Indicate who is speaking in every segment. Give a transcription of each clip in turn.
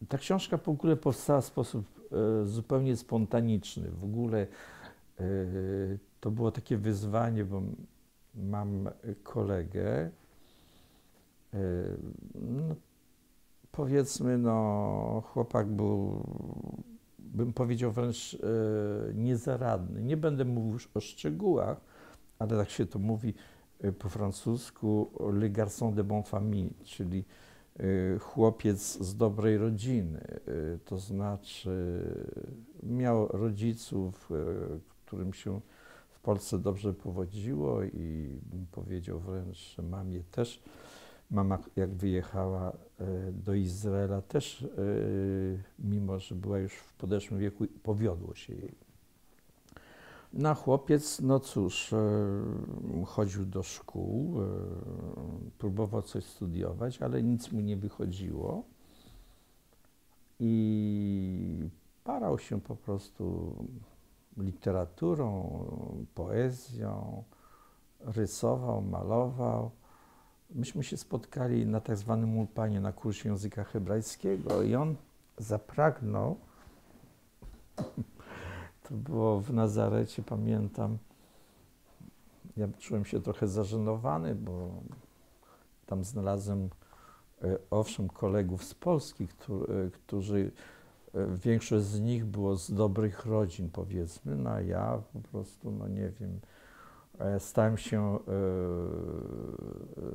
Speaker 1: Ta książka w ogóle powstała w sposób zupełnie spontaniczny. W ogóle to było takie wyzwanie, bo mam kolegę, no, powiedzmy, no, chłopak był, bym powiedział, wręcz niezaradny. Nie będę mówił już o szczegółach, ale tak się to mówi po francusku le garçon de bonne famille, czyli chłopiec z dobrej rodziny. To znaczy miał rodziców, którym się w Polsce dobrze powodziło i bym powiedział wręcz, że mamie też. Mama, jak wyjechała do Izraela, też, mimo że była już w podeszłym wieku, powiodło się jej. No, chłopiec, no cóż, chodził do szkół, próbował coś studiować, ale nic mu nie wychodziło i parał się po prostu literaturą, poezją, rysował, malował. Myśmy się spotkali na tak zwanym ulpanie, na kursie języka hebrajskiego i on zapragnął, to było w Nazarecie, pamiętam, ja czułem się trochę zażenowany, bo tam znalazłem, owszem, kolegów z Polski, którzy, większość z nich było z dobrych rodzin, powiedzmy, no a ja po prostu, no nie wiem, stałem się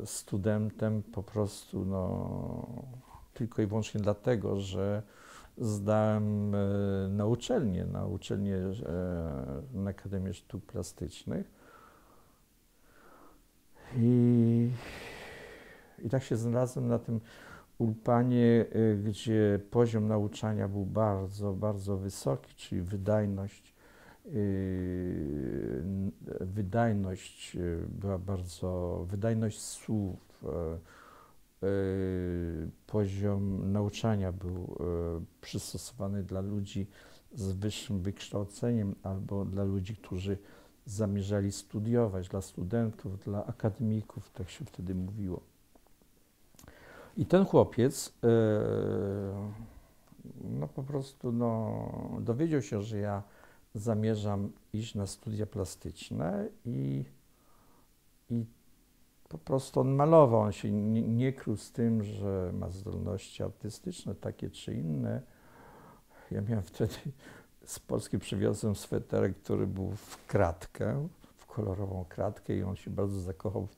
Speaker 1: studentem po prostu, no, tylko i wyłącznie dlatego, że zdałem na uczelnię na Akademię Sztuk Plastycznych i tak się znalazłem na tym ulpanie, gdzie poziom nauczania był bardzo, bardzo wysoki, czyli wydajność była bardzo, wydajność słów, poziom nauczania był przystosowany dla ludzi z wyższym wykształceniem albo dla ludzi, którzy zamierzali studiować, dla studentów, dla akademików, tak się wtedy mówiło. I ten chłopiec no po prostu dowiedział się, że ja zamierzam iść na studia plastyczne i po prostu on malował, on się nie krył z tym, że ma zdolności artystyczne, takie czy inne. Ja miałem wtedy z Polski przywiozłem sweterek, który był w kratkę, w kolorową kratkę i on się bardzo zakochał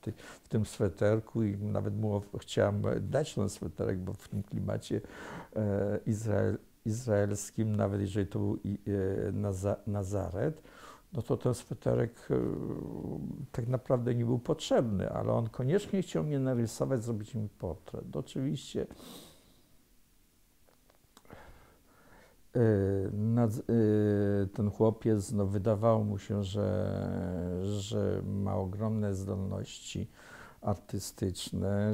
Speaker 1: w tym sweterku i nawet mu chciałem dać ten sweterek, bo w tym klimacie izraelskim, nawet jeżeli to był Nazaret, no to ten sweterek tak naprawdę nie był potrzebny, ale on koniecznie chciał mnie narysować, zrobić mi portret. Oczywiście ten chłopiec, no, wydawało mu się, że ma ogromne zdolności artystyczne,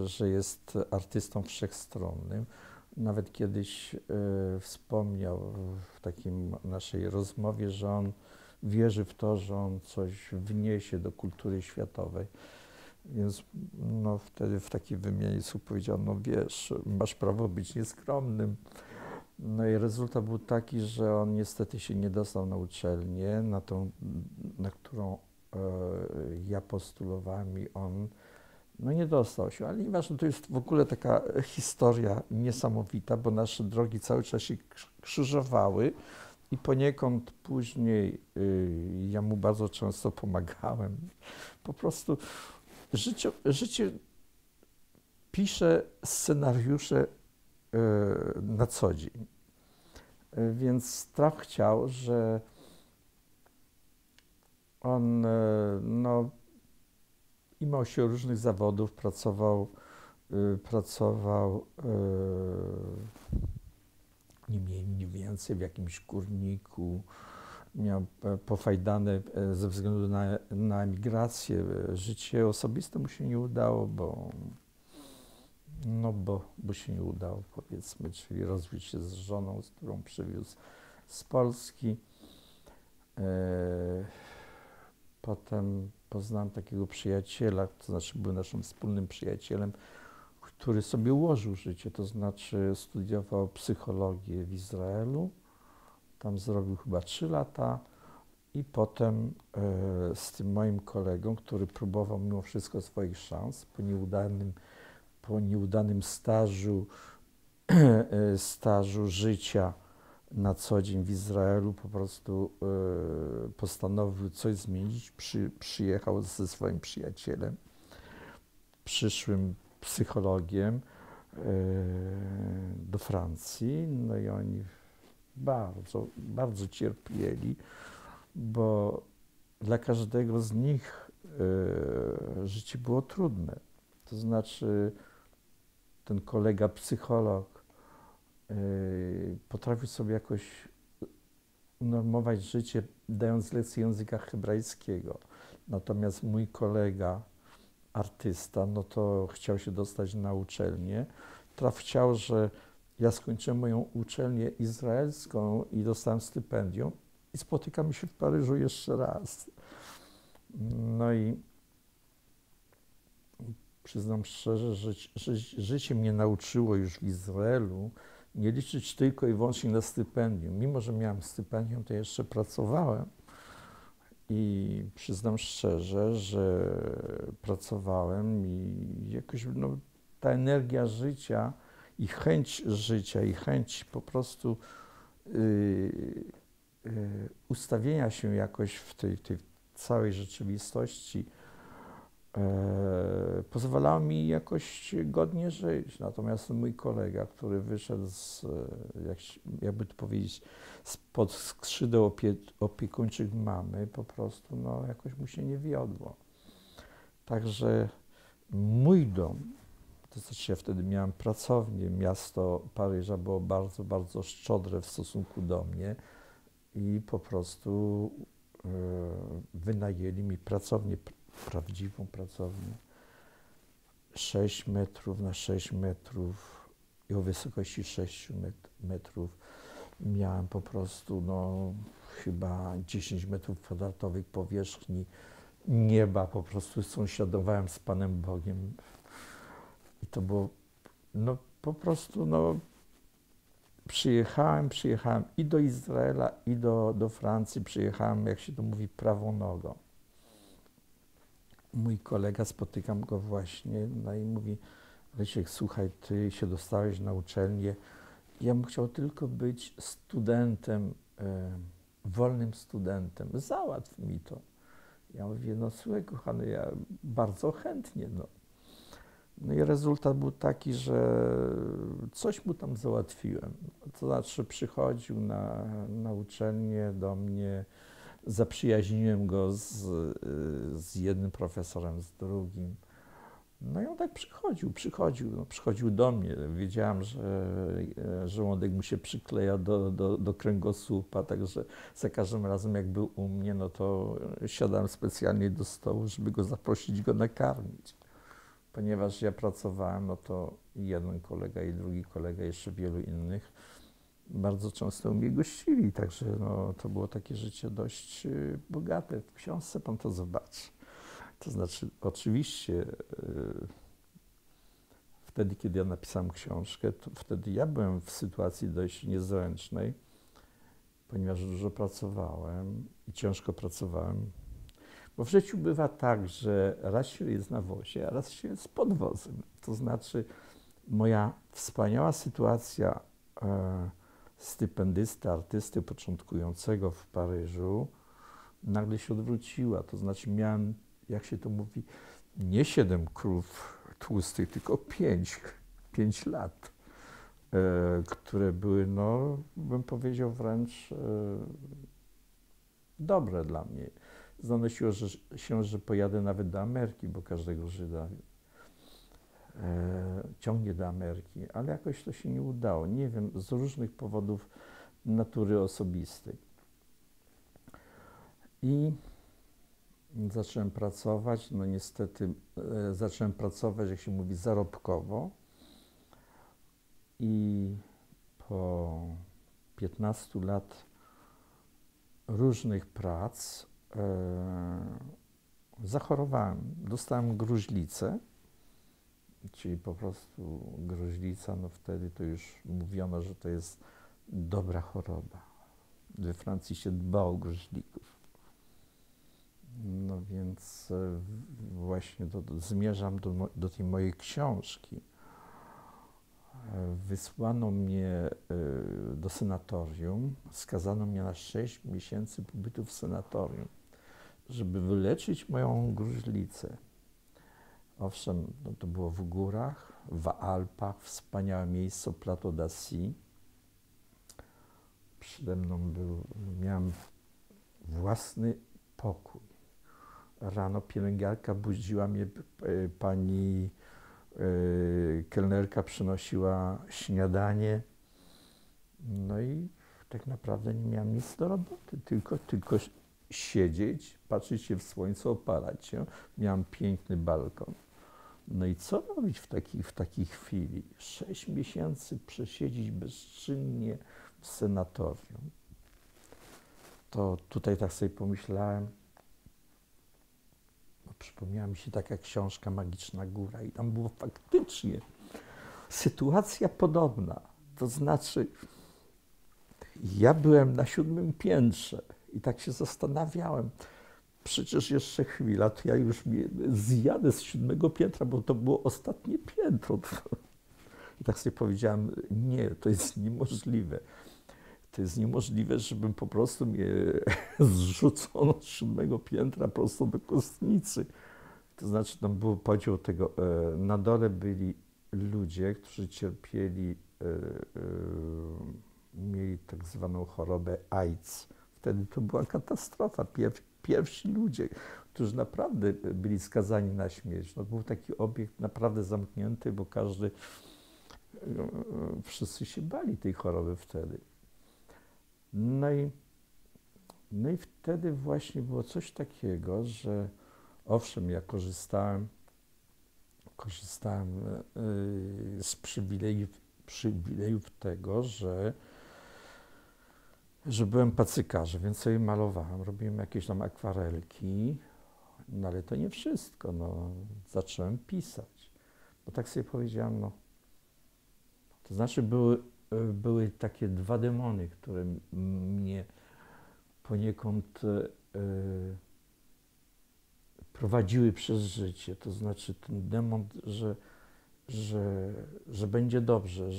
Speaker 1: że jest artystą wszechstronnym. Nawet kiedyś wspomniał w takim naszej rozmowie, że on wierzy w to, że on coś wniesie do kultury światowej. Więc no, wtedy w takiej wymianie słów powiedział, no wiesz, masz prawo być nieskromnym. No i rezultat był taki, że on niestety się nie dostał na uczelnię, na którą ja postulowałem i on no nie dostał się, ale nieważne, to jest w ogóle taka historia niesamowita, bo nasze drogi cały czas się krzyżowały i poniekąd później ja mu bardzo często pomagałem. Po prostu życie pisze scenariusze na co dzień. Więc strach chciał, że on no, imał się różnych zawodów, pracował nie mniej, nie więcej w jakimś kurniku, miał pofajdane ze względu na emigrację. Życie osobiste mu się nie udało, bo się nie udało, powiedzmy, czyli rozbił się z żoną, z którą przywiózł z Polski. Potem poznałem takiego przyjaciela, to znaczy był naszym wspólnym przyjacielem, który sobie ułożył życie, to znaczy studiował psychologię w Izraelu, tam zrobił chyba 3 lata i potem z tym moim kolegą, który próbował mimo wszystko swoich szans po nieudanym stażu życia na co dzień w Izraelu, po prostu postanowił coś zmienić. Przyjechał ze swoim przyjacielem, przyszłym psychologiem do Francji, no i oni bardzo, bardzo cierpieli, bo dla każdego z nich życie było trudne. To znaczy ten kolega psycholog potrafił sobie jakoś unormować życie, dając lekcję języka hebrajskiego. Natomiast mój kolega artysta, no to chciał się dostać na uczelnię. Chciał, że ja skończyłem moją uczelnię izraelską i dostałem stypendium i spotykamy się w Paryżu jeszcze raz. No i przyznam szczerze, że życie mnie nauczyło już w Izraelu nie liczyć tylko i wyłącznie na stypendium. Mimo że miałem stypendium, to jeszcze pracowałem. I przyznam szczerze, że pracowałem i jakoś ta energia życia i chęć po prostu ustawienia się jakoś w tej całej rzeczywistości pozwalało mi jakoś godnie żyć. Natomiast mój kolega, który wyszedł jakby to powiedzieć, spod skrzydeł opiekuńczych mamy, po prostu jakoś mu się nie wiodło. Także mój dom, to znaczy ja wtedy miałem pracownię, miasto Paryża było bardzo, bardzo szczodre w stosunku do mnie i po prostu wynajęli mi pracownię, prawdziwą pracownię, 6 metrów na 6 metrów i o wysokości 6 metrów. Miałem po prostu chyba 10 metrów kwadratowych powierzchni nieba, po prostu sąsiadowałem z Panem Bogiem. I to było, po prostu, przyjechałem i do Izraela, i do Francji, przyjechałem, jak się to mówi, prawą nogą. Mój kolega, spotykam go właśnie, i mówi: Rysiek, słuchaj, ty się dostałeś na uczelnię, ja bym chciał tylko być studentem, wolnym studentem, załatw mi to. Ja mówię: słuchaj kochany, ja bardzo chętnie, No i rezultat był taki, że coś mu tam załatwiłem. To znaczy przychodził na uczelnię do mnie, zaprzyjaźniłem go z jednym profesorem, z drugim. No i on tak przychodził do mnie. Wiedziałem, że żołądek mu się przykleja do kręgosłupa, także za każdym razem jak był u mnie, to siadałem specjalnie do stołu, żeby go zaprosić, go nakarmić. Ponieważ ja pracowałem, to jeden kolega i drugi kolega, jeszcze wielu innych, bardzo często mnie gościli, także to było takie życie dość bogate. W książce pan to zobaczy. To znaczy, oczywiście wtedy, kiedy ja napisałem książkę, to wtedy ja byłem w sytuacji dość niezręcznej, ponieważ dużo pracowałem i ciężko pracowałem. Bo w życiu bywa tak, że raz się jest na wozie, a raz się jest pod wozem. To znaczy, moja wspaniała sytuacja stypendysty, artysty początkującego w Paryżu nagle się odwróciła. To znaczy miałem, jak się to mówi, nie 7 krów tłustych, tylko 5 lat, które były, bym powiedział, wręcz dobre dla mnie. Zanosiło się, że pojadę nawet do Ameryki, bo każdego Żyda ciągnie do Ameryki, ale jakoś to się nie udało. Nie wiem, z różnych powodów natury osobistej. I zacząłem pracować, niestety zacząłem pracować, jak się mówi, zarobkowo i po 15 lat różnych prac zachorowałem, dostałem gruźlicę czyli po prostu gruźlica, no wtedy to już mówiono, że to jest dobra choroba. We Francji się dba o gruźlików. No więc właśnie zmierzam do tej mojej książki. Wysłano mnie do sanatorium, skazano mnie na 6 miesięcy pobytu w sanatorium, żeby wyleczyć moją gruźlicę. Owszem, no to było w górach, w Alpach, wspaniałe miejsce, Plateau d'Assy. Przede mną miałem własny pokój. Rano pielęgniarka budziła mnie, pani kelnerka przynosiła śniadanie. No i tak naprawdę nie miałem nic do roboty, tylko siedzieć, patrzeć się w słońce, opalać się. Miałem piękny balkon. No i co robić w takiej chwili? 6 miesięcy przesiedzieć bezczynnie w sanatorium. To tutaj tak sobie pomyślałem, no przypomniała mi się taka książka Magiczna Góra i tam było faktycznie sytuacja podobna. To znaczy, ja byłem na 7. piętrze i tak się zastanawiałem, przecież jeszcze chwila, to ja już zjadę z 7. piętra, bo to było ostatnie piętro. I tak sobie powiedziałem, nie, to jest niemożliwe. To jest niemożliwe, żebym po prostu mnie zrzucono z 7. piętra prosto do kostnicy. To znaczy, tam był podział tego, na dole byli ludzie, którzy cierpieli, mieli tak zwaną chorobę AIDS. Wtedy to była katastrofa. Pierwsi ludzie, którzy naprawdę byli skazani na śmierć. No, był taki obiekt naprawdę zamknięty, bo wszyscy się bali tej choroby wtedy. No i wtedy właśnie było coś takiego, że owszem, ja korzystałem z przywilejów tego, że byłem pacykarzem, więc sobie malowałem, robiłem jakieś tam akwarelki, no ale to nie wszystko, no, zacząłem pisać, bo tak sobie powiedziałem, no, to znaczy były takie 2 demony, które mnie poniekąd prowadziły przez życie, to znaczy ten demon, że będzie dobrze,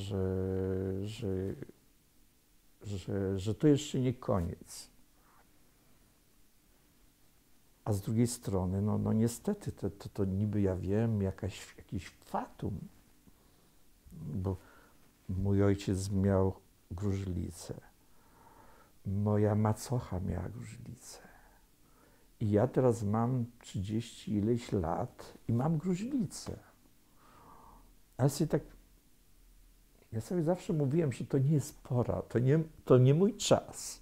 Speaker 1: że to jeszcze nie koniec. A z drugiej strony, no niestety, to niby ja wiem, jakiś fatum, bo mój ojciec miał gruźlicę, moja macocha miała gruźlicę i ja teraz mam 30 ileś lat i mam gruźlicę. Ale ja sobie zawsze mówiłem, że to nie jest pora, to nie mój czas.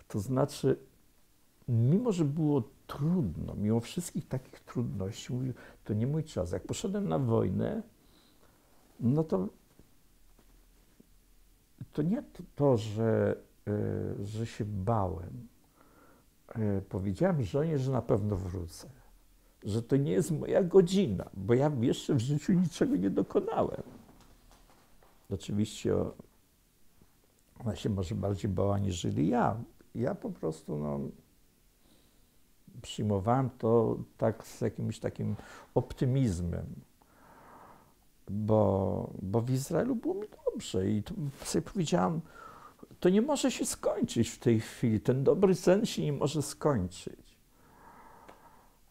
Speaker 1: To znaczy, mimo że było trudno, mimo wszystkich takich trudności, mówię, to nie mój czas. Jak poszedłem na wojnę, no to nie to, że się bałem. Powiedziałem żonie, że na pewno wrócę, że to nie jest moja godzina, bo ja jeszcze w życiu niczego nie dokonałem. Oczywiście ona się może bardziej bała aniżeli ja. Ja po prostu przyjmowałem to tak z jakimś takim optymizmem, bo w Izraelu było mi dobrze i to sobie powiedziałam, to nie może się skończyć w tej chwili, ten dobry sen się nie może skończyć.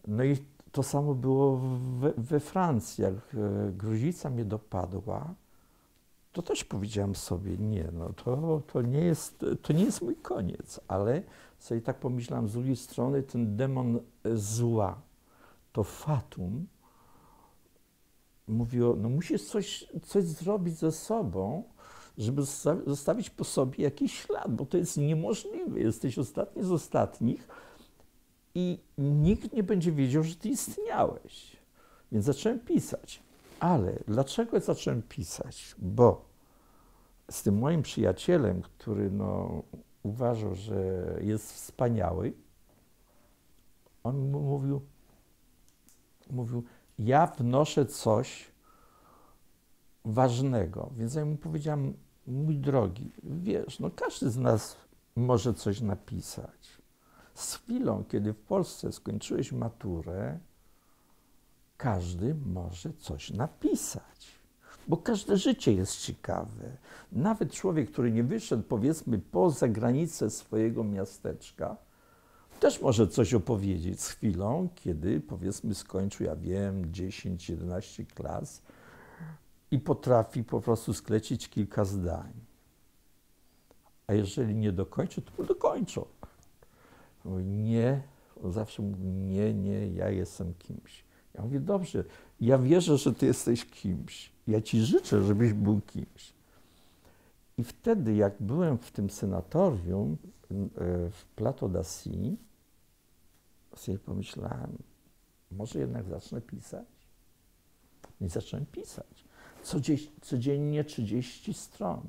Speaker 1: No i to samo było we Francji, jak gruźlica mnie dopadła, to też powiedziałam sobie, nie, no to nie jest mój koniec, ale sobie tak pomyślałam, z drugiej strony ten demon zła, to fatum, mówiło, no musisz coś zrobić ze sobą, żeby zostawić po sobie jakiś ślad, bo to jest niemożliwe, jesteś ostatni z ostatnich i nikt nie będzie wiedział, że ty istniałeś. Więc zacząłem pisać. Ale dlaczego zacząłem pisać? Bo z tym moim przyjacielem, który uważał, że jest wspaniały, on mu mówił, ja wnoszę coś ważnego. Więc ja mu powiedziałem, mój drogi, wiesz, no każdy z nas może coś napisać. Z chwilą, kiedy w Polsce skończyłeś maturę, każdy może coś napisać. Bo każde życie jest ciekawe. Nawet człowiek, który nie wyszedł, powiedzmy, poza granicę swojego miasteczka, też może coś opowiedzieć z chwilą, kiedy, powiedzmy, skończył, ja wiem, 10-11 klas i potrafi po prostu sklecić kilka zdań. A jeżeli nie dokończy, to dokończą. Mówi, nie, on zawsze mówi, nie, ja jestem kimś. Ja mówię, dobrze, ja wierzę, że ty jesteś kimś. Ja ci życzę, żebyś był kimś. I wtedy, jak byłem w tym senatorium w Plateau d'Assy, sobie pomyślałem, może jednak zacznę pisać. I zacząłem pisać. Codziennie 30 stron.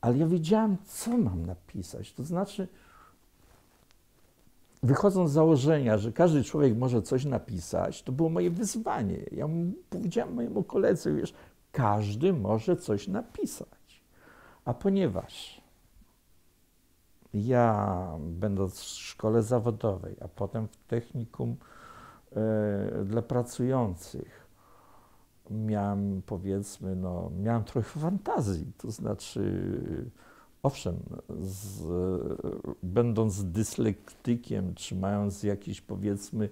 Speaker 1: Ale ja wiedziałem, co mam napisać. To znaczy, wychodząc z założenia, że każdy człowiek może coś napisać, to było moje wyzwanie. Ja powiedziałem mojemu koledze, wiesz, każdy może coś napisać. A ponieważ ja, będąc w szkole zawodowej, a potem w technikum dla pracujących, miałem, powiedzmy, miałem trochę fantazji, to znaczy, owszem, będąc dyslektykiem, czy mając jakieś, powiedzmy,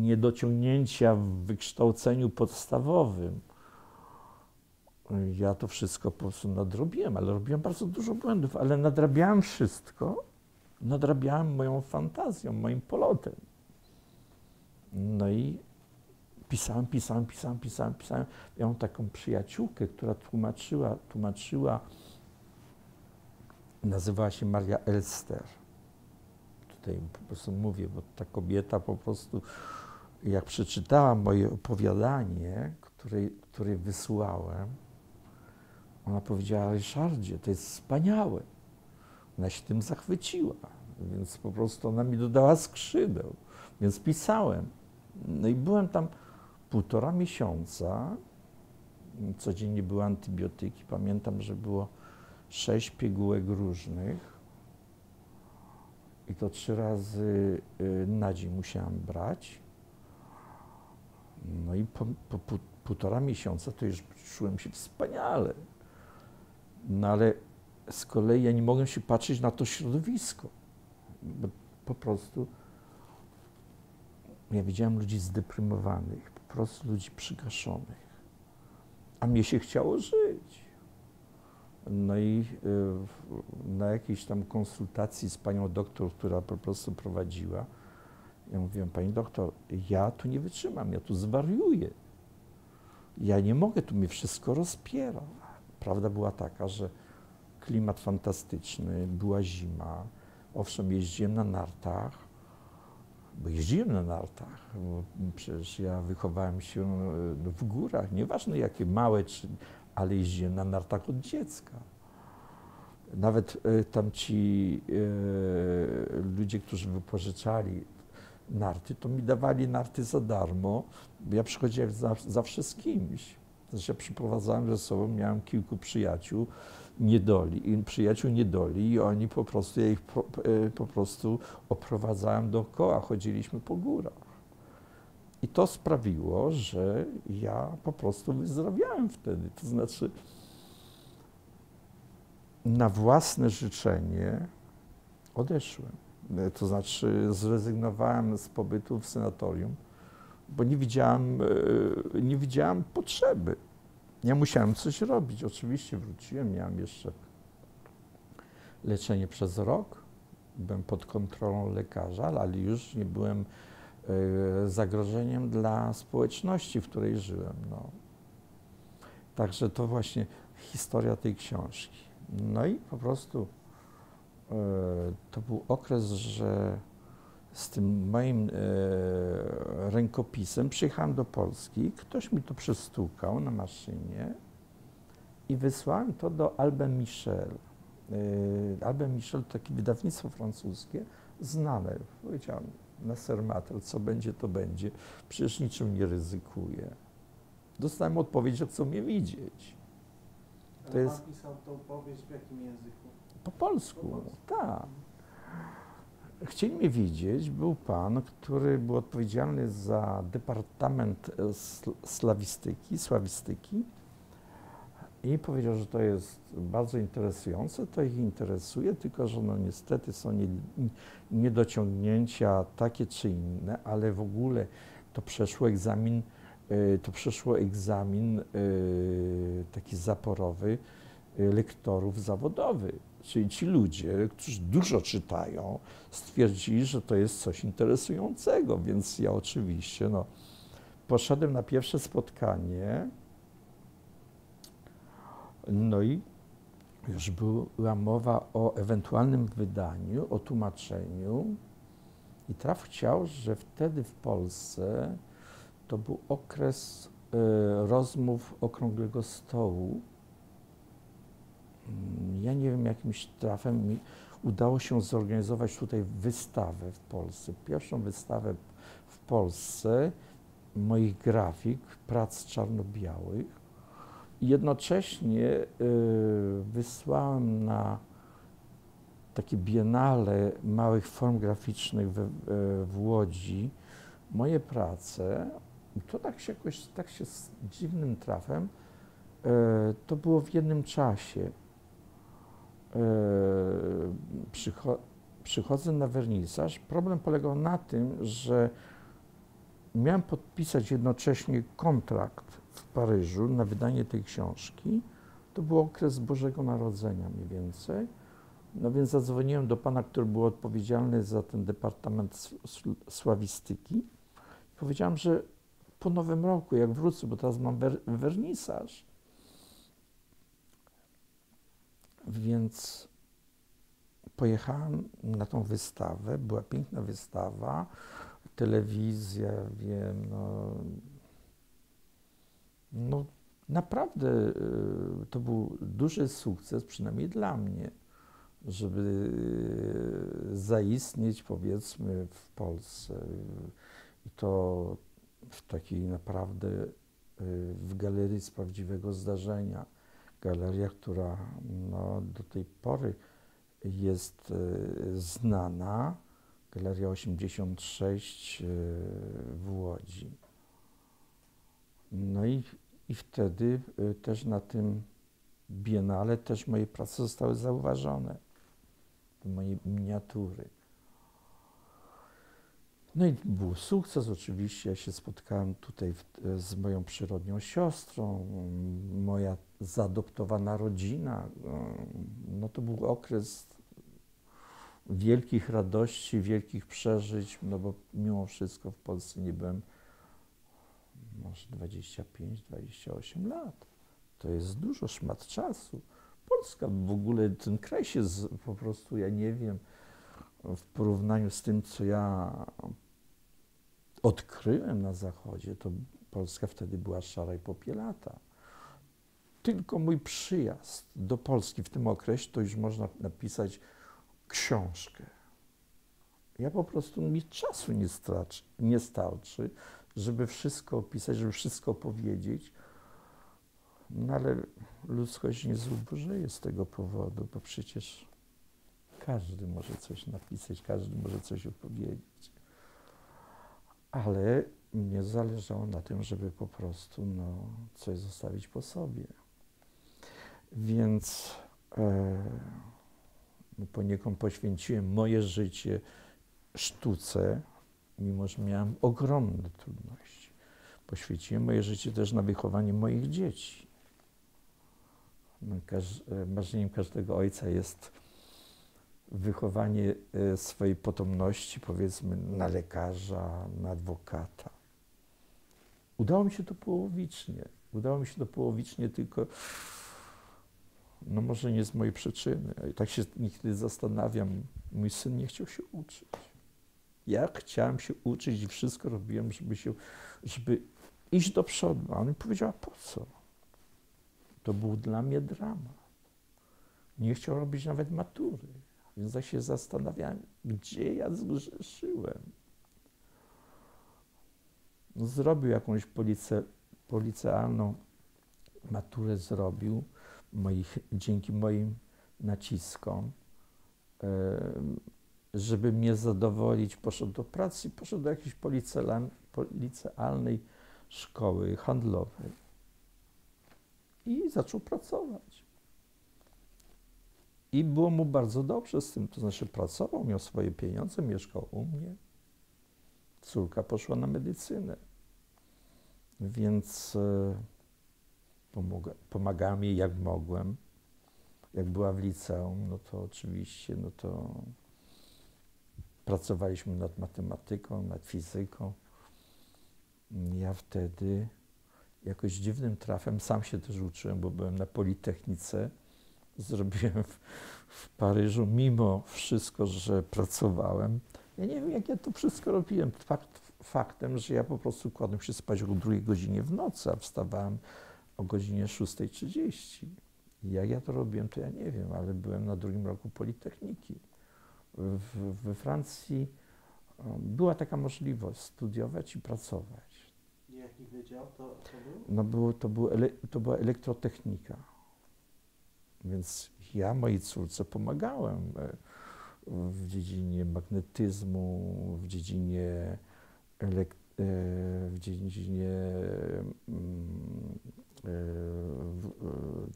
Speaker 1: niedociągnięcia w wykształceniu podstawowym, ja to wszystko po prostu nadrobiłem, ale robiłem bardzo dużo błędów, ale nadrabiałem wszystko, nadrabiałem moją fantazją, moim polotem. No i pisałem. Ja mam taką przyjaciółkę, która tłumaczyła, nazywała się Maria Elster. Tutaj po prostu mówię, bo ta kobieta po prostu, jak przeczytała moje opowiadanie, które wysłałem, ona powiedziała, Ryszardzie, to jest wspaniałe. Ona się tym zachwyciła, więc po prostu ona mi dodała skrzydeł, więc pisałem. No i byłem tam 1,5 miesiąca, codziennie były antybiotyki, pamiętam, że było 6 pigułek różnych i to 3 razy na dzień musiałem brać. No i po 1,5 miesiąca to już czułem się wspaniale. No ale z kolei ja nie mogłem się patrzeć na to środowisko, bo po prostu ja widziałem ludzi zdeprymowanych, po prostu ludzi przygaszonych, a mnie się chciało żyć. No i na jakiejś tam konsultacji z panią doktor, która po prostu prowadziła, ja mówiłem, pani doktor, ja tu nie wytrzymam, ja tu zwariuję. Ja nie mogę, tu mnie wszystko rozpiera. Prawda była taka, że klimat fantastyczny, była zima, owszem, jeździłem na nartach, bo przecież ja wychowałem się w górach, nieważne jakie małe, ale jeździłem na nartach od dziecka. Nawet tam ci ludzie, którzy wypożyczali narty, to mi dawali narty za darmo, bo ja przychodziłem zawsze z kimś. Znaczy ja przyprowadzałem ze sobą, miałem kilku przyjaciół niedoli i oni po prostu, ja ich po prostu oprowadzałem dookoła, chodziliśmy po górach. I to sprawiło, że ja po prostu wyzdrowiałem wtedy. To znaczy na własne życzenie odeszłem. To znaczy zrezygnowałem z pobytu w senatorium, bo nie widziałem potrzeby. Ja musiałem coś robić. Oczywiście wróciłem, miałem jeszcze leczenie przez rok, byłem pod kontrolą lekarza, ale już nie byłem zagrożeniem dla społeczności, w której żyłem. No. Także to właśnie historia tej książki. No i po prostu to był okres, że z tym moim rękopisem przyjechałem do Polski, ktoś mi to przestukał na maszynie i wysłałem to do Albin Michel. Albin Michel to takie wydawnictwo francuskie, znane. Powiedziałem na Sermatel, co będzie, to będzie. Przecież niczym nie ryzykuję. Dostałem odpowiedź, że chcą mnie widzieć.
Speaker 2: To jest... Pan pisał tą powieść w jakim języku?
Speaker 1: Po polsku, tak. Chcieli mnie widzieć, był pan, który był odpowiedzialny za Departament Slawistyki i powiedział, że to jest bardzo interesujące, to ich interesuje, tylko że no niestety są niedociągnięcia takie czy inne, ale w ogóle to przeszło egzamin taki zaporowy lektorów zawodowych. Czyli ci ludzie, którzy dużo czytają, stwierdzili, że to jest coś interesującego, więc ja oczywiście poszedłem na pierwsze spotkanie, no i już była mowa o ewentualnym wydaniu, o tłumaczeniu i traf chciał, że wtedy w Polsce to był okres rozmów okrągłego stołu. Ja nie wiem, jakimś trafem mi udało się zorganizować tutaj wystawę w Polsce. Pierwszą wystawę w Polsce moich grafik, prac czarno-białych. I jednocześnie wysłałem na takie biennale małych form graficznych w Łodzi moje prace. I to tak się z dziwnym trafem, to było w jednym czasie. Przychodzę na wernisaż. Problem polegał na tym, że miałem podpisać jednocześnie kontrakt w Paryżu na wydanie tej książki. To był okres Bożego Narodzenia mniej więcej. No więc zadzwoniłem do pana, który był odpowiedzialny za ten Departament Slawistyki. Powiedziałem, że po Nowym Roku, jak wrócę, bo teraz mam wernisaż. Więc pojechałem na tą wystawę, była piękna wystawa, telewizja, wiem, no naprawdę to był duży sukces, przynajmniej dla mnie, żeby zaistnieć, powiedzmy, w Polsce i to w takiej naprawdę w galerii z prawdziwego zdarzenia. Galeria, która do tej pory jest znana, Galeria 86 w Łodzi. No i wtedy też na tym biennale też moje prace zostały zauważone, moje miniatury. No i był sukces oczywiście, ja się spotkałem tutaj z moją przyrodnią siostrą, moja zaadoptowana rodzina. No to był okres wielkich radości, wielkich przeżyć, no bo mimo wszystko w Polsce nie byłem może 25-28 lat. To jest dużo, szmat czasu. Polska w ogóle, ten kraj się po prostu, ja nie wiem, w porównaniu z tym, co ja odkryłem na Zachodzie, to Polska wtedy była szara i popielata. Tylko mój przyjazd do Polski w tym okresie, to już można napisać książkę. Ja po prostu, mi czasu nie starczy, żeby wszystko opisać, żeby wszystko powiedzieć. No ale ludzkość nie zubożeje z tego powodu, bo przecież każdy może coś napisać, każdy może coś opowiedzieć. Ale mnie zależało na tym, żeby po prostu coś zostawić po sobie. Więc poniekąd poświęciłem moje życie sztuce, mimo że miałem ogromne trudności. Poświęciłem moje życie też na wychowanie moich dzieci. Marzeniem każdego ojca jest wychowanie swojej potomności, powiedzmy, na lekarza, na adwokata. Udało mi się to połowicznie. Udało mi się to połowicznie, tylko może nie z mojej przyczyny. I tak się niekiedy zastanawiam, mój syn nie chciał się uczyć. Ja chciałem się uczyć i wszystko robiłem, żeby iść do przodu. A on mi powiedział, a po co? To był dla mnie dramat. Nie chciał robić nawet matury. Więc ja się zastanawiałem, gdzie ja zgrzeszyłem. Zrobił jakąś policealną maturę zrobił, dzięki moim naciskom, żeby mnie zadowolić, poszedł do pracy i poszedł do jakiejś policealnej szkoły handlowej i zaczął pracować. I było mu bardzo dobrze z tym, to znaczy pracował, miał swoje pieniądze, mieszkał u mnie. Córka poszła na medycynę, więc pomagałem jej jak mogłem. Jak była w liceum, no to oczywiście, no to pracowaliśmy nad matematyką, nad fizyką. Ja wtedy jakoś dziwnym trafem, sam się też uczyłem, bo byłem na Politechnice, zrobiłem w Paryżu, mimo wszystko, że pracowałem. Ja nie wiem, jak ja to wszystko robiłem. Faktem, że ja po prostu kładłem się spać o 2 godzinie w nocy, a wstawałem o godzinie 6:30. Jak ja to robiłem, to ja nie wiem, ale byłem na 2. roku Politechniki. We Francji była taka możliwość studiować i pracować.
Speaker 2: Jaki wydział to
Speaker 1: No
Speaker 2: był?
Speaker 1: to była elektrotechnika. Więc ja mojej córce pomagałem w dziedzinie magnetyzmu, w dziedzinie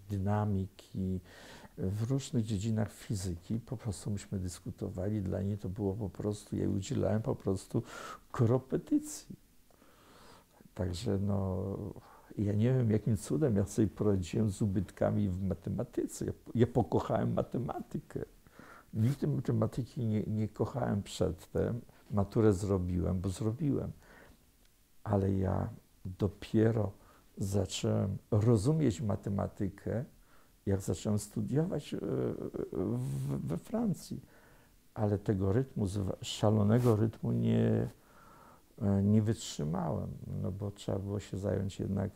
Speaker 1: dynamiki, w różnych dziedzinach fizyki. Po prostu myśmy dyskutowali, dla niej to było po prostu, ja jej udzielałem po prostu korepetycji. Także no, ja nie wiem, jakim cudem ja sobie poradziłem z ubytkami w matematyce. Ja pokochałem matematykę. Nigdy matematyki nie kochałem przedtem. Maturę zrobiłem, bo zrobiłem. Ale ja dopiero zacząłem rozumieć matematykę, jak zacząłem studiować we Francji. Ale tego rytmu, szalonego rytmu nie wytrzymałem, no bo trzeba było się zająć jednak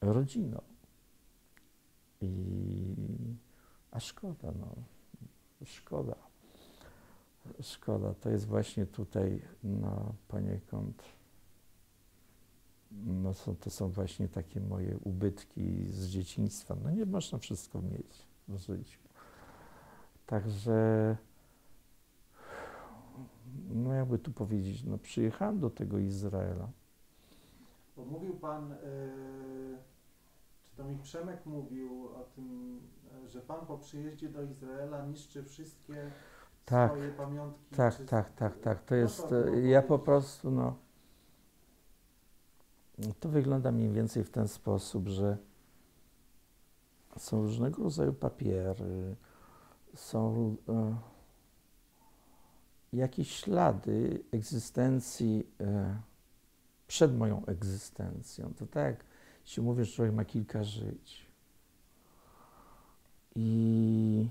Speaker 1: rodziną. A szkoda, no. Szkoda. To jest właśnie tutaj, no, poniekąd, no, to są właśnie takie moje ubytki z dzieciństwa. No nie można wszystko mieć w życiu. Także, no jakby tu powiedzieć, no przyjechałem do tego Izraela.
Speaker 2: Bo mówił Pan, czy to mi Przemek mówił o tym, że Pan po przyjeździe do Izraela niszczy wszystkie swoje pamiątki.
Speaker 1: Tak. To jest, ja po prostu, no, to wygląda mniej więcej w ten sposób, że są różnego rodzaju papiery, są jakieś ślady egzystencji przed moją egzystencją. To tak jak się mówi, że człowiek ma kilka żyć. I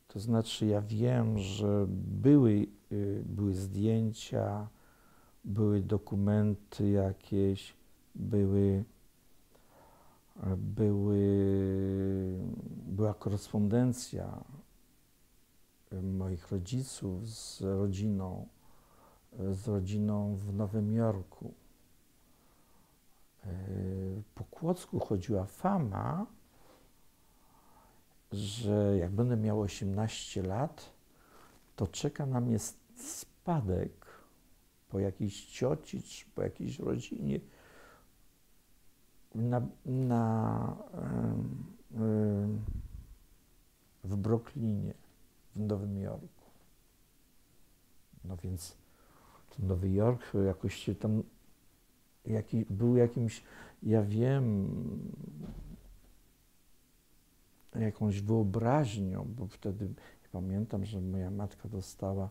Speaker 1: to znaczy ja wiem, że były zdjęcia, były dokumenty jakieś, była korespondencja moich rodziców z rodziną w Nowym Jorku. Po Kłodzku chodziła fama, że jak będę miał 18 lat, to czeka na mnie spadek po jakiejś cioci czy po jakiejś rodzinie w Brooklynie, w Nowym Jorku. No więc ten Nowy Jork jakoś się tam był jakimś, ja wiem, jakąś wyobraźnią, bo wtedy pamiętam, że moja matka dostała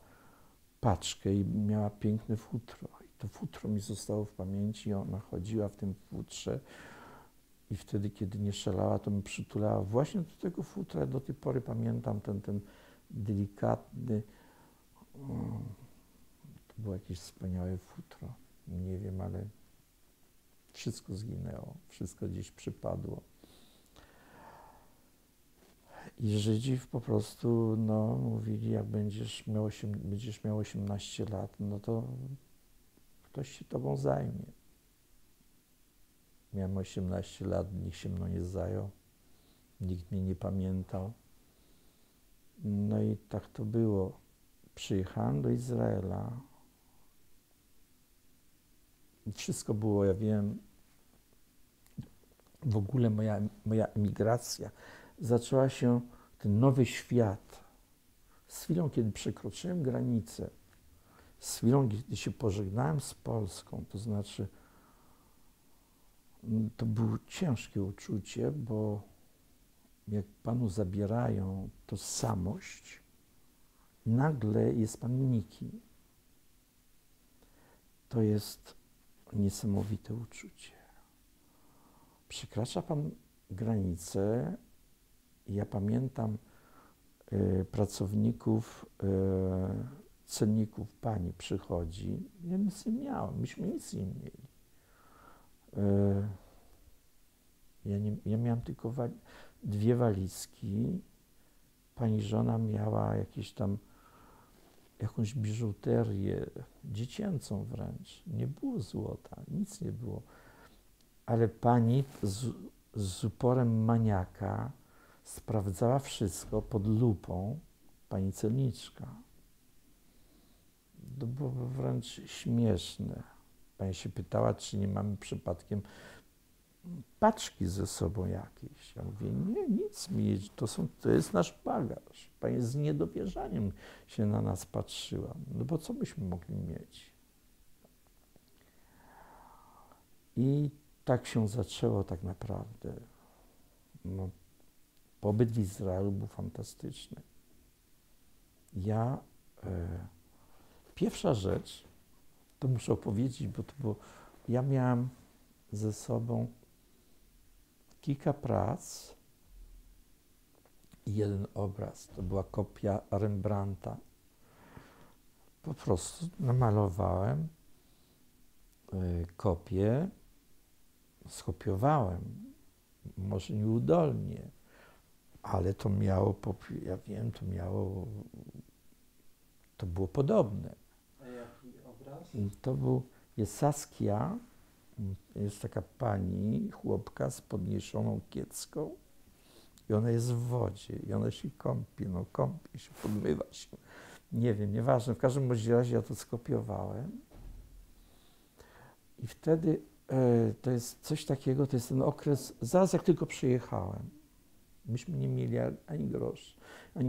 Speaker 1: paczkę i miała piękne futro. I to futro mi zostało w pamięci, ona chodziła w tym futrze i wtedy, kiedy nie szalała, to mi przytulała właśnie do tego futra. Do tej pory pamiętam ten delikatny, to było jakieś wspaniałe futro. Nie wiem, ale wszystko zginęło, wszystko gdzieś przypadło. I Żydzi po prostu, no, mówili, jak będziesz miał 18 lat, no to ktoś się tobą zajmie. Miałem 18 lat, nikt się mną nie zajął, nikt mnie nie pamiętał. No i tak to było. Przyjechałem do Izraela. Wszystko było, ja wiem, w ogóle moja emigracja zaczęła się, ten nowy świat, z chwilą, kiedy przekroczyłem granicę, z chwilą, kiedy się pożegnałem z Polską, to znaczy to było ciężkie uczucie, bo jak Panu zabierają tożsamość, nagle jest Pan nikim. To jest niesamowite uczucie. Przekracza Pan granicę. Ja pamiętam pracowników, cenników, pani przychodzi, ja nic nie miałem, myśmy nic nie mieli. Ja miałem tylko dwie walizki, pani żona miała jakąś biżuterię, dziecięcą wręcz, nie było złota, nic nie było. Ale pani z uporem maniaka sprawdzała wszystko pod lupą, pani celniczka. To było wręcz śmieszne. Pani się pytała, czy nie mamy przypadkiem paczki ze sobą jakieś. Ja mówię, nie, nic mi, to jest nasz bagaż. Pani z niedowierzaniem się na nas patrzyła. No bo co byśmy mogli mieć? I tak się zaczęło tak naprawdę. No, pobyt w Izraelu był fantastyczny. Pierwsza rzecz, to muszę opowiedzieć, bo to było, ja miałem ze sobą kilka prac i jeden obraz. To była kopia Rembrandta. Po prostu namalowałem kopię, skopiowałem, może nieudolnie, ale to miało, ja wiem, to było podobne.
Speaker 2: A jaki obraz?
Speaker 1: Jest Saskia, jest taka pani, chłopka z podniesioną kiecką i ona jest w wodzie i ona się kąpi, kąpi się, podmywa się. Nie wiem, nieważne, w każdym bądź razie ja to skopiowałem i wtedy to jest coś takiego, to jest ten okres, zaraz jak tylko przyjechałem, myśmy nie mieli ani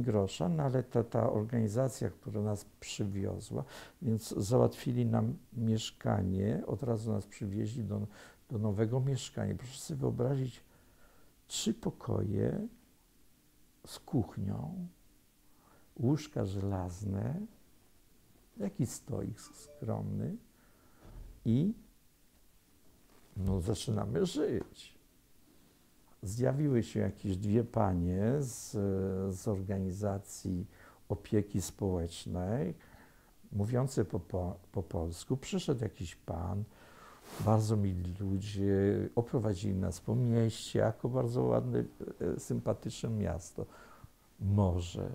Speaker 1: grosza, no ale ta organizacja, która nas przywiozła, więc załatwili nam mieszkanie, od razu nas przywieźli do nowego mieszkania. Proszę sobie wyobrazić, 3 pokoje z kuchnią, łóżka żelazne, jakiś stolik skromny i zaczynamy żyć. Zjawiły się jakieś 2 panie z organizacji opieki społecznej, mówiące po polsku. Przyszedł jakiś pan, bardzo mili ludzie, oprowadzili nas po mieście, jako bardzo ładne, sympatyczne miasto. Morze.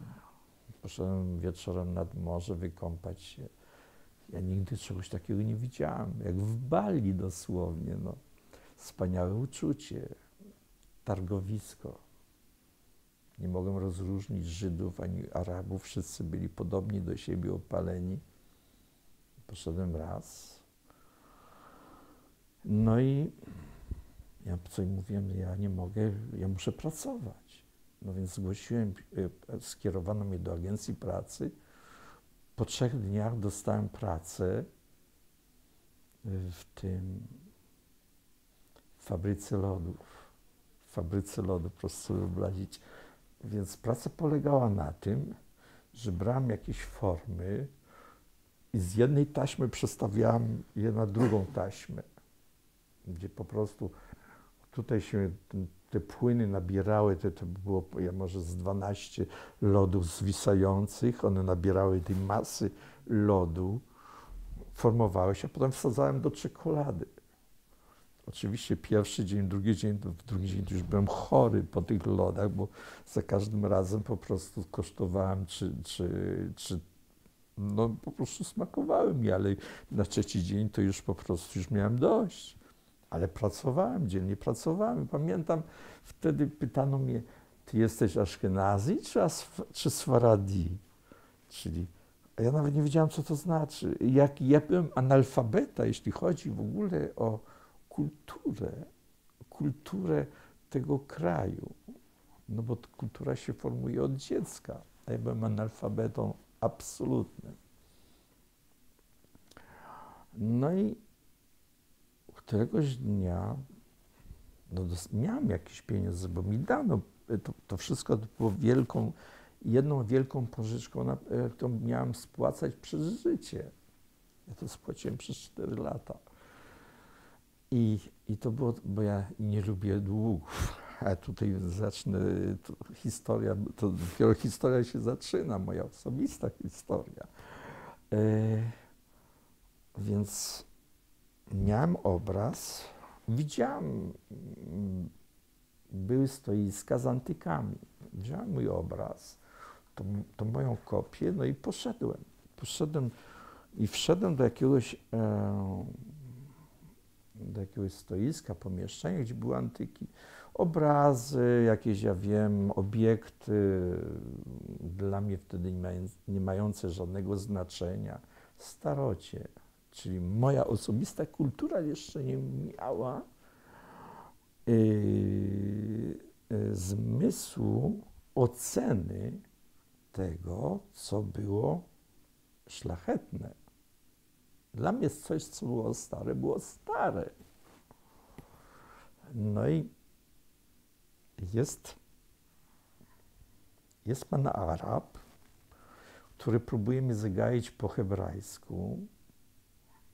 Speaker 1: Poszedłem wieczorem nad morze wykąpać się. Ja nigdy czegoś takiego nie widziałem, jak w Bali dosłownie. Wspaniałe uczucie. Targowisko. Nie mogłem rozróżnić Żydów ani Arabów, wszyscy byli podobni do siebie, opaleni. Poszedłem raz. No i ja co im mówiłem, ja nie mogę, ja muszę pracować. No więc zgłosiłem, skierowano mnie do agencji pracy. Po 3 dniach dostałem pracę w fabryce lodów. Proszę sobie wyobrazić. Więc praca polegała na tym, że brałem jakieś formy i z jednej taśmy przestawiałem je na drugą taśmę, gdzie po prostu tutaj się te płyny nabierały, to było może z 12 lodów zwisających, one nabierały tej masy lodu, formowały się, a potem wsadzałem do czekolady. Oczywiście pierwszy dzień, drugi dzień to już byłem chory po tych lodach, bo za każdym razem po prostu kosztowałem, czy po prostu smakowały mi, ale na 3. dzień to już po prostu miałem dość. ale pracowałem, dziennie pracowałem. Pamiętam, wtedy pytano mnie, ty jesteś Aszkenazi czy Sfaradi? Czyli, a ja nawet nie wiedziałem, co to znaczy. Ja byłem analfabeta, jeśli chodzi w ogóle o kulturę tego kraju. No bo kultura się formuje od dziecka, a ja byłem analfabetą absolutnym. No i któregoś dnia miałem jakieś pieniądze, bo mi dano, to wszystko było jedną wielką pożyczką, którą miałem spłacać przez życie. Ja to spłaciłem przez 4 lata. I to było, bo ja nie lubię długów. A tutaj zacznę, to dopiero historia się zaczyna, moja osobista historia. Więc miałem obraz, widziałem, były stoiska z antykami. Wziąłem mój obraz, tą moją kopię, no i poszedłem i wszedłem do jakiegoś stoiska, pomieszczenia, gdzie były antyki. Obrazy, jakieś, ja wiem, obiekty, dla mnie wtedy nie mające żadnego znaczenia. Starocie, czyli moja osobista kultura jeszcze nie miała zmysłu oceny tego, co było szlachetne. Dla mnie coś, co było stare. No i jest pan Arab, który próbuje mnie zagaić po hebrajsku.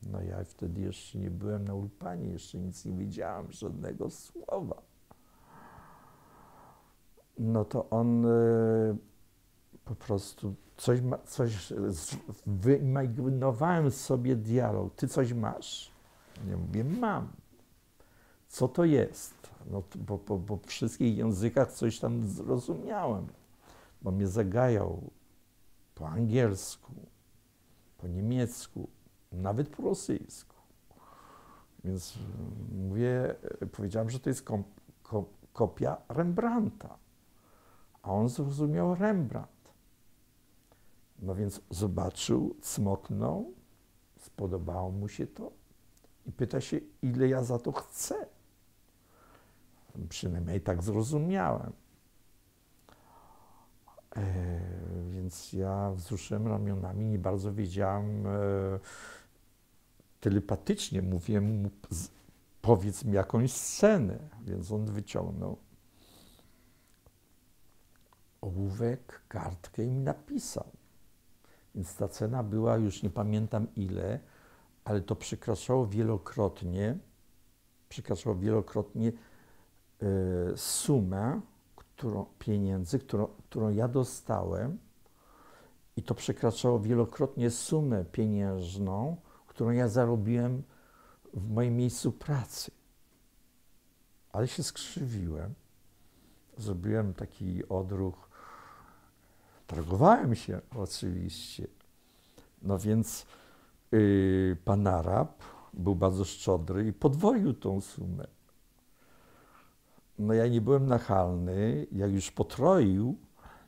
Speaker 1: No ja wtedy jeszcze nie byłem na Ulpanie, jeszcze nic nie wiedziałem, żadnego słowa. No to on po prostu wyimaginowałem sobie dialog. Ty coś masz? Ja mówię, mam. Co to jest? No, bo w wszystkich językach coś tam zrozumiałem, bo mnie zagajał po angielsku, po niemiecku, nawet po rosyjsku. Więc powiedziałem, że to jest kopia Rembrandta, a on zrozumiał Rembrandt. No więc zobaczył, cmoknął, spodobało mu się to i pyta się, ile ja za to chcę. Przynajmniej tak zrozumiałem. Więc ja wzruszyłem ramionami, nie bardzo wiedziałem, telepatycznie mówiłem mu, powiedz mi jakąś scenę. Więc on wyciągnął ołówek, kartkę i mi napisał. Więc ta cena była, już nie pamiętam ile, ale to przekraczało wielokrotnie sumę pieniędzy, którą ja dostałem, i to przekraczało wielokrotnie sumę pieniężną, którą ja zarobiłem w moim miejscu pracy. Ale się skrzywiłem, zrobiłem taki odruch, targowałem się oczywiście. No więc pan Arab był bardzo szczodry i podwoił tą sumę. No ja nie byłem nachalny, jak już potroił,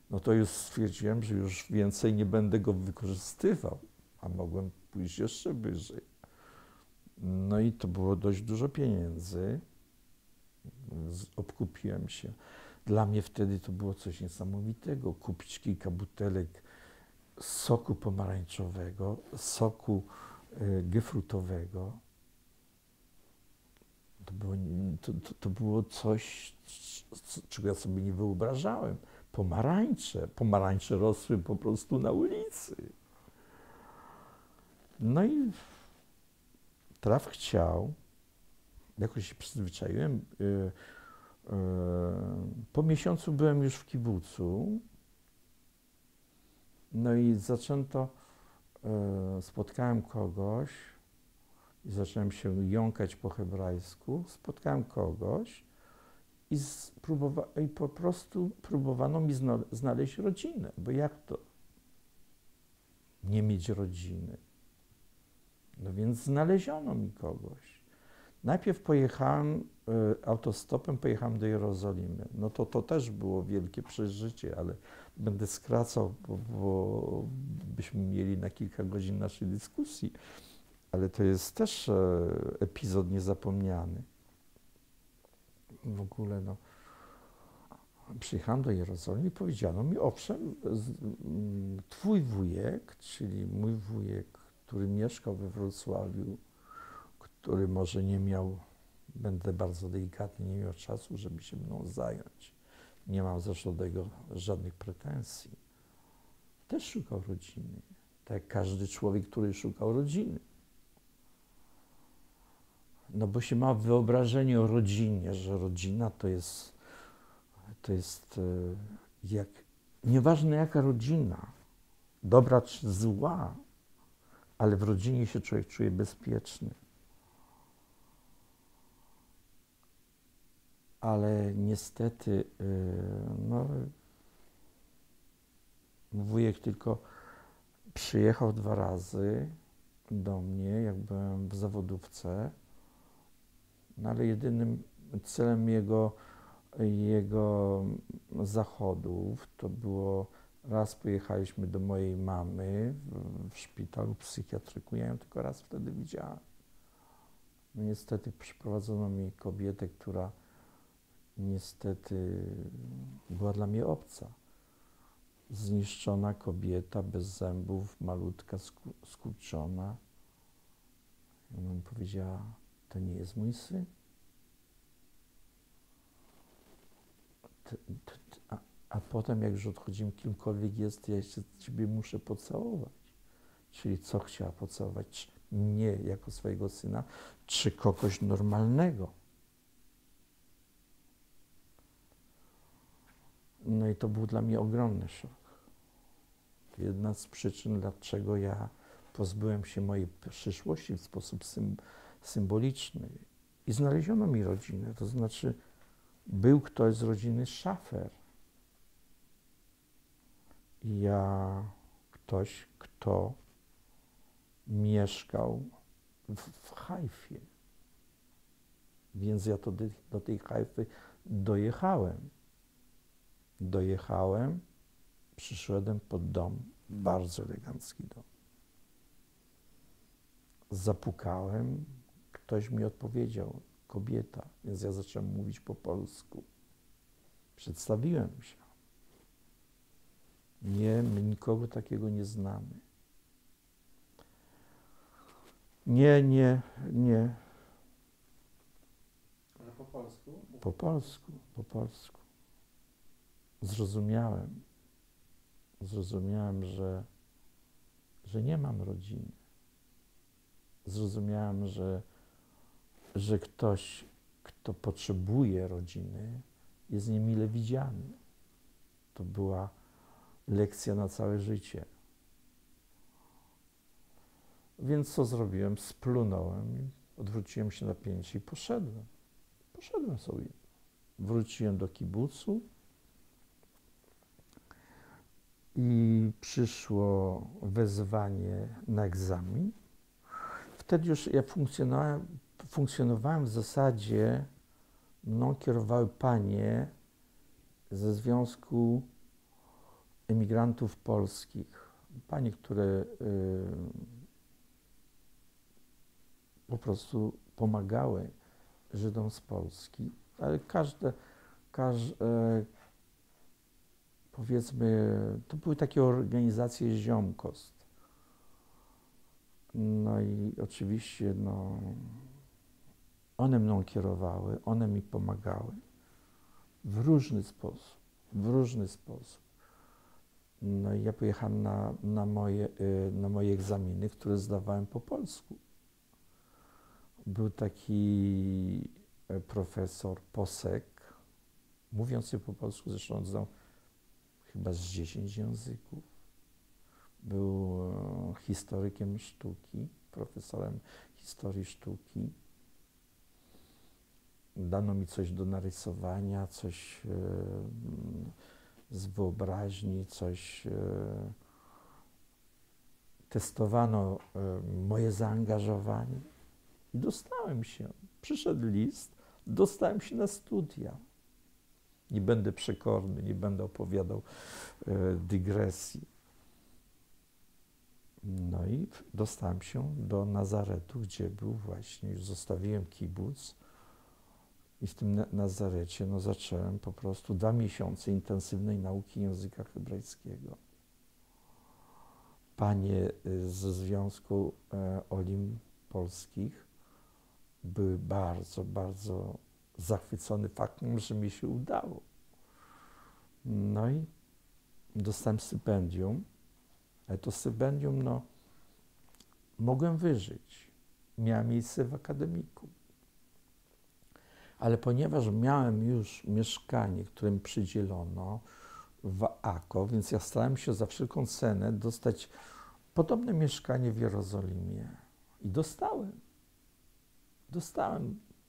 Speaker 1: no to już stwierdziłem, że już więcej nie będę go wykorzystywał, a mogłem pójść jeszcze wyżej. No i to było dość dużo pieniędzy, obkupiłem się. Dla mnie wtedy to było coś niesamowitego, kupić kilka butelek soku pomarańczowego, soku gefrutowego. To było coś, czego ja sobie nie wyobrażałem. Pomarańcze rosły po prostu na ulicy. No i traf chciał, jakoś się przyzwyczaiłem. Po miesiącu byłem już w kibucu. No i spotkałem kogoś i zacząłem się jąkać po hebrajsku. Spotkałem kogoś i po prostu próbowano mi znaleźć rodzinę, bo jak to nie mieć rodziny? No więc znaleziono mi kogoś. Najpierw pojechałem autostopem, pojechałem do Jerozolimy. No to też było wielkie przeżycie, ale będę skracał, bo byśmy mieli na kilka godzin naszej dyskusji. Ale to jest też epizod niezapomniany. W ogóle, no. Przyjechałem do Jerozolimy i powiedziano mi, owszem, twój wujek, czyli mój wujek, który mieszkał we Wrocławiu, który może nie miał, będę bardzo delikatny, nie miał czasu, żeby się mną zająć. Nie mam zresztą do niego żadnych pretensji. Też szukał rodziny. Tak jak każdy człowiek, który szukał rodziny. No bo się ma wyobrażenie o rodzinie, że rodzina to jest jak, nieważne jaka rodzina, dobra czy zła, ale w rodzinie się człowiek czuje bezpieczny. Ale niestety, no, wujek tylko przyjechał 2 razy do mnie, jak byłem w zawodówce, no ale jedynym celem jego zachodów to było, raz pojechaliśmy do mojej mamy w szpitalu psychiatryku, ja ją tylko raz wtedy widziałem. No niestety przyprowadzono mi kobietę, która niestety była dla mnie obca. Zniszczona kobieta, bez zębów, malutka, skurczona. I ona mi powiedziała, to nie jest mój syn. A potem, jak już odchodzimy, kimkolwiek jest, ja jeszcze ciebie muszę pocałować. Czyli co chciała pocałować? Czy mnie jako swojego syna, czy kogoś normalnego? No i to był dla mnie ogromny szok. Jedna z przyczyn, dlaczego ja pozbyłem się mojej przyszłości w sposób symboliczny. I znaleziono mi rodzinę, to znaczy był ktoś z rodziny Schafer. I ktoś, kto mieszkał w Hajfie. Więc ja do tej Hajfy dojechałem, przyszedłem pod dom, bardzo elegancki dom. Zapukałem, ktoś mi odpowiedział, kobieta, więc ja zacząłem mówić po polsku. Przedstawiłem się. Nie, my nikogo takiego nie znamy. Nie.
Speaker 2: Ale po polsku?
Speaker 1: Po polsku. Zrozumiałem, że nie mam rodziny. Zrozumiałem, że ktoś, kto potrzebuje rodziny, jest niemile widziany. To była lekcja na całe życie. Więc co zrobiłem? Splunąłem, odwróciłem się na pięcie i poszedłem. Poszedłem sobie. Wróciłem do kibucu i przyszło wezwanie na egzamin. Wtedy już ja funkcjonowałem w zasadzie, mną kierowały panie ze Związku Emigrantów Polskich. Panie, które po prostu pomagały Żydom z Polski, ale powiedzmy, to były takie organizacje ziomkost. No i oczywiście, no, one mną kierowały, one mi pomagały w różny sposób. No i ja pojechałem na moje egzaminy, które zdawałem po polsku. Był taki profesor Posek, mówiący po polsku, zresztą on znał chyba z 10 języków. Był historykiem sztuki, profesorem historii sztuki. Dano mi coś do narysowania, coś z wyobraźni, coś testowano moje zaangażowanie. I dostałem się. Przyszedł list, dostałem się na studia. Nie będę przekorny, nie będę opowiadał dygresji. No i dostałem się do Nazaretu, gdzie był właśnie, już zostawiłem kibuc i w tym Nazarecie zacząłem po prostu 2 miesiące intensywnej nauki języka hebrajskiego. Panie ze Związku Olim Polskich były bardzo, bardzo zachwycone faktem, że mi się udało. No i dostałem stypendium, ale to stypendium, mogłem wyżyć. Miałem miejsce w akademiku. Ale ponieważ miałem już mieszkanie, które mi przydzielono w AKO, więc ja starałem się za wszelką cenę dostać podobne mieszkanie w Jerozolimie. I dostałem.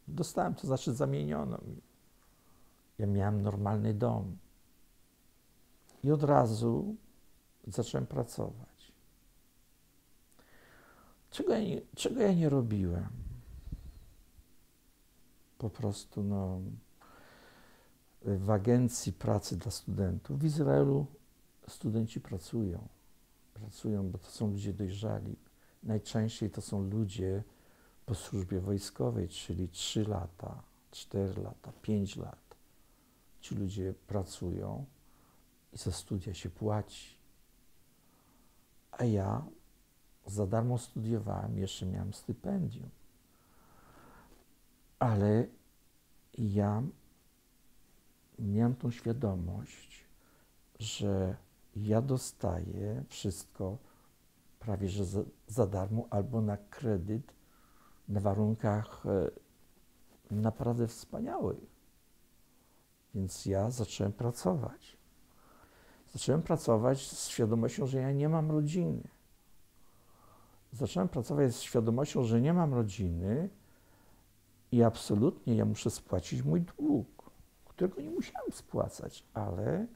Speaker 1: Dostałem, to znaczy zamieniono mi. Ja miałem normalny dom. I od razu zacząłem pracować. Czego ja nie robiłem? Po prostu w agencji pracy dla studentów w Izraelu studenci pracują, bo to są ludzie dojrzali. Najczęściej to są ludzie po służbie wojskowej, czyli 3 lata, 4 lata, 5 lat. Ci ludzie pracują i za studia się płaci. A ja za darmo studiowałem, jeszcze miałem stypendium. Ale ja miałem tą świadomość, że ja dostaję wszystko prawie że za darmo albo na kredyt, na warunkach naprawdę wspaniałych. Więc ja zacząłem pracować. Zacząłem pracować z świadomością, że ja nie mam rodziny. Zacząłem pracować z świadomością, że nie mam rodziny i absolutnie ja muszę spłacić mój dług, którego nie musiałem spłacać, ale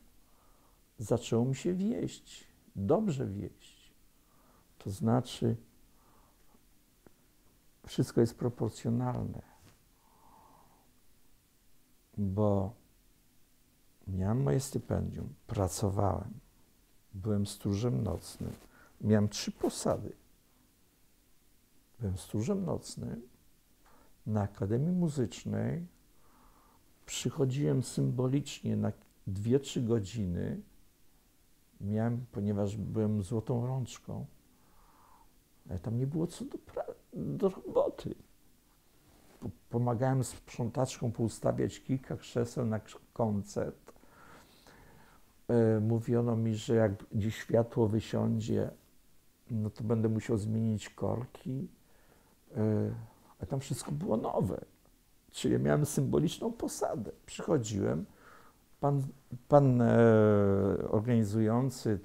Speaker 1: zaczęło mi się wieść, dobrze wieść. To znaczy, wszystko jest proporcjonalne, bo miałem moje stypendium, pracowałem, byłem stróżem nocnym, miałem 3 posady. Byłem stróżem nocnym, na Akademii Muzycznej przychodziłem symbolicznie na 2-3 godziny. Miałem, ponieważ byłem złotą rączką, ale tam nie było co do roboty. Pomagałem sprzątaczkom poustawiać kilka krzeseł na koncert. Mówiono mi, że jak gdzieś światło wysiądzie, to będę musiał zmienić korki. A tam wszystko było nowe. Czyli ja miałem symboliczną posadę. Przychodziłem, pan organizujący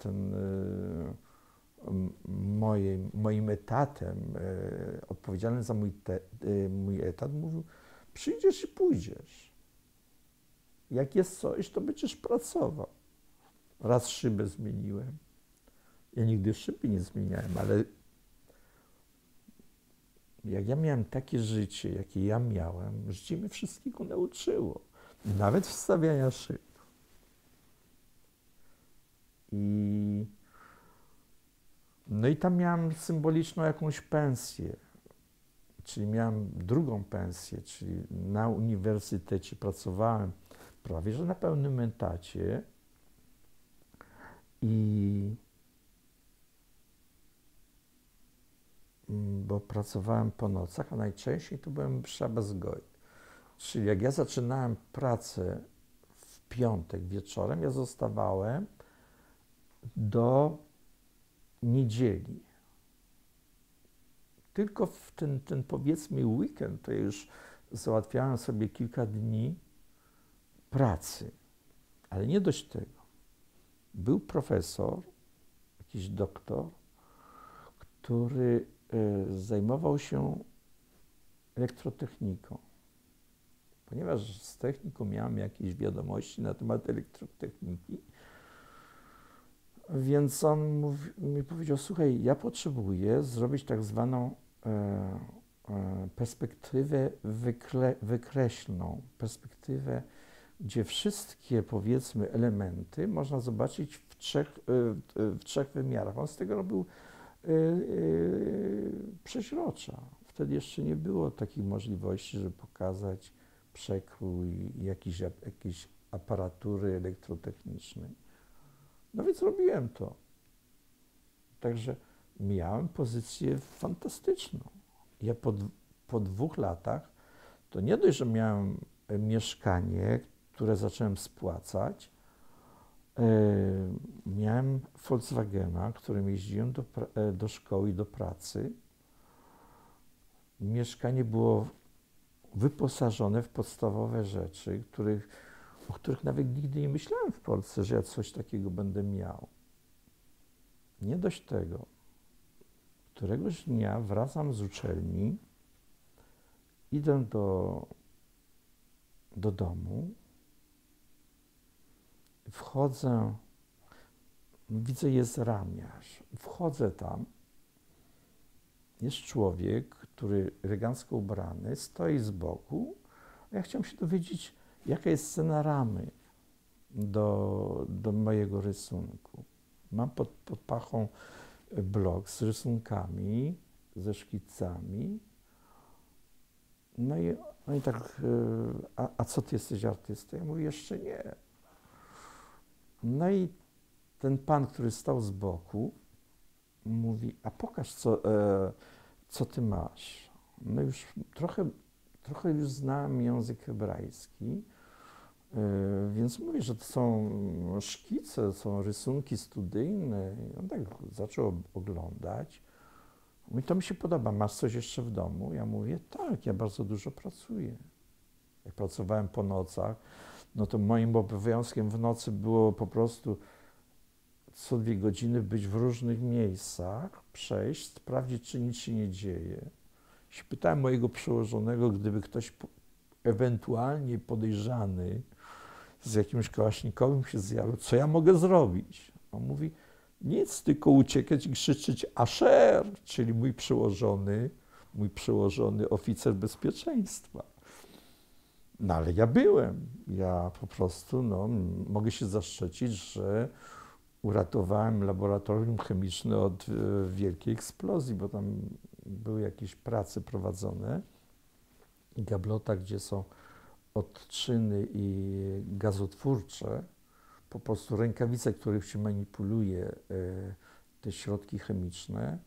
Speaker 1: moim etatem, odpowiedzialny za mój etat, mówił, przyjdziesz i pójdziesz. Jak jest coś, to będziesz pracował. Raz szybę zmieniłem. Ja nigdy szyby nie zmieniałem, ale jak ja miałem takie życie, jakie ja miałem, życie mnie wszystkiego nauczyło. Nawet wstawiania szyb. I tam miałem symboliczną jakąś pensję, czyli miałem drugą pensję, czyli na uniwersytecie pracowałem prawie że na pełnym etacie bo pracowałem po nocach, a najczęściej to byłem szabas goj. Czyli jak ja zaczynałem pracę w piątek wieczorem, ja zostawałem do niedzieli. Tylko w ten powiedzmy weekend to ja już załatwiałem sobie kilka dni pracy. Ale nie dość tego. Był profesor, jakiś doktor, który zajmował się elektrotechniką. Ponieważ z techniką miałem jakieś wiadomości na temat elektrotechniki, więc on mi powiedział, słuchaj, ja potrzebuję zrobić tak zwaną perspektywę wykreślną, perspektywę, gdzie wszystkie, powiedzmy, elementy można zobaczyć w trzech wymiarach. On z tego robił przeźrocza. Wtedy jeszcze nie było takiej możliwości, żeby pokazać przekrój jakiejś aparatury elektrotechnicznej. No więc robiłem to. Także miałem pozycję fantastyczną. Ja po 2 latach, to nie dość, że miałem mieszkanie, które zacząłem spłacać, miałem Volkswagena, którym jeździłem do szkoły i do pracy. Mieszkanie było wyposażone w podstawowe rzeczy, o których nawet nigdy nie myślałem w Polsce, że ja coś takiego będę miał. Nie dość tego. Któregoś dnia wracam z uczelni, idę do domu, wchodzę, widzę, jest ramiarz. Wchodzę tam, jest człowiek, który elegancko ubrany, stoi z boku, a ja chciałem się dowiedzieć, jaka jest cena ramy do mojego rysunku. Mam pod pachą blok z rysunkami, ze szkicami. No i tak, a co ty jesteś artystą? Ja mówię, jeszcze nie. No i ten pan, który stał z boku, mówi, a pokaż, co ty masz. No już trochę już znałem język hebrajski, więc mówię, że to są szkice, są rysunki studyjne. I on tak zaczął oglądać. Mówi, to mi się podoba, masz coś jeszcze w domu? Ja mówię, tak, ja bardzo dużo pracuję. Jak pracowałem po nocach, no to moim obowiązkiem w nocy było po prostu co 2 godziny być w różnych miejscach, przejść, sprawdzić, czy nic się nie dzieje. Się pytałem mojego przełożonego, gdyby ktoś ewentualnie podejrzany z jakimś kałasznikowym się zjawił, co ja mogę zrobić? On mówi, nic, tylko uciekać i krzyczeć Asher, czyli mój przełożony oficer bezpieczeństwa. No ale ja byłem. Ja po prostu, mogę się zaszczycić, że uratowałem laboratorium chemiczne od wielkiej eksplozji, bo tam były jakieś prace prowadzone. Gablota, gdzie są odczyny i gazotwórcze, po prostu rękawice, których się manipuluje te środki chemiczne,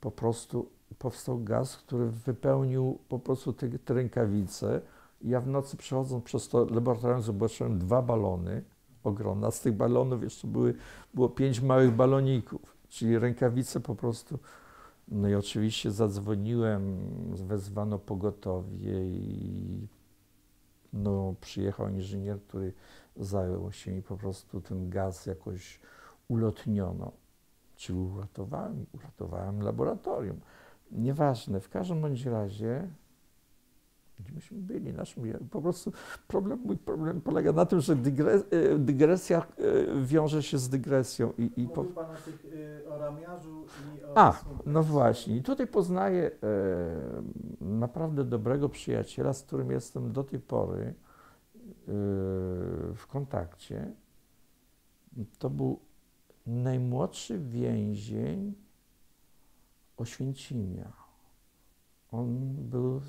Speaker 1: po prostu powstał gaz, który wypełnił po prostu te rękawice. Ja w nocy przechodząc przez to laboratorium zobaczyłem 2 balony ogromne, a z tych balonów jeszcze było 5 małych baloników, czyli rękawice po prostu. No i oczywiście zadzwoniłem, wezwano pogotowie i przyjechał inżynier, który zajął się i po prostu ten gaz jakoś ulotniono. Czyli uratowałem laboratorium. Nieważne, w każdym bądź razie, gdzie myśmy byli, po prostu mój problem polega na tym, że dygresja wiąże się z dygresją.
Speaker 2: Mówił Pan o ramiarzu i o
Speaker 1: no właśnie. I tutaj poznaję naprawdę dobrego przyjaciela, z którym jestem do tej pory w kontakcie. To był najmłodszy więzień Oświęcimia. On był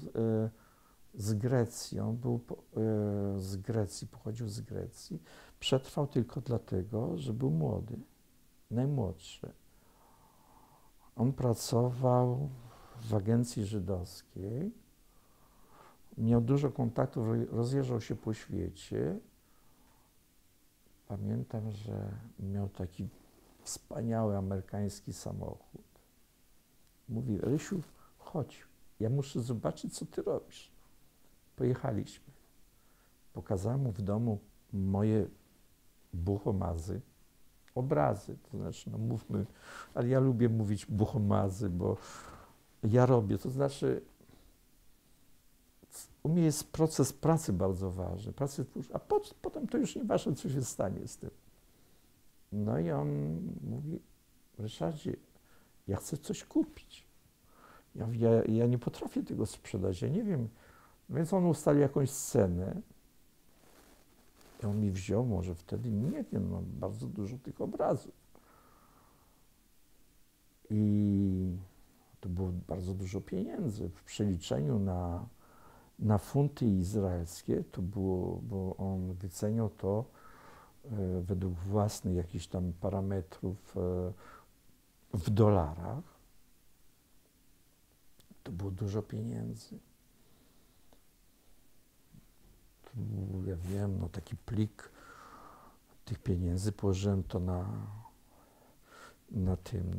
Speaker 1: z Grecją, pochodził z Grecji. Przetrwał tylko dlatego, że był młody, najmłodszy. On pracował w agencji żydowskiej, miał dużo kontaktów, rozjeżdżał się po świecie. Pamiętam, że miał taki wspaniały amerykański samochód. Mówi, Rysiu, chodź, ja muszę zobaczyć, co ty robisz. Pojechaliśmy. Pokazałem mu w domu moje buchomazy, obrazy, to znaczy, mówmy, ale ja lubię mówić buchomazy, bo ja robię, to znaczy u mnie jest proces pracy bardzo ważny, a potem to już nieważne, co się stanie z tym. No i on mówi, Ryszardzie, ja chcę coś kupić. Ja mówię, ja nie potrafię tego sprzedać, ja nie wiem. Więc on ustalił jakąś scenę i on mi wziął, może wtedy, nie wiem, no, bardzo dużo tych obrazów. I to było bardzo dużo pieniędzy. W przeliczeniu na funty izraelskie to było, bo on wyceniał to według własnych jakichś tam parametrów w dolarach. To było dużo pieniędzy. To był, ja wiem, no taki plik tych pieniędzy, położyłem to na tym,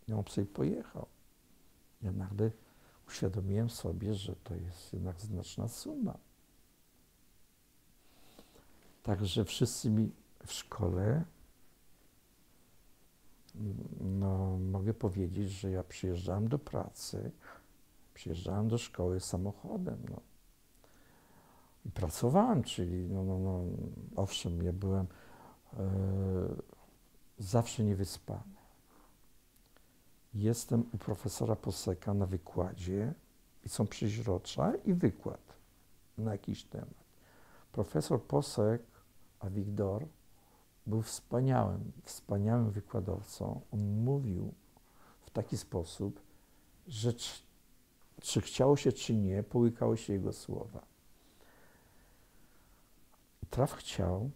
Speaker 1: i on sobie pojechał. Ja nagle uświadomiłem sobie, że to jest jednak znaczna suma. Także wszyscy mi w szkole, no mogę powiedzieć, że ja przyjeżdżałem do pracy, przyjeżdżałem do szkoły samochodem, no. I pracowałem, czyli no, owszem, ja byłem zawsze niewyspany. Jestem u profesora Poseka na wykładzie i są przeźrocza i wykład na jakiś temat. Profesor Posek, Avigdor, był wspaniałym wykładowcą. On mówił w taki sposób, że czy chciało się, czy nie, połykało się jego słowa. I traf chciał,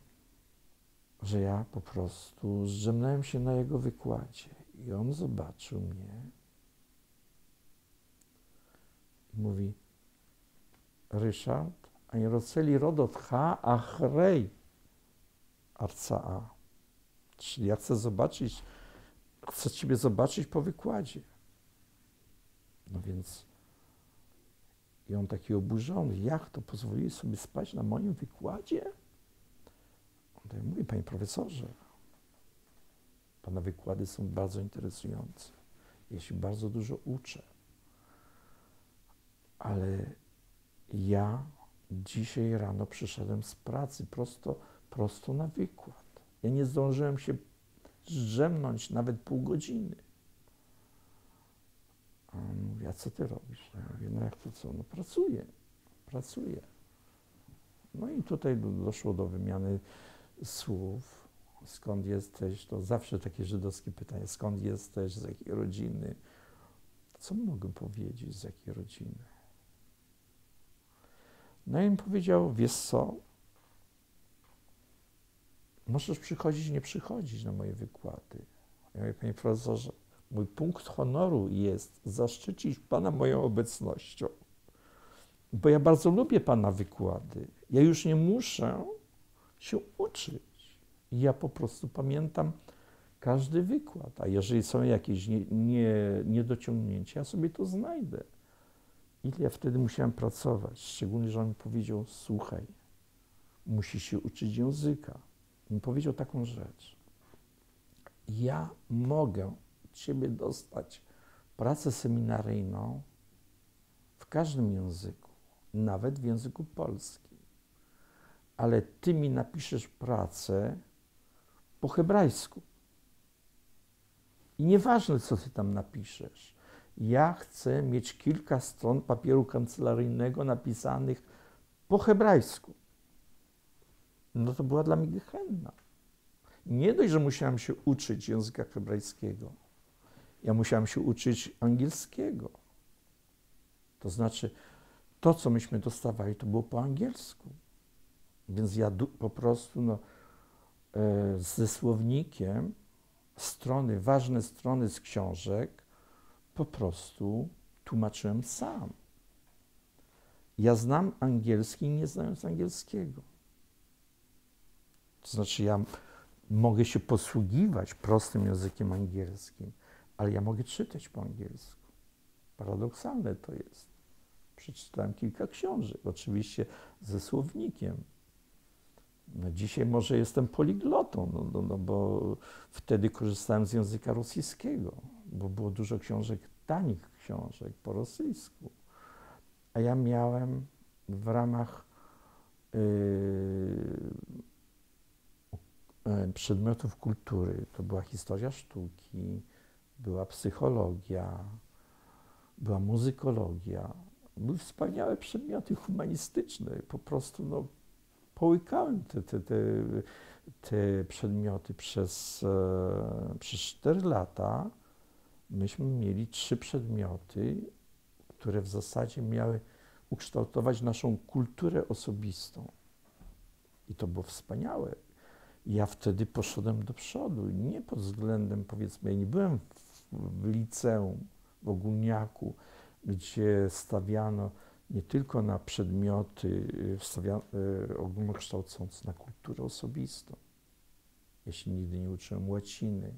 Speaker 1: że ja po prostu zdrzemnąłem się na jego wykładzie. I on zobaczył mnie i mówi: Ryszard, אני רוצה לראות אותך אחרי הרצאה. Czyli ja chcę Ciebie zobaczyć po wykładzie. No więc i on taki oburzony, jak to pozwoliłeś sobie spać na moim wykładzie? On tak mówi: Panie profesorze, Pana wykłady są bardzo interesujące. Ja się bardzo dużo uczę. Ale ja dzisiaj rano przyszedłem z pracy prosto na wykład. Ja nie zdążyłem się zdrzemnąć nawet pół godziny. A on mówi: a co ty robisz? Ja mówię: no jak to co? No pracuję. No i tutaj doszło do wymiany słów. Skąd jesteś? To zawsze takie żydowskie pytanie. Skąd jesteś? Z jakiej rodziny? Co mogę powiedzieć? Z jakiej rodziny? No i im powiedział: wiesz co? Możesz przychodzić, nie przychodzić na moje wykłady. Ja mówię: panie profesorze, mój punkt honoru jest zaszczycić Pana moją obecnością, bo ja bardzo lubię Pana wykłady. Ja już nie muszę się uczyć. Ja po prostu pamiętam każdy wykład, a jeżeli są jakieś niedociągnięcia, ja sobie to znajdę. Ile ja wtedy musiałem pracować, szczególnie, że on mi powiedział: słuchaj, musisz się uczyć języka. I mi powiedział taką rzecz: ja mogę Ciebie dostać pracę seminaryjną w każdym języku, nawet w języku polskim, ale Ty mi napiszesz pracę po hebrajsku. I nieważne, co Ty tam napiszesz. Ja chcę mieć kilka stron papieru kancelaryjnego napisanych po hebrajsku. No to była dla mnie gehenna. Nie dość, że musiałem się uczyć języka hebrajskiego, ja musiałem się uczyć angielskiego. To znaczy, to, co myśmy dostawali, to było po angielsku. Więc ja po prostu ze słownikiem ważne strony z książek po prostu tłumaczyłem sam. Ja znam angielski, nie znając angielskiego. To znaczy, ja mogę się posługiwać prostym językiem angielskim, ale ja mogę czytać po angielsku. Paradoksalne to jest. Przeczytałem kilka książek, oczywiście ze słownikiem. No dzisiaj może jestem poliglotą, bo wtedy korzystałem z języka rosyjskiego, bo było dużo książek, tanich książek po rosyjsku. A ja miałem w ramach przedmiotów kultury, to była historia sztuki, była psychologia, była muzykologia. Były wspaniałe przedmioty humanistyczne. Po prostu no, połykałem te przedmioty przez 4 lata. Myśmy mieli 3 przedmioty, które w zasadzie miały ukształtować naszą kulturę osobistą. I to było wspaniałe. Ja wtedy poszedłem do przodu. Nie pod względem, powiedzmy, ja nie byłem w liceum, w ogólniaku, gdzie stawiano nie tylko na przedmioty ogólnokształcące, na kulturę osobistą. Ja się nigdy nie uczyłem łaciny,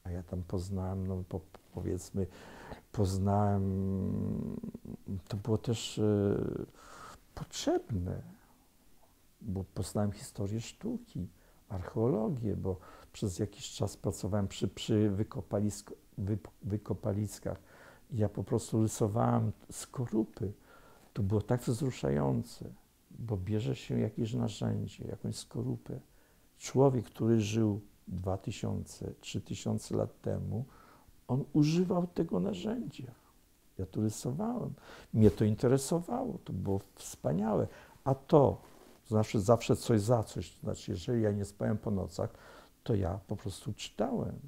Speaker 1: a ja tam poznałem, no powiedzmy, to było też potrzebne, bo poznałem historię sztuki, archeologię, bo przez jakiś czas pracowałem przy wykopaliskach. Ja po prostu rysowałem skorupy. To było tak wzruszające, bo bierze się jakieś narzędzie, jakąś skorupę. Człowiek, który żył 2000, 3000 lat temu, on używał tego narzędzia. Ja tu rysowałem. Mnie to interesowało, to było wspaniałe. A to, znaczy zawsze coś za coś, to znaczy jeżeli ja nie spałem po nocach, to ja po prostu czytałem.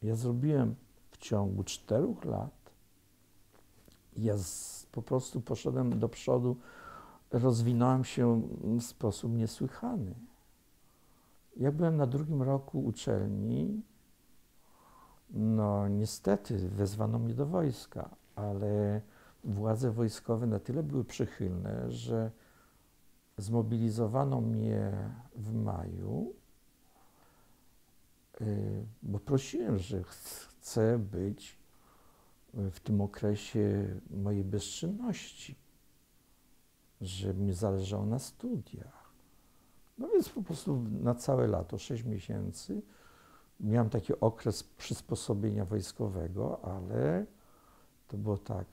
Speaker 1: Ja zrobiłem w ciągu 4 lat, ja po prostu poszedłem do przodu, rozwinąłem się w sposób niesłychany. Ja byłem na 2. roku uczelni, no niestety wezwano mnie do wojska, ale władze wojskowe na tyle były przychylne, że zmobilizowano mnie w maju, bo prosiłem, że chcę być w tym okresie mojej bezczynności, że mi zależało na studiach. No więc po prostu na całe lato, 6 miesięcy, miałem taki okres przysposobienia wojskowego, ale to było tak,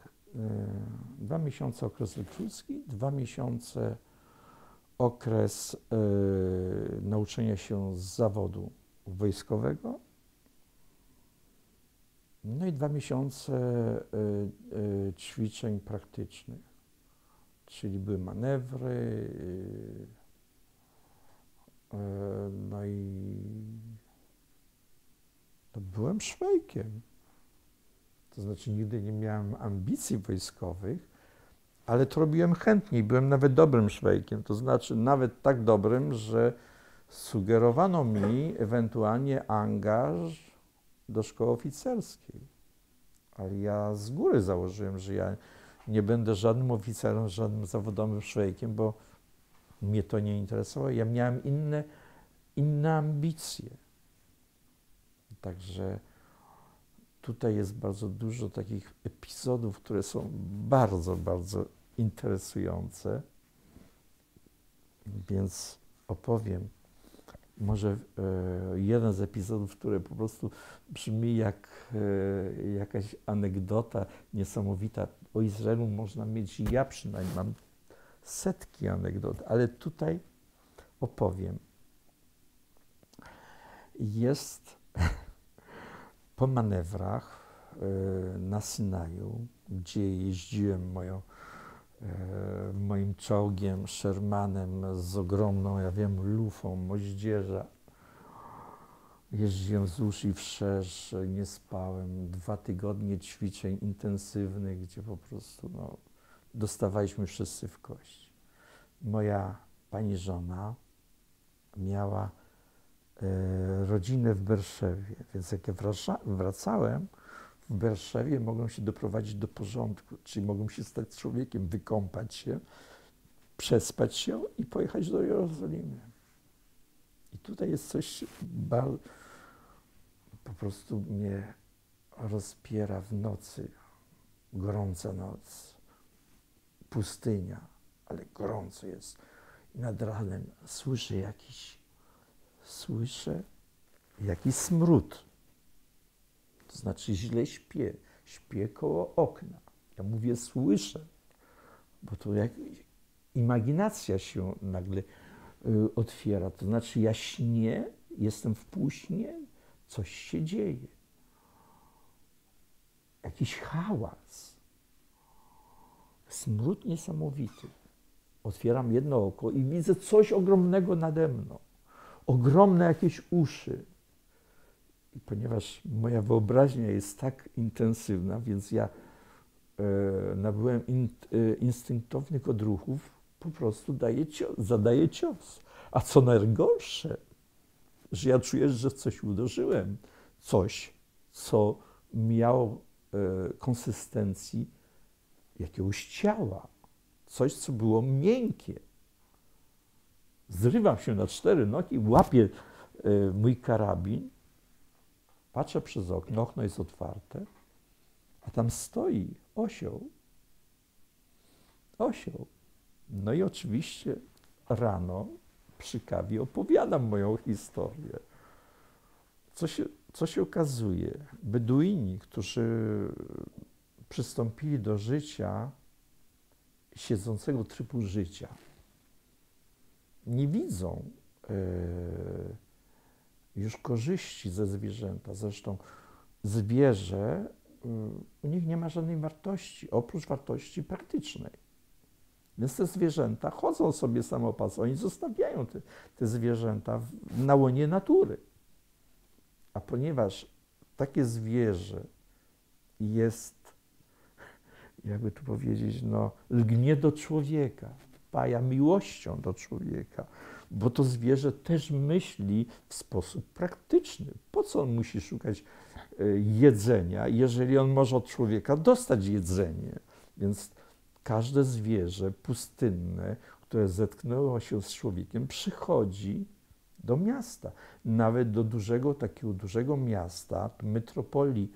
Speaker 1: 2 miesiące okres rekrucki, 2 miesiące okres nauczenia się z zawodu wojskowego, no i 2 miesiące ćwiczeń praktycznych, czyli były manewry, no i to byłem szwejkiem. To znaczy nigdy nie miałem ambicji wojskowych, ale to robiłem chętnie i byłem nawet dobrym szwejkiem. To znaczy nawet tak dobrym, że sugerowano mi ewentualnie angaż do szkoły oficerskiej. Ale ja z góry założyłem, że ja nie będę żadnym oficerem, żadnym zawodowym szwejkiem, bo mnie to nie interesowało. Ja miałem inne ambicje. Także tutaj jest bardzo dużo takich epizodów, które są bardzo, bardzo interesujące. Więc opowiem może jeden z epizodów, który po prostu brzmi jak jakaś anegdota niesamowita. O Izraelu można mieć, ja przynajmniej mam setki anegdot, ale tutaj opowiem. Jest po manewrach na Synaju, gdzie jeździłem moim czołgiem, Shermanem z ogromną, ja wiem, lufą moździerza. Jeździłem wzdłuż i wszerz, nie spałem. 2 tygodnie ćwiczeń intensywnych, gdzie po prostu no, dostawaliśmy wszyscy w kość. Moja pani żona miała rodzinę w Berszewie, więc jak ja wracałem, w Berszewie mogłem się doprowadzić do porządku, czyli mogłem się stać człowiekiem, wykąpać się, przespać się i pojechać do Jerozolimy. I tutaj jest coś bardzo, po prostu mnie rozpiera w nocy, gorąca noc, pustynia, ale gorąco jest. I nad ranem słyszę jakiś smród. To znaczy źle śpię koło okna. Ja mówię słyszę, bo to jak imaginacja się nagle otwiera. To znaczy ja śnię, jestem w półśnie, coś się dzieje. jakiś hałas, smród niesamowity. Otwieram jedno oko i widzę coś ogromnego nade mną. Ogromne jakieś uszy. I ponieważ moja wyobraźnia jest tak intensywna, więc ja nabyłem instynktownych odruchów, po prostu zadaję cios. A co najgorsze, że ja czuję, że w coś uderzyłem. Coś, co miało konsystencji jakiegoś ciała. Coś, co było miękkie. Zrywam się na 4 nogi, łapię mój karabin, patrzę przez okno, okno jest otwarte, a tam stoi osioł. Osioł. No i oczywiście rano przy kawie opowiadam moją historię. Co się okazuje? Beduini, którzy przystąpili do życia, siedzącego trybu życia, nie widzą już korzyści ze zwierzęta. Zresztą zwierzę, u nich nie ma żadnej wartości, oprócz wartości praktycznej. Więc te zwierzęta chodzą sobie samopas, oni zostawiają te zwierzęta na łonie natury. A ponieważ takie zwierzę jest, jakby tu powiedzieć, no, lgnie do człowieka, paja miłością do człowieka, bo to zwierzę też myśli w sposób praktyczny. Po co on musi szukać jedzenia, jeżeli on może od człowieka dostać jedzenie? Więc każde zwierzę pustynne, które zetknęło się z człowiekiem, przychodzi do miasta. Nawet do takiego dużego miasta, metropolii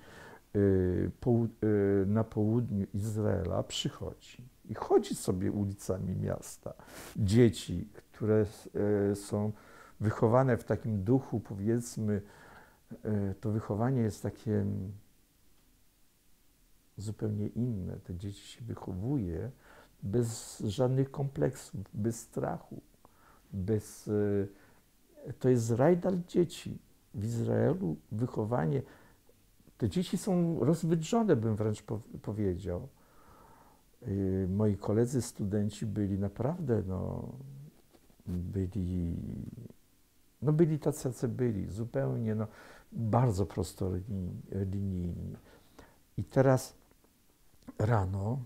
Speaker 1: na południu Izraela przychodzi. I chodzi sobie ulicami miasta. Dzieci, które są wychowane w takim duchu, powiedzmy, to wychowanie jest takie zupełnie inne. Te dzieci się wychowuje bez żadnych kompleksów, bez strachu, to jest raj dla dzieci. W Izraelu wychowanie, te dzieci są rozwydrzone, bym wręcz powiedział. Moi koledzy, studenci byli naprawdę, byli tacy, jacy byli, zupełnie, bardzo prostolinijni. I teraz rano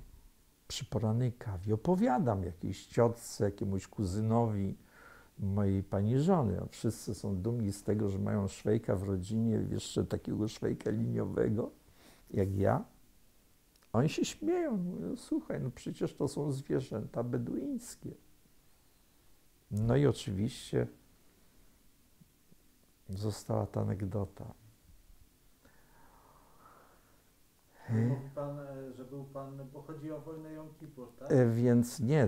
Speaker 1: przy porannej kawie opowiadam jakiejś ciotce, jakiemuś kuzynowi mojej pani żony. Wszyscy są dumni z tego, że mają szwejka w rodzinie, jeszcze takiego szwejka liniowego, jak ja. Oni się śmieją, mówią, słuchaj, przecież to są zwierzęta beduińskie. No i oczywiście została ta anegdota.
Speaker 2: Mówi pan, że był pan, bo chodzi o wojnę Jom Kippur, tak?
Speaker 1: Więc nie,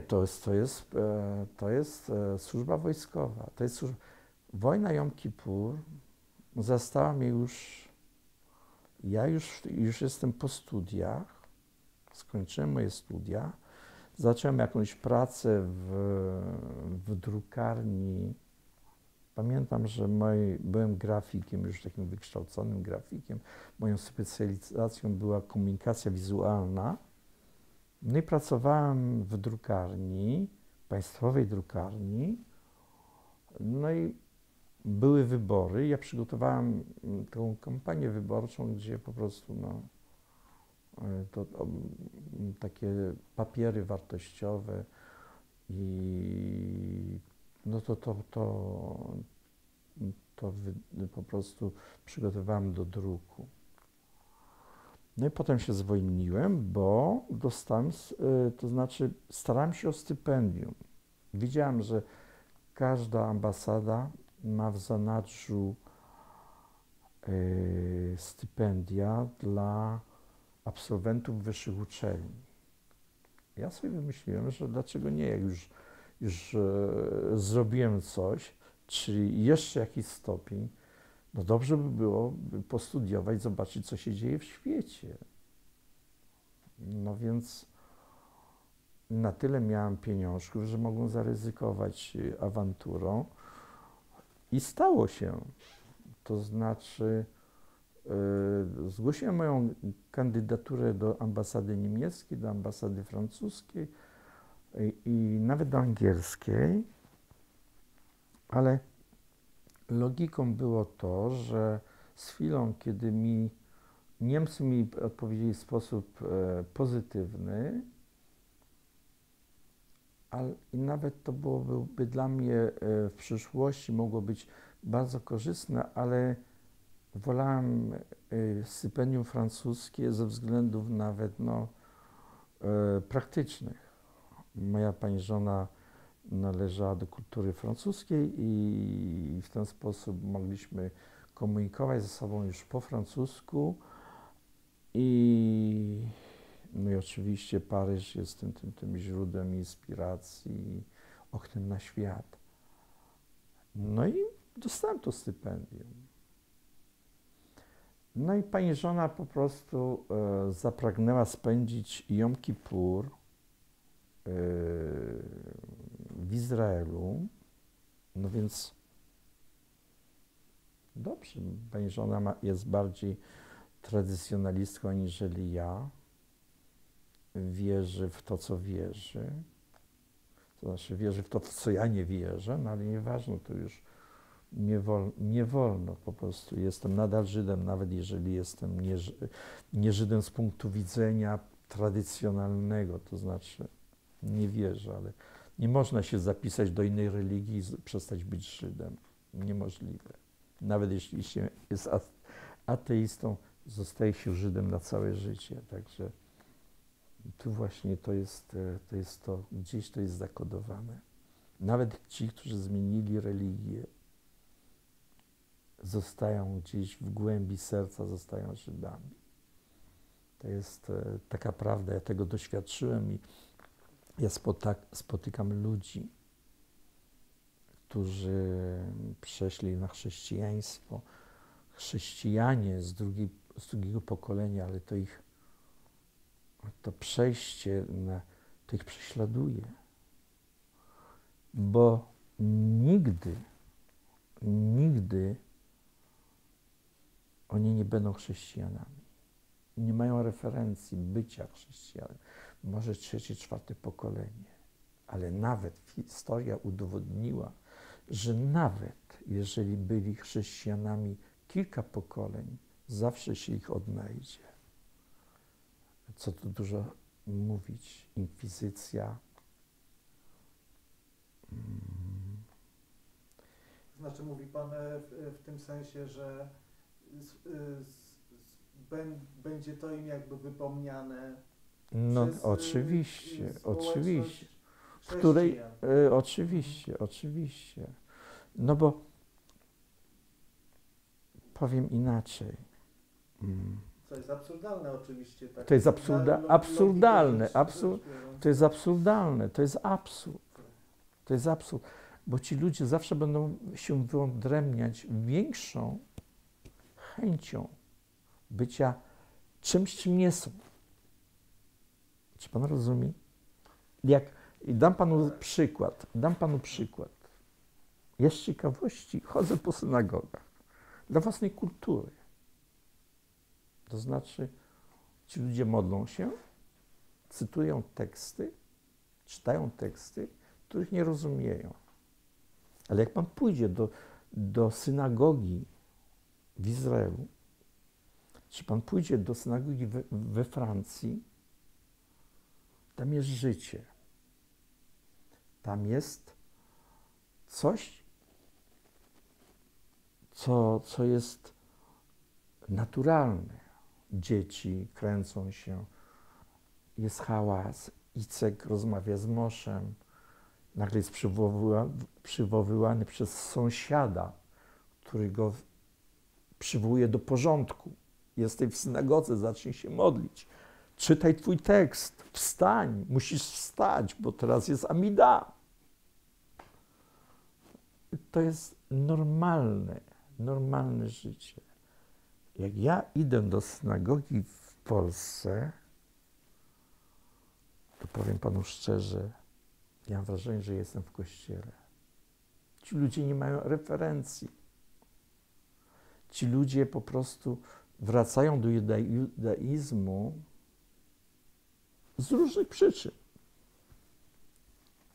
Speaker 1: to jest służba wojskowa. Wojna Jom Kippur zastała mnie ja już jestem po studiach, skończyłem moje studia, zacząłem jakąś pracę w drukarni. Pamiętam, że byłem grafikiem, już takim wykształconym grafikiem. Moją specjalizacją była komunikacja wizualna. No i pracowałem w drukarni, państwowej drukarni. No i były wybory. Ja przygotowałem tą kampanię wyborczą, gdzie po prostu takie papiery wartościowe i po prostu przygotowałem do druku. No i potem się zwolniłem, bo dostałem, to znaczy starałem się o stypendium. Widziałem, że każda ambasada ma w zanadrzu stypendia dla absolwentów wyższych uczelni. Ja sobie wymyśliłem, że dlaczego nie, jak już zrobiłem coś, czyli jeszcze jakiś stopień, dobrze by było postudiować, zobaczyć, co się dzieje w świecie. No więc na tyle miałem pieniążków, że mogłem zaryzykować awanturą i stało się. To znaczy zgłosiłem moją kandydaturę do ambasady niemieckiej, do ambasady francuskiej i nawet do angielskiej, ale logiką było to, że z chwilą, kiedy Niemcy mi odpowiedzieli w sposób pozytywny, i nawet to byłoby dla mnie w przyszłości mogło być bardzo korzystne, ale wolałem stypendium francuskie ze względów nawet praktycznych. Moja pani żona należała do kultury francuskiej i w ten sposób mogliśmy komunikować ze sobą już po francusku no i oczywiście Paryż jest tym źródłem inspiracji, oknem na świat. No i dostałem to stypendium. No i pani żona po prostu zapragnęła spędzić Jom Kippur w Izraelu. No więc dobrze, pani żona jest bardziej tradycjonalistką aniżeli ja. Wierzy w to, co wierzy. To znaczy wierzy w to, w co ja nie wierzę, no ale nieważne, to już nie wolno po prostu. Jestem nadal Żydem, nawet jeżeli jestem nie Żydem z punktu widzenia tradycjonalnego, to znaczy nie wierzę, ale nie można się zapisać do innej religii i przestać być Żydem. Niemożliwe. Nawet jeśli się jest ateistą, zostaje się Żydem na całe życie. Także tu właśnie to jest gdzieś to jest zakodowane. Nawet ci, którzy zmienili religię, zostają gdzieś w głębi serca, zostają Żydami. To jest taka prawda, ja tego doświadczyłem i ja spotykam ludzi, którzy przeszli na chrześcijaństwo, chrześcijanie z drugiego pokolenia, ale to przejście to ich prześladuje, bo nigdy oni nie będą chrześcijanami. Nie mają referencji bycia chrześcijanem. Może trzecie, czwarte pokolenie. Ale nawet historia udowodniła, że nawet jeżeli byli chrześcijanami kilka pokoleń, zawsze się ich odnajdzie. Co tu dużo mówić. Inkwizycja.
Speaker 2: Znaczy mówi Pan w tym sensie, że będzie to im jakby wypomniane
Speaker 1: No
Speaker 2: przez
Speaker 1: oczywiście. W
Speaker 2: której
Speaker 1: oczywiście. No bo powiem inaczej.
Speaker 2: Co jest absurdalne oczywiście. Tak,
Speaker 1: to jest absurdalne, to jest absurdalne, to jest absurd. To jest absurd, bo ci ludzie zawsze będą się wyodrębniać większą chęcią bycia czymś, czym nie są. Czy pan rozumie? Dam panu przykład. Ja z ciekawości chodzę po synagogach dla własnej kultury. To znaczy, ci ludzie modlą się, cytują teksty, czytają teksty, których nie rozumieją. Ale jak pan pójdzie do synagogi w Izraelu, czy pan pójdzie do synagogi we Francji, tam jest życie. Tam jest coś, co jest naturalne. Dzieci kręcą się, jest hałas, Icek rozmawia z Moszem, nagle jest przywoływany przez sąsiada, który go przywołuje do porządku. Jesteś w synagodze, zacznij się modlić. Czytaj twój tekst, wstań, musisz wstać, bo teraz jest Amida. To jest normalne życie. Jak ja idę do synagogi w Polsce, to powiem panu szczerze, ja mam wrażenie, że jestem w kościele. Ci ludzie nie mają referencji. Ci ludzie po prostu wracają do judaizmu z różnych przyczyn.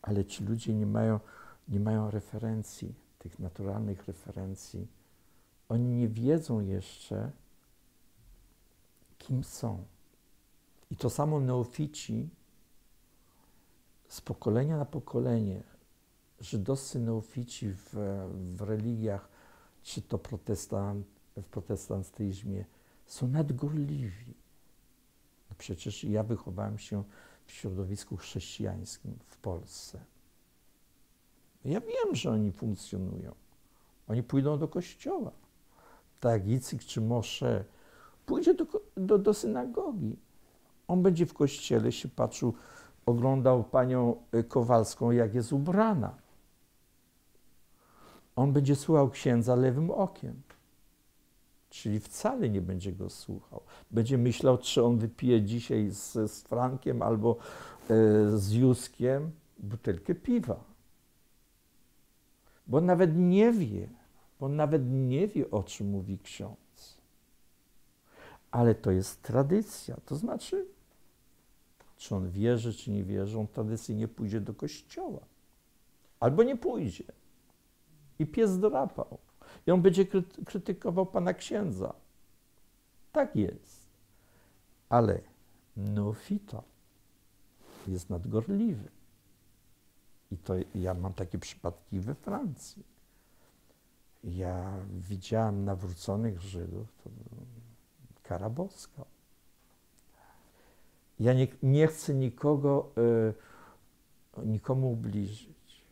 Speaker 1: Ale ci ludzie nie mają referencji, tych naturalnych referencji. Oni nie wiedzą jeszcze, kim są. I to samo neofici z pokolenia na pokolenie, żydowscy neofici w religiach, czy to w protestantyzmie, są nadgorliwi. No przecież ja wychowałem się w środowisku chrześcijańskim w Polsce. Ja wiem, że oni funkcjonują. Oni pójdą do kościoła. Tak jak Icik czy Moshe pójdzie do synagogi. On będzie w kościele się patrzył, oglądał panią Kowalską, jak jest ubrana. On będzie słuchał księdza lewym okiem. Czyli wcale nie będzie go słuchał. Będzie myślał, czy on wypije dzisiaj z Frankiem albo z Józkiem butelkę piwa. Bo on nawet nie wie, o czym mówi ksiądz. Ale to jest tradycja. To znaczy, czy on wierzy, czy nie wierzy, on tradycyjnie pójdzie do kościoła. Albo nie pójdzie. I pies drapał. I on będzie krytykował pana księdza. Tak jest. Ale neofita jest nadgorliwy. I to ja mam takie przypadki we Francji. Ja widziałem nawróconych Żydów, to kara boska. Ja nie chcę nikomu ubliżyć,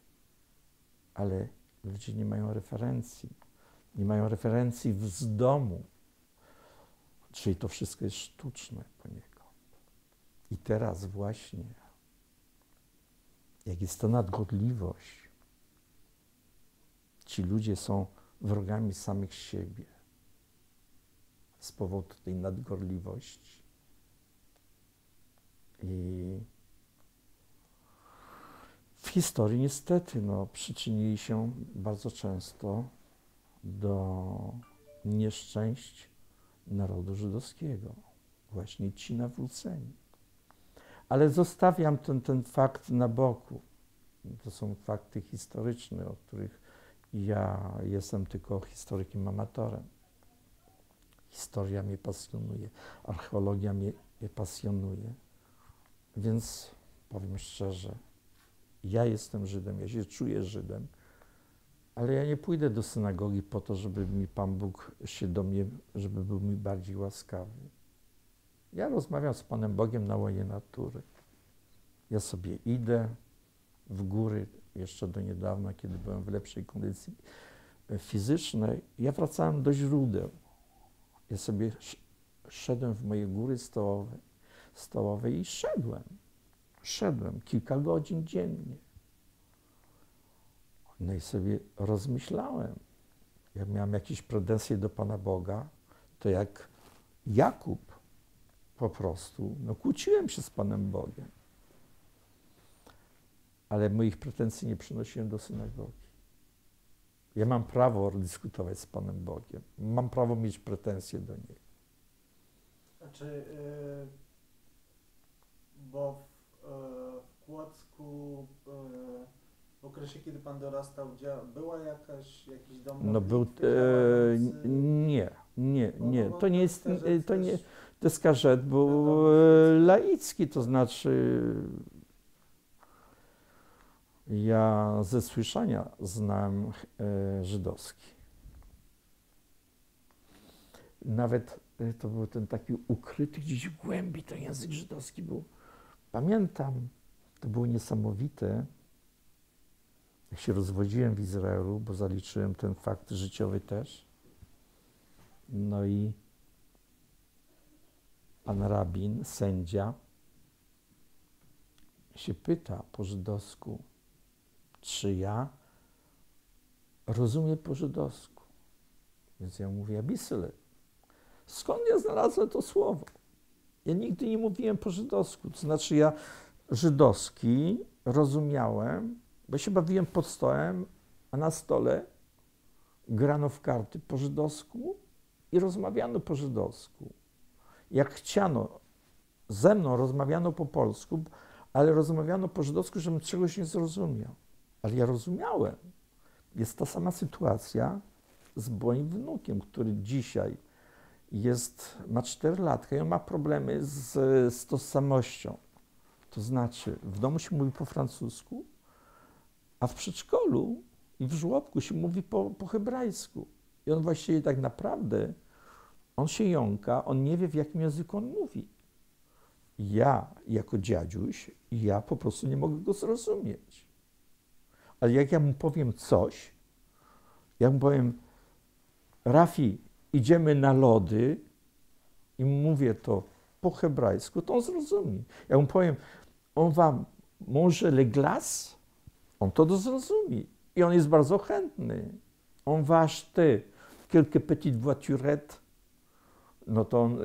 Speaker 1: ale ludzie nie mają referencji. Nie mają referencji z domu. Czyli to wszystko jest sztuczne poniekąd. I teraz właśnie, jak jest ta nadgorliwość, ci ludzie są wrogami samych siebie z powodu tej nadgorliwości. I w historii niestety przyczynili się bardzo często do nieszczęść narodu żydowskiego. Właśnie ci nawróceni. Ale zostawiam ten fakt na boku. To są fakty historyczne, o których ja jestem tylko historykiem amatorem. Historia mnie pasjonuje, archeologia mnie pasjonuje. Więc powiem szczerze, ja jestem Żydem, ja się czuję Żydem, ale ja nie pójdę do synagogi po to, żeby mi Pan Bóg się do mnie, żeby był mi bardziej łaskawy. Ja rozmawiam z Panem Bogiem na łonie natury. Ja sobie idę w góry, jeszcze do niedawna, kiedy byłem w lepszej kondycji fizycznej, ja wracałem do źródeł. Ja sobie szedłem w moje góry stołowe i szedłem kilka godzin dziennie. No i sobie rozmyślałem. Jak miałem jakieś pretensje do Pana Boga, to jak Jakub po prostu, kłóciłem się z Panem Bogiem. Ale moich pretensji nie przynosiłem do synagogi. Ja mam prawo dyskutować z Panem Bogiem. Mam prawo mieć pretensje do Niego.
Speaker 2: Znaczy, bo w Kłodzku w okresie, kiedy Pan dorastał, była jakiś dom modlitwy?
Speaker 1: Nie. To nie jest, to jest karzet, był laicki, to znaczy ja ze słyszenia znałem żydowski. Nawet to był ten taki ukryty gdzieś w głębi, ten język żydowski był. Pamiętam, to było niesamowite, jak się rozwodziłem w Izraelu, bo zaliczyłem ten fakt życiowy też. No i pan rabin, sędzia, się pyta po żydowsku, czy ja rozumiem po żydowsku. Więc ja mówię, abisyle. Skąd ja znalazłem to słowo? Ja nigdy nie mówiłem po żydowsku. To znaczy ja żydowski rozumiałem, bo się bawiłem pod stołem, a na stole grano w karty po żydowsku i rozmawiano po żydowsku. Jak chciano, ze mną rozmawiano po polsku, ale rozmawiano po żydowsku, żebym czegoś nie zrozumiał. Ale ja rozumiałem. Jest ta sama sytuacja z moim wnukiem, który dzisiaj ma 4 latka i on ma problemy z tożsamością. To znaczy, w domu się mówi po francusku, a w przedszkolu i w żłobku się mówi po hebrajsku. I on właściwie tak naprawdę, on się jąka, on nie wie, w jakim języku on mówi. Ja, jako dziadziuś, ja po prostu nie mogę go zrozumieć. Ale jak ja mu powiem coś, jak mu powiem, Rafi, idziemy na lody i mówię to po hebrajsku, to on zrozumie. Jak mu powiem, on wam może le glace, on to zrozumie. I on jest bardzo chętny. On va acheter quelques petites voiturettes, no to on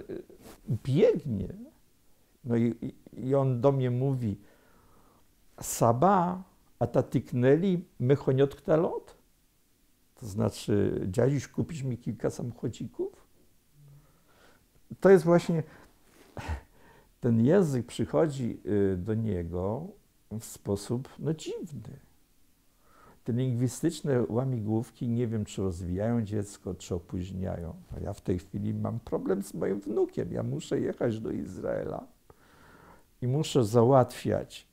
Speaker 1: biegnie. No i on do mnie mówi, Saba, a ta tyknęli mechoniot ktalot? To znaczy, dziadziuś, kupisz mi kilka samochodzików? To jest właśnie, ten język przychodzi do niego w sposób dziwny. Te lingwistyczne łamigłówki nie wiem, czy rozwijają dziecko, czy opóźniają. A ja w tej chwili mam problem z moim wnukiem. Ja muszę jechać do Izraela i muszę załatwiać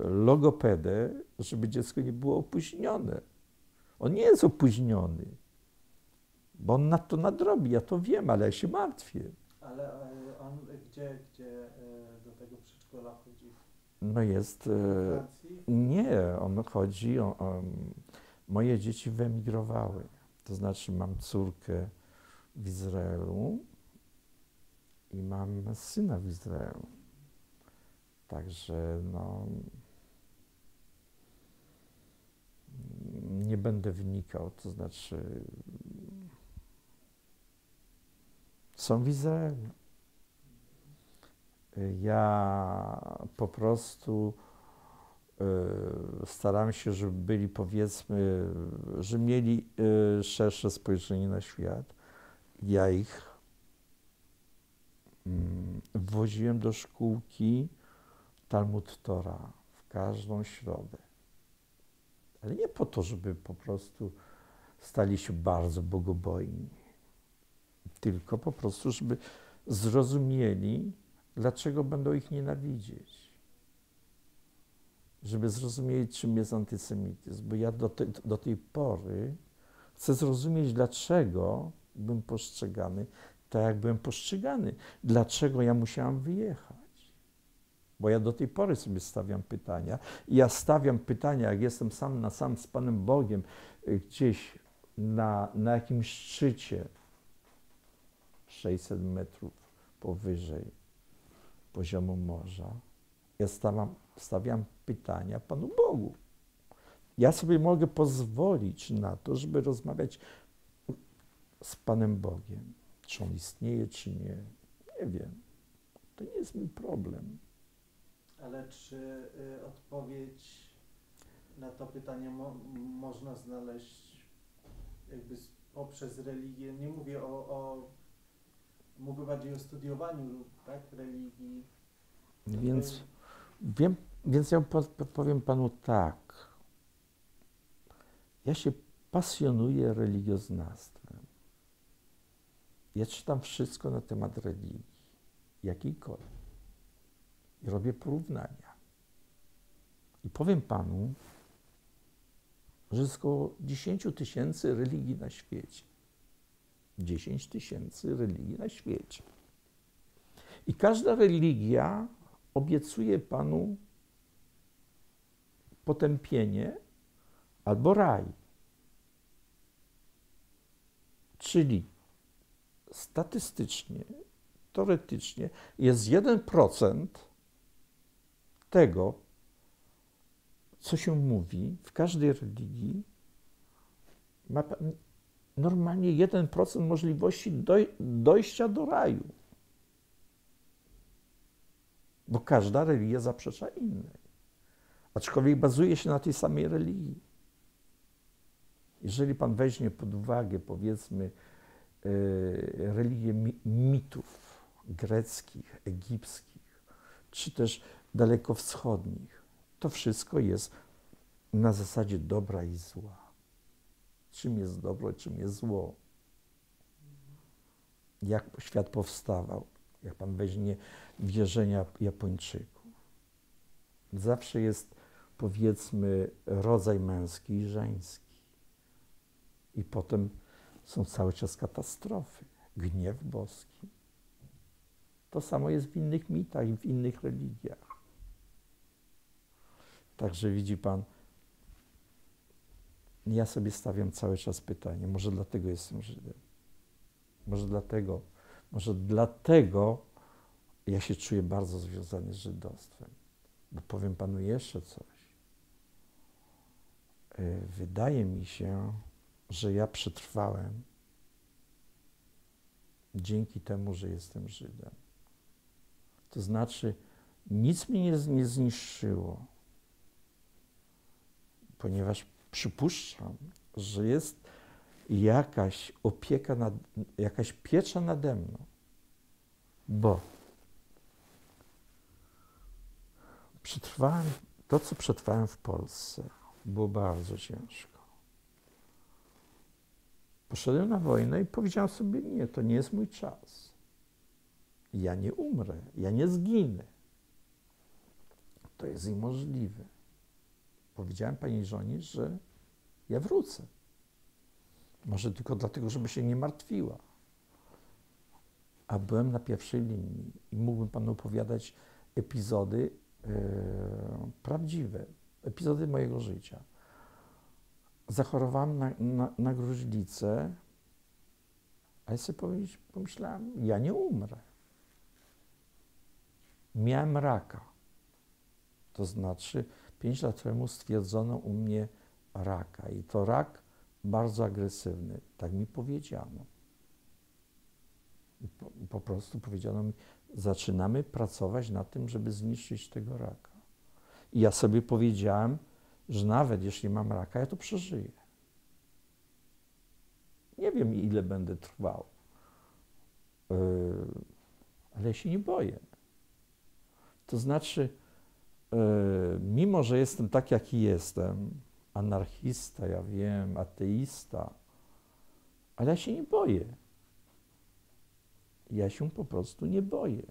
Speaker 1: logopedę, żeby dziecko nie było opóźnione. On nie jest opóźniony, bo on na to nadrobi, ja to wiem, ale ja się martwię.
Speaker 2: Ale on gdzie do tego przedszkola chodzi?
Speaker 1: No jest...
Speaker 2: W Francji?
Speaker 1: Nie, on chodzi... moje dzieci wyemigrowały. To znaczy mam córkę w Izraelu i mam syna w Izraelu. Także nie będę wnikał, to znaczy są w Izraelu. Ja po prostu staram się, żeby byli, powiedzmy, że mieli szersze spojrzenie na świat. Ja ich woziłem do szkółki Talmud Tora w każdą środę. Ale nie po to, żeby po prostu stali się bardzo bogobojni, tylko po prostu, żeby zrozumieli, dlaczego będą ich nienawidzieć. Żeby zrozumieli, czym jest antysemityzm. Bo ja do tej pory chcę zrozumieć, dlaczego byłem postrzegany tak, jak byłem postrzegany. Dlaczego ja musiałam wyjechać. Bo ja do tej pory sobie stawiam pytania. I ja stawiam pytania, jak jestem sam na sam z Panem Bogiem, gdzieś na jakimś szczycie 600 metrów powyżej poziomu morza. Ja stawiam pytania Panu Bogu. Ja sobie mogę pozwolić na to, żeby rozmawiać z Panem Bogiem. Czy On istnieje, czy nie. Nie wiem. To nie jest mój problem.
Speaker 2: Ale czy odpowiedź na to pytanie można znaleźć jakby poprzez religię? Nie mówię mówię bardziej o studiowaniu, tak, religii.
Speaker 1: Więc ja powiem Panu tak. Ja się pasjonuję religioznawstwem. Ja czytam wszystko na temat religii, jakiejkolwiek. I robię porównania. I powiem Panu, że jest około 10 000 religii na świecie. 10 000 religii na świecie. I każda religia obiecuje Panu potępienie albo raj. Czyli statystycznie, teoretycznie jest 1% tego, co się mówi w każdej religii, ma normalnie 1% możliwości dojścia do raju. Bo każda religia zaprzecza innej. Aczkolwiek bazuje się na tej samej religii. Jeżeli Pan weźmie pod uwagę, powiedzmy, religie mitów greckich, egipskich, czy też dalekowschodnich. To wszystko jest na zasadzie dobra i zła. Czym jest dobro, czym jest zło. Jak świat powstawał, jak pan weźmie wierzenia Japończyków. Zawsze jest, powiedzmy, rodzaj męski i żeński. I potem są cały czas katastrofy, gniew boski. To samo jest w innych mitach i w innych religiach. Także widzi pan, ja sobie stawiam cały czas pytanie, może dlatego jestem Żydem. Może dlatego ja się czuję bardzo związany z żydostwem. Bo powiem panu jeszcze coś. Wydaje mi się, że ja przetrwałem dzięki temu, że jestem Żydem. To znaczy, nic mnie nie zniszczyło, ponieważ przypuszczam, że jest jakaś opieka, jakaś piecza nade mną, bo przetrwałem to, co przetrwałem w Polsce, było bardzo ciężko. Poszedłem na wojnę i powiedziałem sobie, nie, to nie jest mój czas. Ja nie umrę, ja nie zginę. To jest niemożliwe. Powiedziałem pani żonie, że ja wrócę. Może tylko dlatego, żeby się nie martwiła. A byłem na pierwszej linii i mógłbym panu opowiadać epizody prawdziwe, epizody mojego życia. Zachorowałem na gruźlicę, a ja sobie pomyślałem, ja nie umrę. Miałem raka. To znaczy 5 lat temu stwierdzono u mnie raka i to rak bardzo agresywny, tak mi powiedziano. Po prostu powiedziano mi, zaczynamy pracować nad tym, żeby zniszczyć tego raka. I ja sobie powiedziałem, że nawet jeśli mam raka, ja to przeżyję. Nie wiem, ile będę trwał, ale ja się nie boję. To znaczy, mimo że jestem tak, jaki jestem, anarchista, ja wiem, ateista, ale ja się nie boję. Ja się po prostu nie boję.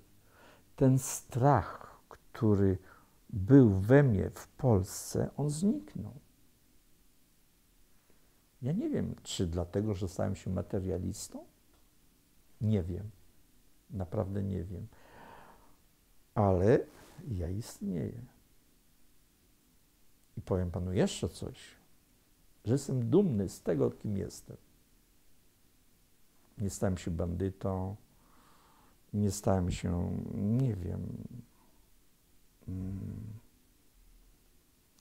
Speaker 1: Ten strach, który był we mnie w Polsce, on zniknął. Ja nie wiem, czy dlatego, że stałem się materialistą? Nie wiem. Naprawdę nie wiem. Ale ja istnieję. I powiem panu jeszcze coś, że jestem dumny z tego, kim jestem. Nie stałem się bandytą, nie stałem się, nie wiem,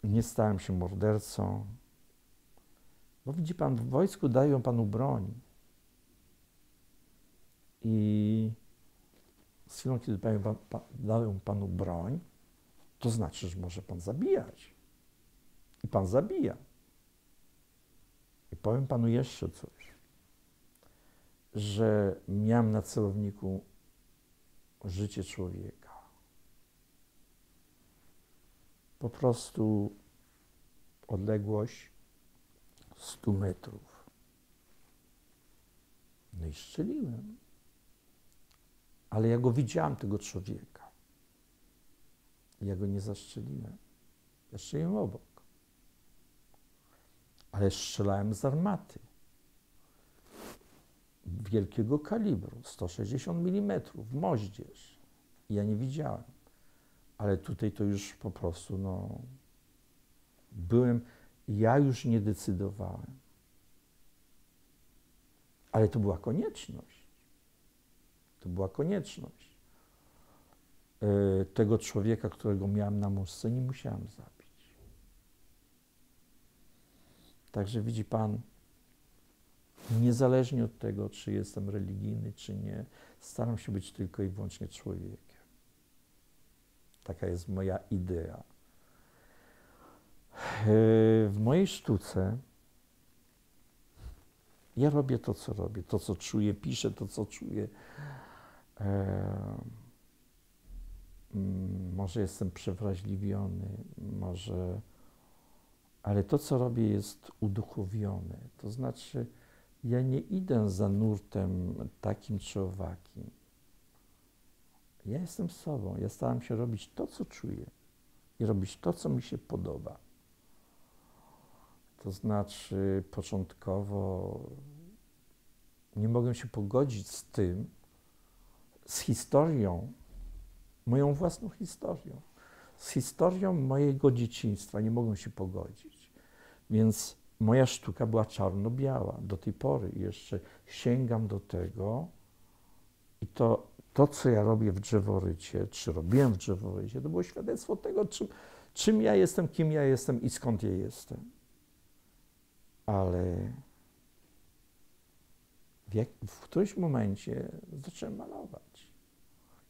Speaker 1: nie stałem się mordercą. Bo widzi pan, w wojsku dają panu broń. I z chwilą, kiedy dają panu broń, to znaczy, że może pan zabijać. I pan zabija. I powiem panu jeszcze coś, że miałem na celowniku życie człowieka. Po prostu odległość 100 metrów. No i strzeliłem. Ale ja go widziałem, tego człowieka. Ja go nie zastrzeliłem. Ja strzeliłem obok. Ale strzelałem z armaty. Wielkiego kalibru, 160 mm, moździerz. Ja nie widziałem. Ale tutaj to już po prostu, no, ja już nie decydowałem. Ale to była konieczność. To była konieczność. Tego człowieka, którego miałem na muszce, nie musiałem zabić. Także widzi pan, niezależnie od tego, czy jestem religijny, czy nie, staram się być tylko i wyłącznie człowiekiem. Taka jest moja idea. W mojej sztuce Ja robię to, co robię, to, co czuję, piszę to, co czuję. Może jestem przewrażliwiony, może... Ale to, co robię, jest uduchowione. To znaczy, ja nie idę za nurtem takim czy owakim. Ja jestem sobą. Ja staram się robić to, co czuję i robić to, co mi się podoba. To znaczy, początkowo nie mogłem się pogodzić z tym, z historią, moją własną historią, z historią mojego dzieciństwa. Nie mogłem się pogodzić. Więc moja sztuka była czarno-biała. Do tej pory jeszcze sięgam do tego i to, co ja robię w Drzeworycie, czy robiłem w Drzeworycie, to było świadectwo tego, czym ja jestem, kim ja jestem i skąd ja jestem. Ale w którymś momencie zacząłem malować.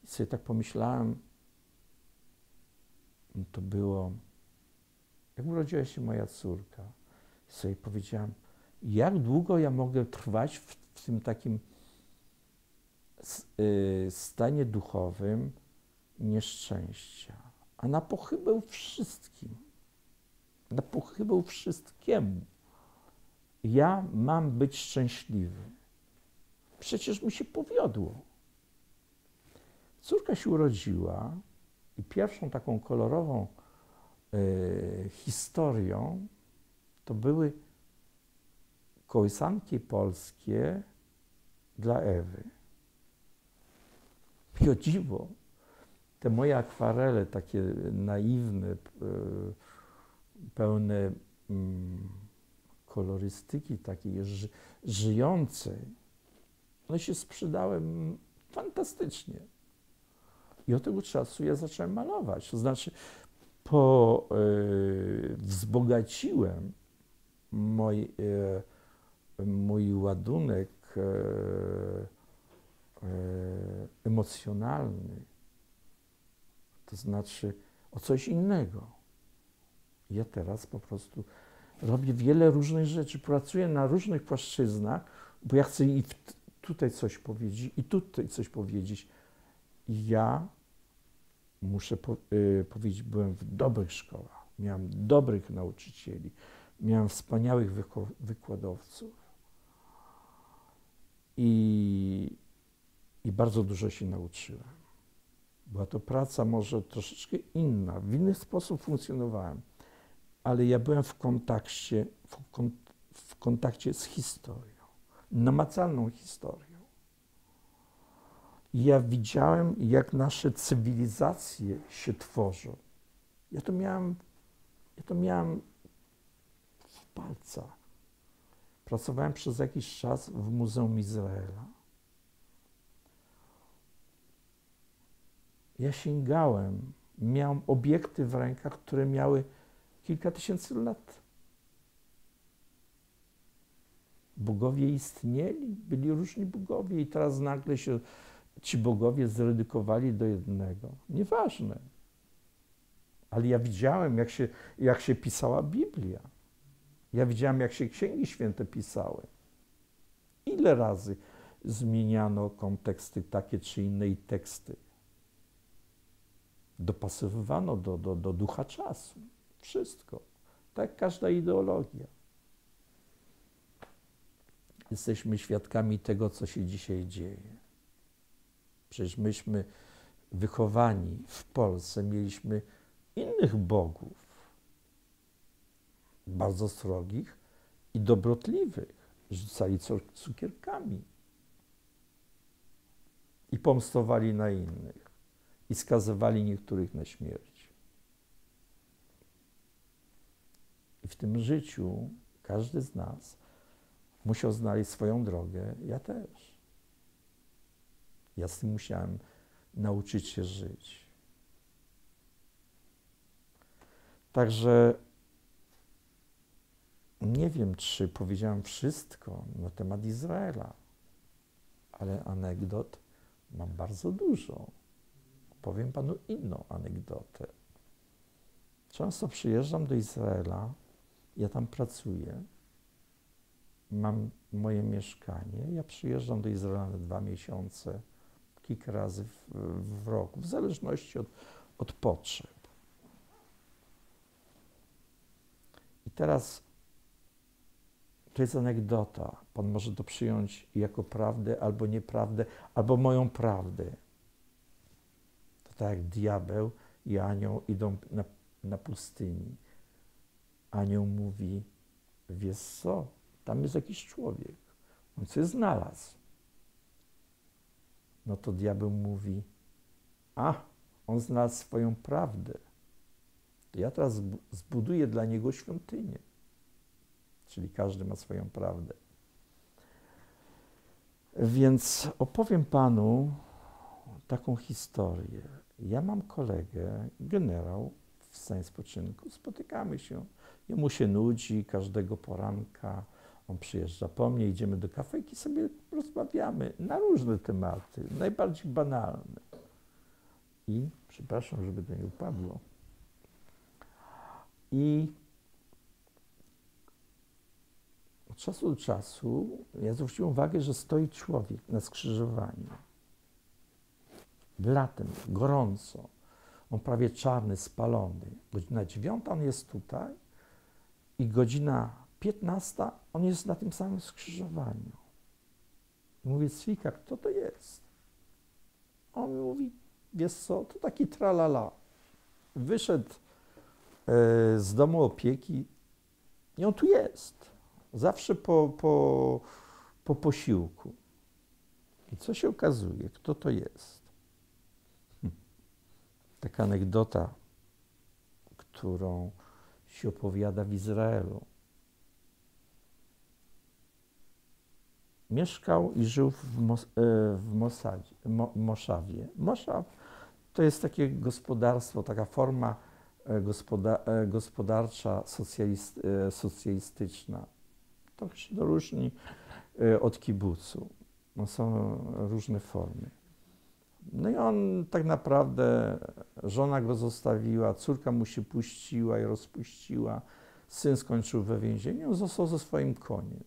Speaker 1: I sobie tak pomyślałem, to było, jak urodziła się moja córka. I sobie powiedziałem, jak długo ja mogę trwać w tym takim stanie duchowym nieszczęścia, a na pochybę wszystkim, na pochybę wszystkiemu. Ja mam być szczęśliwy. Przecież mi się powiodło. Córka się urodziła i pierwszą taką kolorową historią to były kołysanki polskie dla Ewy. I o dziwo, te moje akwarele, takie naiwne, pełne kolorystyki takiej żyjącej, one się sprzedały fantastycznie. I od tego czasu ja zacząłem malować. To znaczy, wzbogaciłem mój ładunek emocjonalny, to znaczy o coś innego. Ja teraz po prostu robię wiele różnych rzeczy, pracuję na różnych płaszczyznach, bo ja chcę i tutaj coś powiedzieć, i tutaj coś powiedzieć. I ja muszę powiedzieć, byłem w dobrych szkołach, miałem dobrych nauczycieli, miałem wspaniałych wykładowców i bardzo dużo się nauczyłem. Była to praca może troszeczkę inna, w inny sposób funkcjonowałem, ale ja byłem w kontakcie z historią, namacalną historią. I ja widziałem, jak nasze cywilizacje się tworzą. Ja to miałem w palcach. Pracowałem przez jakiś czas w Muzeum Izraela. Ja sięgałem, miałem obiekty w rękach, które miały kilka tysięcy lat. Bogowie istnieli, byli różni bogowie i teraz nagle się ci bogowie zredukowali do jednego. Nieważne. Ale ja widziałem, jak się pisała Biblia. Ja widziałem, jak się Księgi Święte pisały. Ile razy zmieniano konteksty takie czy inne i teksty. Dopasowywano do ducha czasu. Wszystko. Tak jak każda ideologia. Jesteśmy świadkami tego, co się dzisiaj dzieje. Przecież myśmy wychowani w Polsce, mieliśmy innych bogów, bardzo srogich i dobrotliwych. Rzucali cukierkami i pomstowali na innych i skazywali niektórych na śmierć. I w tym życiu każdy z nas musiał znaleźć swoją drogę, ja też. Ja z tym musiałem nauczyć się żyć. Także nie wiem, czy powiedziałem wszystko na temat Izraela, ale anegdot mam bardzo dużo. Powiem panu inną anegdotę. Często przyjeżdżam do Izraela, ja tam pracuję mam moje mieszkanie. Ja przyjeżdżam do Izraela na 2 miesiące, kilka razy w roku, w zależności od potrzeb. I teraz to jest anegdota. Pan może to przyjąć jako prawdę, albo nieprawdę, albo moją prawdę. To tak jak diabeł i anioł idą na pustyni. Anioł mówi, wiesz co, tam jest jakiś człowiek, on coś znalazł. No to diabeł mówi, on znalazł swoją prawdę. To ja teraz zbuduję dla niego świątynię. Czyli każdy ma swoją prawdę. Więc opowiem panu taką historię. Ja mam kolegę, generał w stanie spoczynku, spotykamy się. Jemu się nudzi każdego poranka, on przyjeżdża po mnie, idziemy do kafejki, sobie rozmawiamy na różne tematy, najbardziej banalne. I, przepraszam, żeby to nie upadło, i od czasu do czasu ja zwróciłem uwagę, że stoi człowiek na skrzyżowaniu. Latem, gorąco. On prawie czarny, spalony. Godzina 9 on jest tutaj i godzina 15 on jest na tym samym skrzyżowaniu. I mówię, Cwika, kto to jest? On mi mówi, wiesz co, to taki tralala. Wyszedł z domu opieki i on tu jest. Zawsze po posiłku. I co się okazuje? Kto to jest? Taka anegdota, którą się opowiada w Izraelu. Mieszkał i żył w Moszawie. Moszaw to jest takie gospodarstwo, taka forma gospodarcza socjalistyczna. To się różni od kibucu. No, są różne formy. No i on tak naprawdę, żona go zostawiła, córka mu się puściła i rozpuściła, syn skończył we więzieniu, on został ze swoim koniem.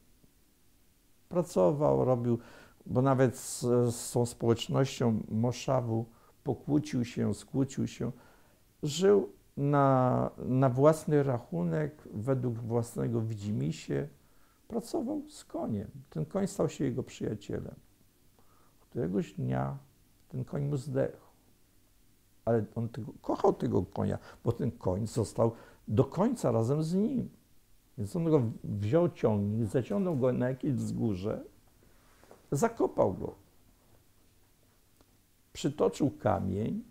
Speaker 1: Pracował, robił, bo nawet z tą społecznością Moszawu pokłócił się, skłócił się, żył na własny rachunek, według własnego widzimisię, pracował z koniem. Ten koń stał się jego przyjacielem. Któregoś dnia ten koń mu zdechł. Ale on kochał tego konia, bo ten koń został do końca razem z nim. Więc on go wziął ciągnik, zaciągnął go na jakieś wzgórze, zakopał go. Przytoczył kamień,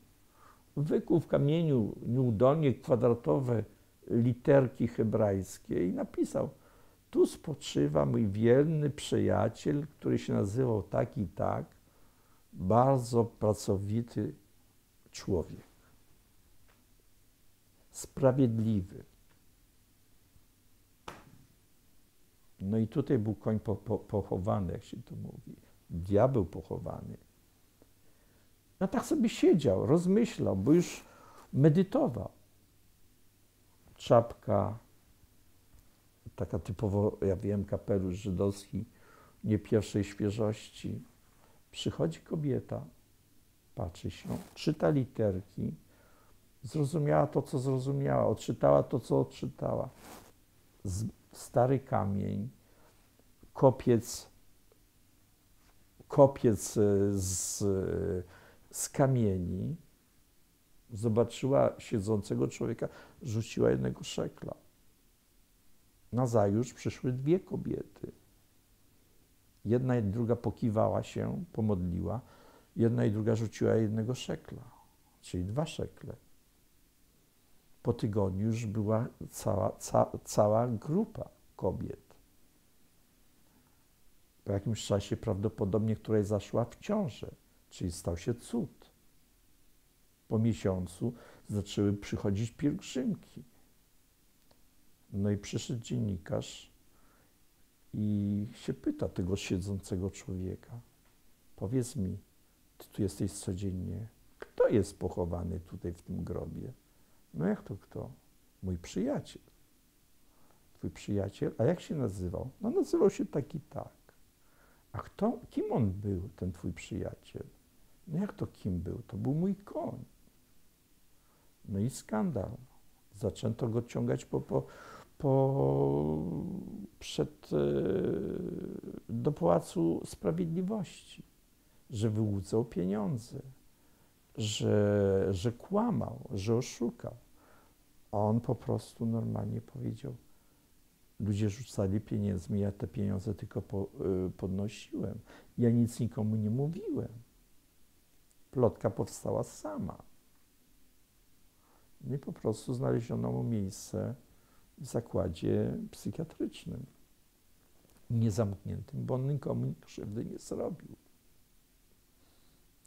Speaker 1: wykuł w kamieniu nieudolnie kwadratowe literki hebrajskie i napisał: tu spoczywa mój wierny przyjaciel, który się nazywał tak i tak, bardzo pracowity człowiek, sprawiedliwy. No i tutaj był koń pochowany, jak się to mówi, diabeł pochowany. No tak sobie siedział, rozmyślał, bo już medytował. Czapka, taka typowo, ja wiem, kapelusz żydowski, nie pierwszej świeżości. Przychodzi kobieta, patrzy się, czyta literki, zrozumiała to, co zrozumiała, odczytała to, co odczytała. Stary kamień, kopiec z kamieni, zobaczyła siedzącego człowieka, rzuciła 1 szekla. Nazajutrz przyszły 2 kobiety. Jedna i druga pokiwała się, pomodliła, jedna i druga rzuciła 1 szekla, czyli 2 szekle. Po tygodniu już była cała grupa kobiet. Po jakimś czasie prawdopodobnie któraś zaszła w ciążę, czyli stał się cud. Po miesiącu zaczęły przychodzić pielgrzymki. No i przyszedł dziennikarz i się pyta tego siedzącego człowieka: powiedz mi, ty tu jesteś codziennie, kto jest pochowany tutaj w tym grobie? No jak to kto? Mój przyjaciel. twój przyjaciel, a jak się nazywał? No nazywał się tak i tak. A kim on był, ten twój przyjaciel? No jak to kim był? To był mój koń. No i skandal. Zaczęto go ciągać do Pałacu Sprawiedliwości, że wyłudzał pieniądze, że kłamał, że oszukał. A on po prostu normalnie powiedział, ludzie rzucali pieniędzmi, ja te pieniądze tylko podnosiłem. Ja nic nikomu nie mówiłem. Plotka powstała sama. I po prostu znaleziono mu miejsce w zakładzie psychiatrycznym. Niezamkniętym, bo on nikomu krzywdy nie zrobił.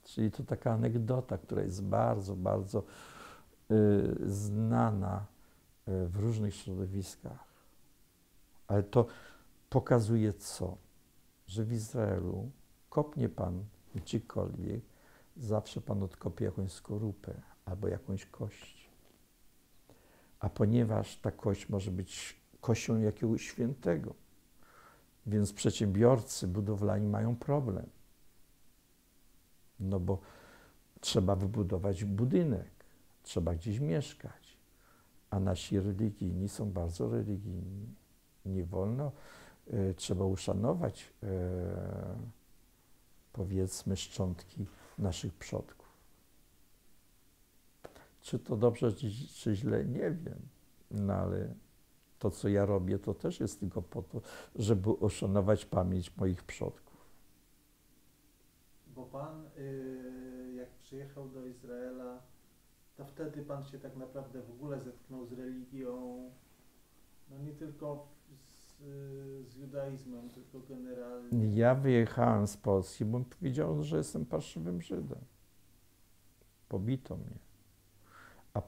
Speaker 1: Czyli to taka anegdota, która jest bardzo, bardzo znana w różnych środowiskach. Ale to pokazuje co? Że w Izraelu kopnie pan gdziekolwiek, zawsze pan odkopie jakąś skorupę albo jakąś kość. A ponieważ ta kość może być kością jakiegoś świętego, więc przedsiębiorcy budowlani mają problem. No bo trzeba wybudować budynek, trzeba gdzieś mieszkać, a nasi religijni są bardzo religijni. Nie wolno, trzeba uszanować, powiedzmy, szczątki naszych przodków. Czy to dobrze, czy źle, nie wiem, no ale to, co ja robię, to też jest tylko po to, żeby uszanować pamięć moich przodków.
Speaker 2: Bo pan, jak przyjechał do Izraela, to wtedy pan się tak naprawdę w ogóle zetknął z religią, no nie tylko z judaizmem, tylko generalnie.
Speaker 1: Ja wyjechałem z Polski, bo powiedział, że jestem parszywym Żydem. Pobito mnie. A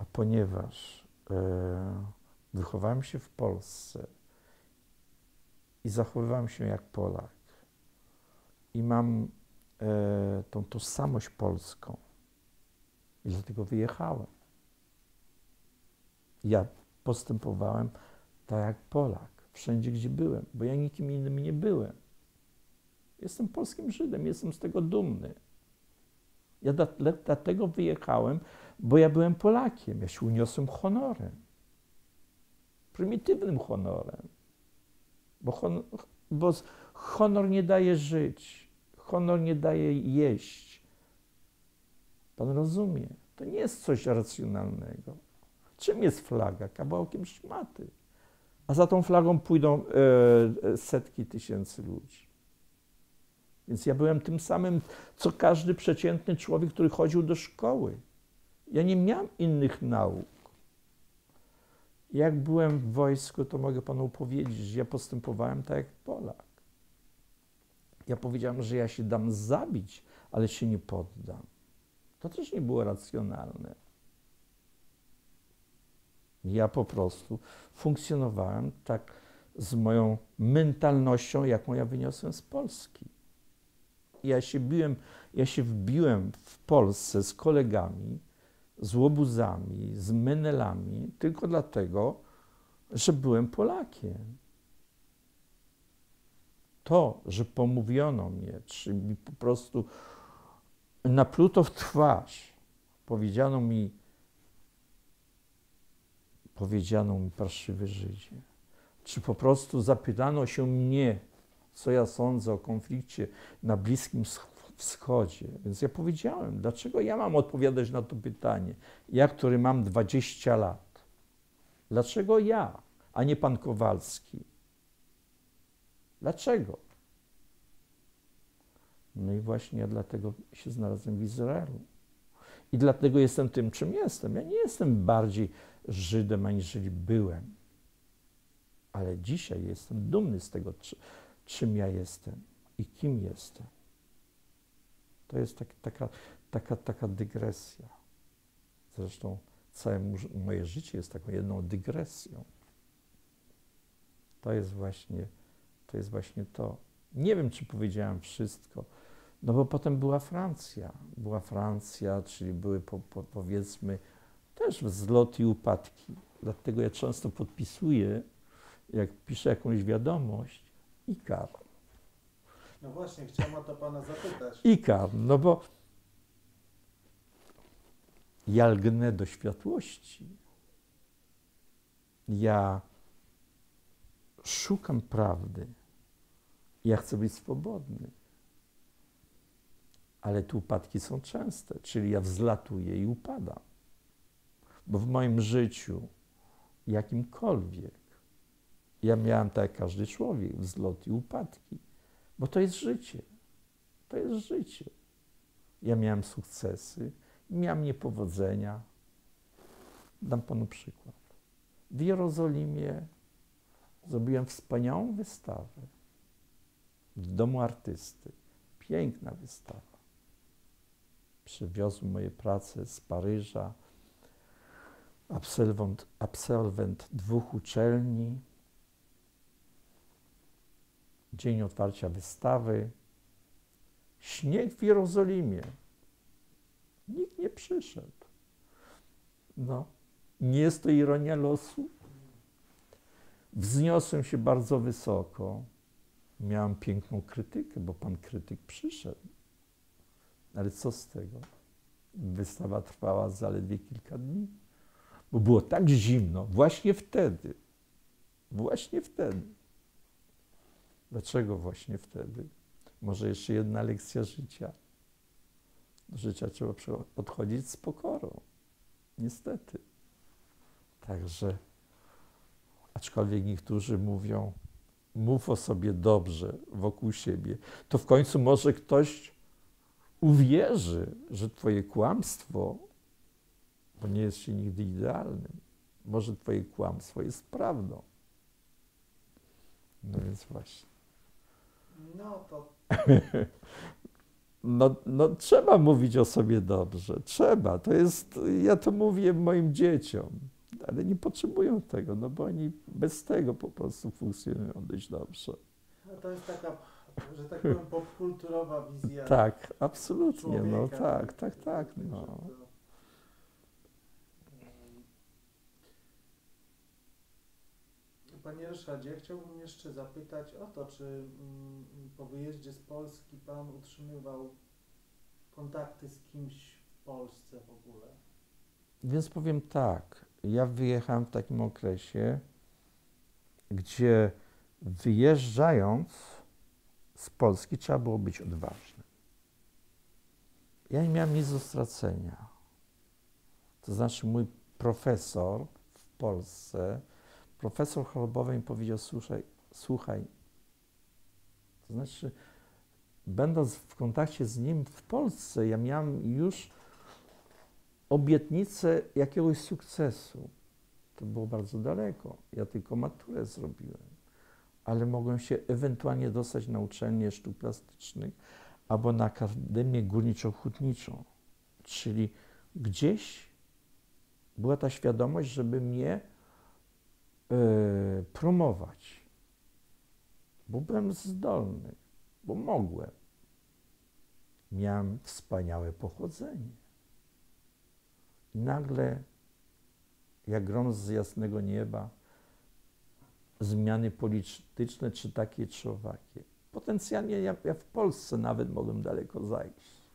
Speaker 1: ponieważ wychowałem się w Polsce i zachowywałem się jak Polak i mam tą tożsamość polską i dlatego wyjechałem. Ja postępowałem tak jak Polak, wszędzie gdzie byłem, bo ja nikim innym nie byłem. Jestem polskim Żydem, jestem z tego dumny. Ja dlatego wyjechałem, bo ja byłem Polakiem, ja się uniosłem honorem. Prymitywnym honorem. Bo honor nie daje żyć, honor nie daje jeść. Pan rozumie? To nie jest coś racjonalnego. Czym jest flaga? Kawałkiem szmaty. A za tą flagą pójdą setki tysięcy ludzi. Więc ja byłem tym samym, co każdy przeciętny człowiek, który chodził do szkoły. Ja nie miałem innych nauk. Jak byłem w wojsku, to mogę panu powiedzieć, że ja postępowałem tak jak Polak. Ja powiedziałem, że ja się dam zabić, ale się nie poddam. To też nie było racjonalne. Ja po prostu funkcjonowałem tak z moją mentalnością, jaką ja wyniosłem z Polski. Ja się wbiłem w Polsce z kolegami, z łobuzami, z menelami, tylko dlatego, że byłem Polakiem. To, że pomówiono mnie, czy mi po prostu napluto w twarz, powiedziano mi parszywy Żydzie, czy po prostu zapytano się mnie, co ja sądzę o konflikcie na Bliskim Wschodzie. Więc ja powiedziałem, dlaczego ja mam odpowiadać na to pytanie? Ja, który mam 20 lat. Dlaczego ja, a nie pan Kowalski? Dlaczego? No i właśnie ja dlatego się znalazłem w Izraelu. I dlatego jestem tym, czym jestem. Ja nie jestem bardziej Żydem, aniżeli byłem. Ale dzisiaj jestem dumny z tego, czym ja jestem i kim jestem. To jest taka dygresja. Zresztą całe moje życie jest taką jedną dygresją. To jest właśnie to. Nie wiem, czy powiedziałem wszystko, no bo potem była Francja. Była Francja, czyli były powiedzmy też wzloty i upadki. Dlatego ja często podpisuję, jak piszę jakąś wiadomość, Ikar.
Speaker 2: No właśnie, chciałem o to pana zapytać.
Speaker 1: Ikar, no bo ja lgnę do światłości. Ja szukam prawdy. Ja chcę być swobodny. Ale te upadki są częste, czyli ja wzlatuję i upadam. Bo w moim życiu, jakimkolwiek, ja miałem tak jak każdy człowiek, wzloty i upadki. Bo to jest życie. To jest życie. Ja miałem sukcesy, miałem niepowodzenia. Dam panu przykład. W Jerozolimie zrobiłem wspaniałą wystawę w domu artysty. Piękna wystawa. Przywiozł moje prace z Paryża, absolwent 2 uczelni. Dzień otwarcia wystawy. Śnieg w Jerozolimie. Nikt nie przyszedł. No, nie jest to ironia losu? Wzniosłem się bardzo wysoko. Miałem piękną krytykę, bo pan krytyk przyszedł. Ale co z tego? Wystawa trwała zaledwie kilka dni, bo było tak zimno właśnie wtedy. Właśnie wtedy. Dlaczego właśnie wtedy? Może jeszcze jedna lekcja życia. Do życia trzeba podchodzić z pokorą. Niestety. Także, aczkolwiek niektórzy mówią, mów o sobie dobrze wokół siebie, to w końcu może ktoś uwierzy, że twoje kłamstwo, bo nie jest się nigdy idealnym, może twoje kłamstwo jest prawdą. No więc właśnie.
Speaker 2: No to...
Speaker 1: No trzeba mówić o sobie dobrze, trzeba. To jest, ja to mówię moim dzieciom, ale nie potrzebują tego, no bo oni bez tego po prostu funkcjonują dość dobrze.
Speaker 2: No to jest taka, że tak powiem, popkulturowa wizja.
Speaker 1: Tak, absolutnie,
Speaker 2: człowieka,
Speaker 1: no tak, no.
Speaker 2: Panie Ryszardzie, chciałbym jeszcze zapytać o to, czy po wyjeździe z Polski pan utrzymywał kontakty z kimś w Polsce w ogóle?
Speaker 1: Więc powiem tak, ja wyjechałem w takim okresie, gdzie wyjeżdżając z Polski trzeba było być odważnym. Ja nie miałem nic do stracenia. To znaczy mój profesor w Polsce, profesor chorobowy mi powiedział, słuchaj, to znaczy będąc w kontakcie z nim w Polsce, ja miałem już obietnicę jakiegoś sukcesu. To było bardzo daleko. Ja tylko maturę zrobiłem. Ale mogłem się ewentualnie dostać na uczelnię sztuk plastycznych albo na Akademię Górniczo-Hutniczą. Czyli gdzieś była ta świadomość, żeby mnie promować. Bo byłem zdolny, bo mogłem. Miałem wspaniałe pochodzenie. I nagle, jak grom z jasnego nieba, zmiany polityczne, czy takie, czy owakie. Potencjalnie ja w Polsce nawet mogłem daleko zajść.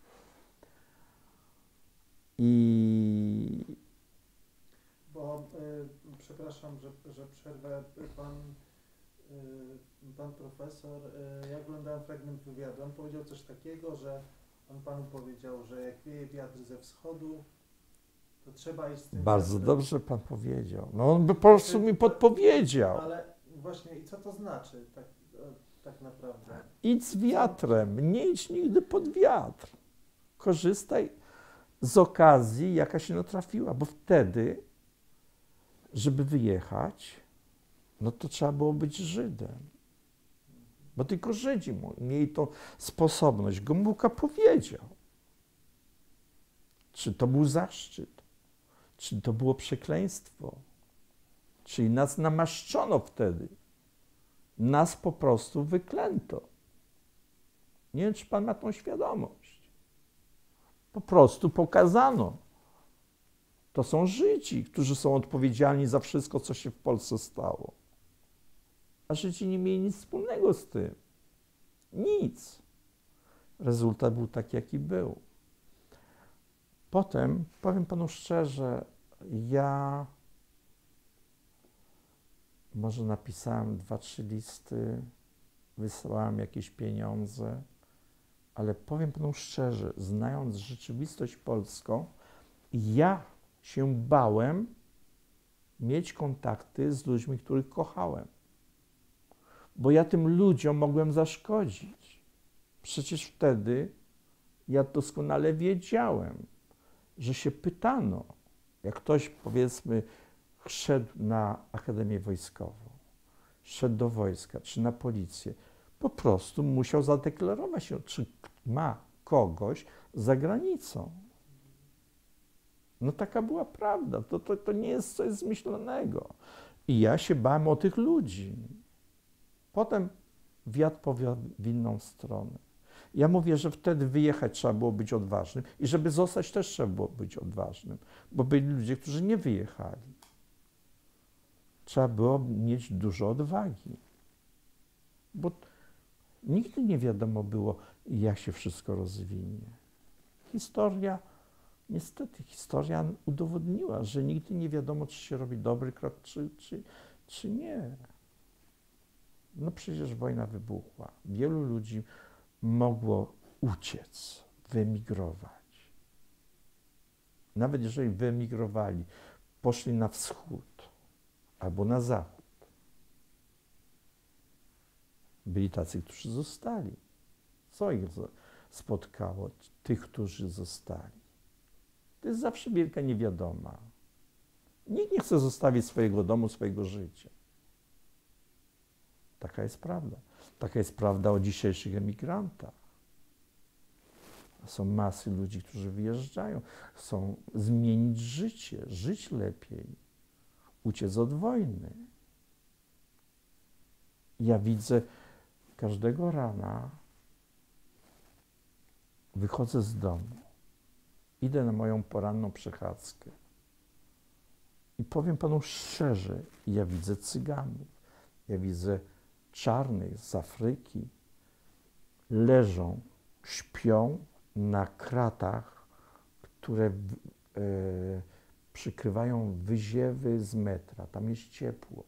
Speaker 2: Bo, przepraszam, że przerwę, pan profesor, ja oglądałem fragment wywiadu, on powiedział coś takiego, że on panu powiedział, że jak wieje wiatr ze wschodu, to trzeba iść z tym
Speaker 1: Bardzo
Speaker 2: wiatrem.
Speaker 1: dobrze pan powiedział. No on by po prostu mi podpowiedział.
Speaker 2: Ale właśnie, i co to znaczy tak naprawdę?
Speaker 1: Idź z wiatrem, nie idź nigdy pod wiatr. Korzystaj z okazji, jaka się natrafiła, bo wtedy, żeby wyjechać, no to trzeba było być Żydem. Bo tylko Żydzi mieli tą sposobność. Gomułka powiedział. Czy to był zaszczyt? Czy to było przekleństwo? Czyli nas namaszczono wtedy. Nas po prostu wyklęto. Nie wiem, czy pan ma tą świadomość. Po prostu pokazano. To są Żydzi, którzy są odpowiedzialni za wszystko, co się w Polsce stało. A Żydzi nie mieli nic wspólnego z tym. Nic. Rezultat był taki, jaki był. Potem, powiem panu szczerze, ja może napisałem 2-3 listy, wysłałem jakieś pieniądze, ale powiem panu szczerze, znając rzeczywistość polską, ja się bałem mieć kontakty z ludźmi, których kochałem. Bo ja tym ludziom mogłem zaszkodzić. Przecież wtedy ja doskonale wiedziałem, że się pytano, jak ktoś, powiedzmy, szedł na Akademię Wojskową, szedł do wojska, czy na policję, po prostu musiał zadeklarować się, czy ma kogoś za granicą. No taka była prawda, to nie jest coś zmyślonego. I ja się bałem o tych ludzi. Potem wiatr powiał w inną stronę. Ja mówię, że wtedy wyjechać trzeba było być odważnym i żeby zostać też trzeba było być odważnym, bo byli ludzie, którzy nie wyjechali. Trzeba było mieć dużo odwagi, bo nigdy nie wiadomo było, jak się wszystko rozwinie. Niestety historia udowodniła, że nigdy nie wiadomo, czy się robi dobry krok, czy nie. No przecież wojna wybuchła. Wielu ludzi mogło uciec, wyemigrować. Nawet jeżeli wyemigrowali, poszli na wschód albo na zachód. Byli tacy, którzy zostali. Co ich spotkało? Tych, którzy zostali. To jest zawsze wielka niewiadoma. Nikt nie chce zostawić swojego domu, swojego życia. Taka jest prawda. Taka jest prawda o dzisiejszych emigrantach. Są masy ludzi, którzy wyjeżdżają, chcą zmienić życie, żyć lepiej, uciec od wojny. Ja widzę każdego rana, wychodzę z domu, idę na moją poranną przechadzkę i powiem panu szczerze, ja widzę Cyganów, ja widzę czarnych z Afryki, leżą, śpią na kratach, które przykrywają wyziewy z metra. Tam jest ciepło.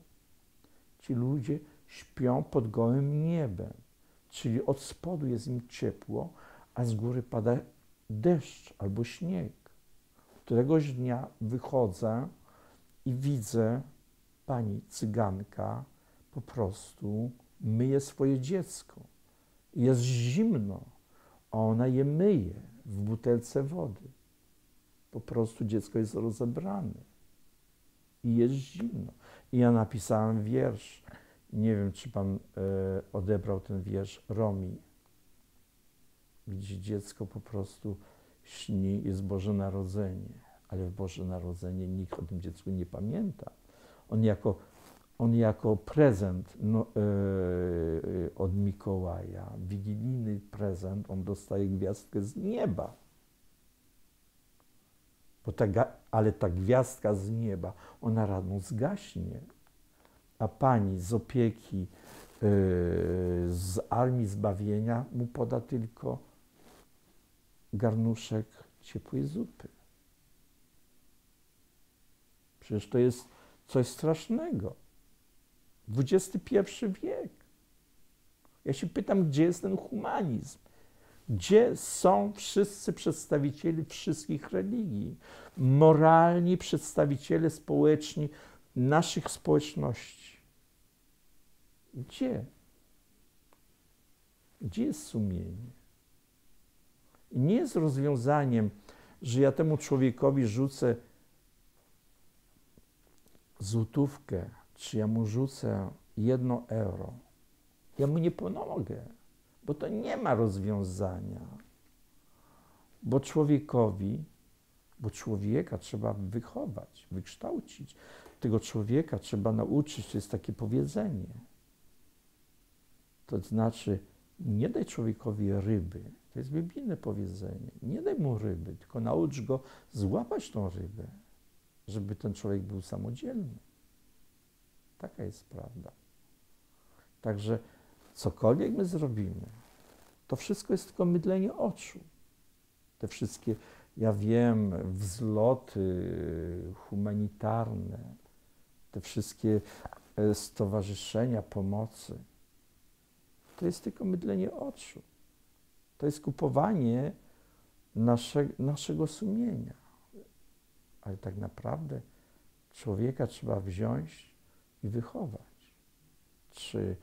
Speaker 1: Ci ludzie śpią pod gołym niebem, czyli od spodu jest im ciepło, a z góry pada deszcz albo śnieg. Któregoś dnia wychodzę i widzę pani Cyganka po prostu myje swoje dziecko. Jest zimno, a ona je myje w butelce wody. Po prostu dziecko jest rozebrane i jest zimno. I ja napisałem wiersz, nie wiem, czy pan odebrał ten wiersz, Romi, gdzie dziecko po prostu śni, jest Boże Narodzenie, ale w Boże Narodzenie nikt o tym dziecku nie pamięta. On jako prezent od Mikołaja, wigilijny prezent, on dostaje gwiazdkę z nieba. Ale ta gwiazdka z nieba, ona rano zgaśnie, a pani z opieki, z Armii Zbawienia mu poda tylko garnuszek ciepłej zupy. Przecież to jest coś strasznego. XXI wiek. Ja się pytam, gdzie jest ten humanizm? Gdzie są wszyscy przedstawiciele wszystkich religii? Moralni przedstawiciele społeczni naszych społeczności. Gdzie? Gdzie jest sumienie? I nie jest rozwiązaniem, że ja temu człowiekowi rzucę złotówkę, czy ja mu rzucę 1 euro. Ja mu nie pomogę, bo to nie ma rozwiązania. Bo człowieka trzeba wychować, wykształcić. Tego człowieka trzeba nauczyć, to jest takie powiedzenie. To znaczy, nie daj człowiekowi ryby. To jest biblijne powiedzenie. Nie daj mu ryby, tylko naucz go złapać tą rybę. żeby ten człowiek był samodzielny. Taka jest prawda. Także cokolwiek my zrobimy, to wszystko jest tylko mydlenie oczu. Te wszystkie, ja wiem, wzloty humanitarne, te wszystkie stowarzyszenia pomocy, to jest tylko mydlenie oczu. To jest kupowanie naszego sumienia. Ale tak naprawdę człowieka trzeba wziąć i wychować. Czy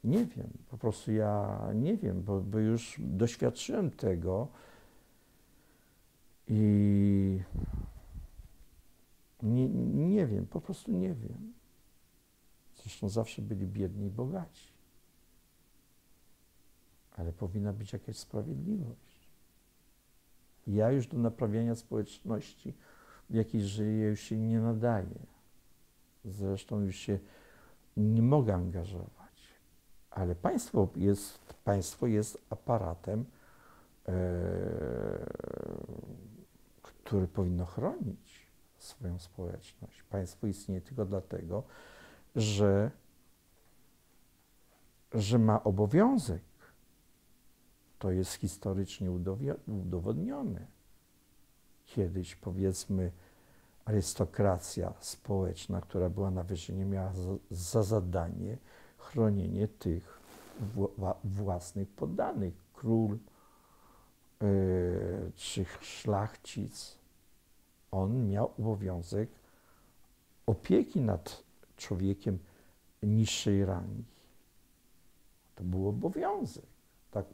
Speaker 1: nie wiem, po prostu ja nie wiem, bo już doświadczyłem tego i nie wiem, po prostu nie wiem. Zresztą zawsze byli biedni i bogaci. Ale powinna być jakaś sprawiedliwość. Ja już do naprawiania społeczności, w jakiej żyję, już się nie nadaję. Zresztą już się nie mogę angażować. Ale państwo jest aparatem, który powinno chronić swoją społeczność. Państwo istnieje tylko dlatego, że ma obowiązek. To jest historycznie udowodnione. Kiedyś, powiedzmy, arystokracja społeczna, która była na wyżynie, miała za zadanie chronienie tych własnych poddanych. Król czy szlachcic, on miał obowiązek opieki nad człowiekiem niższej rangi. To był obowiązek. Tak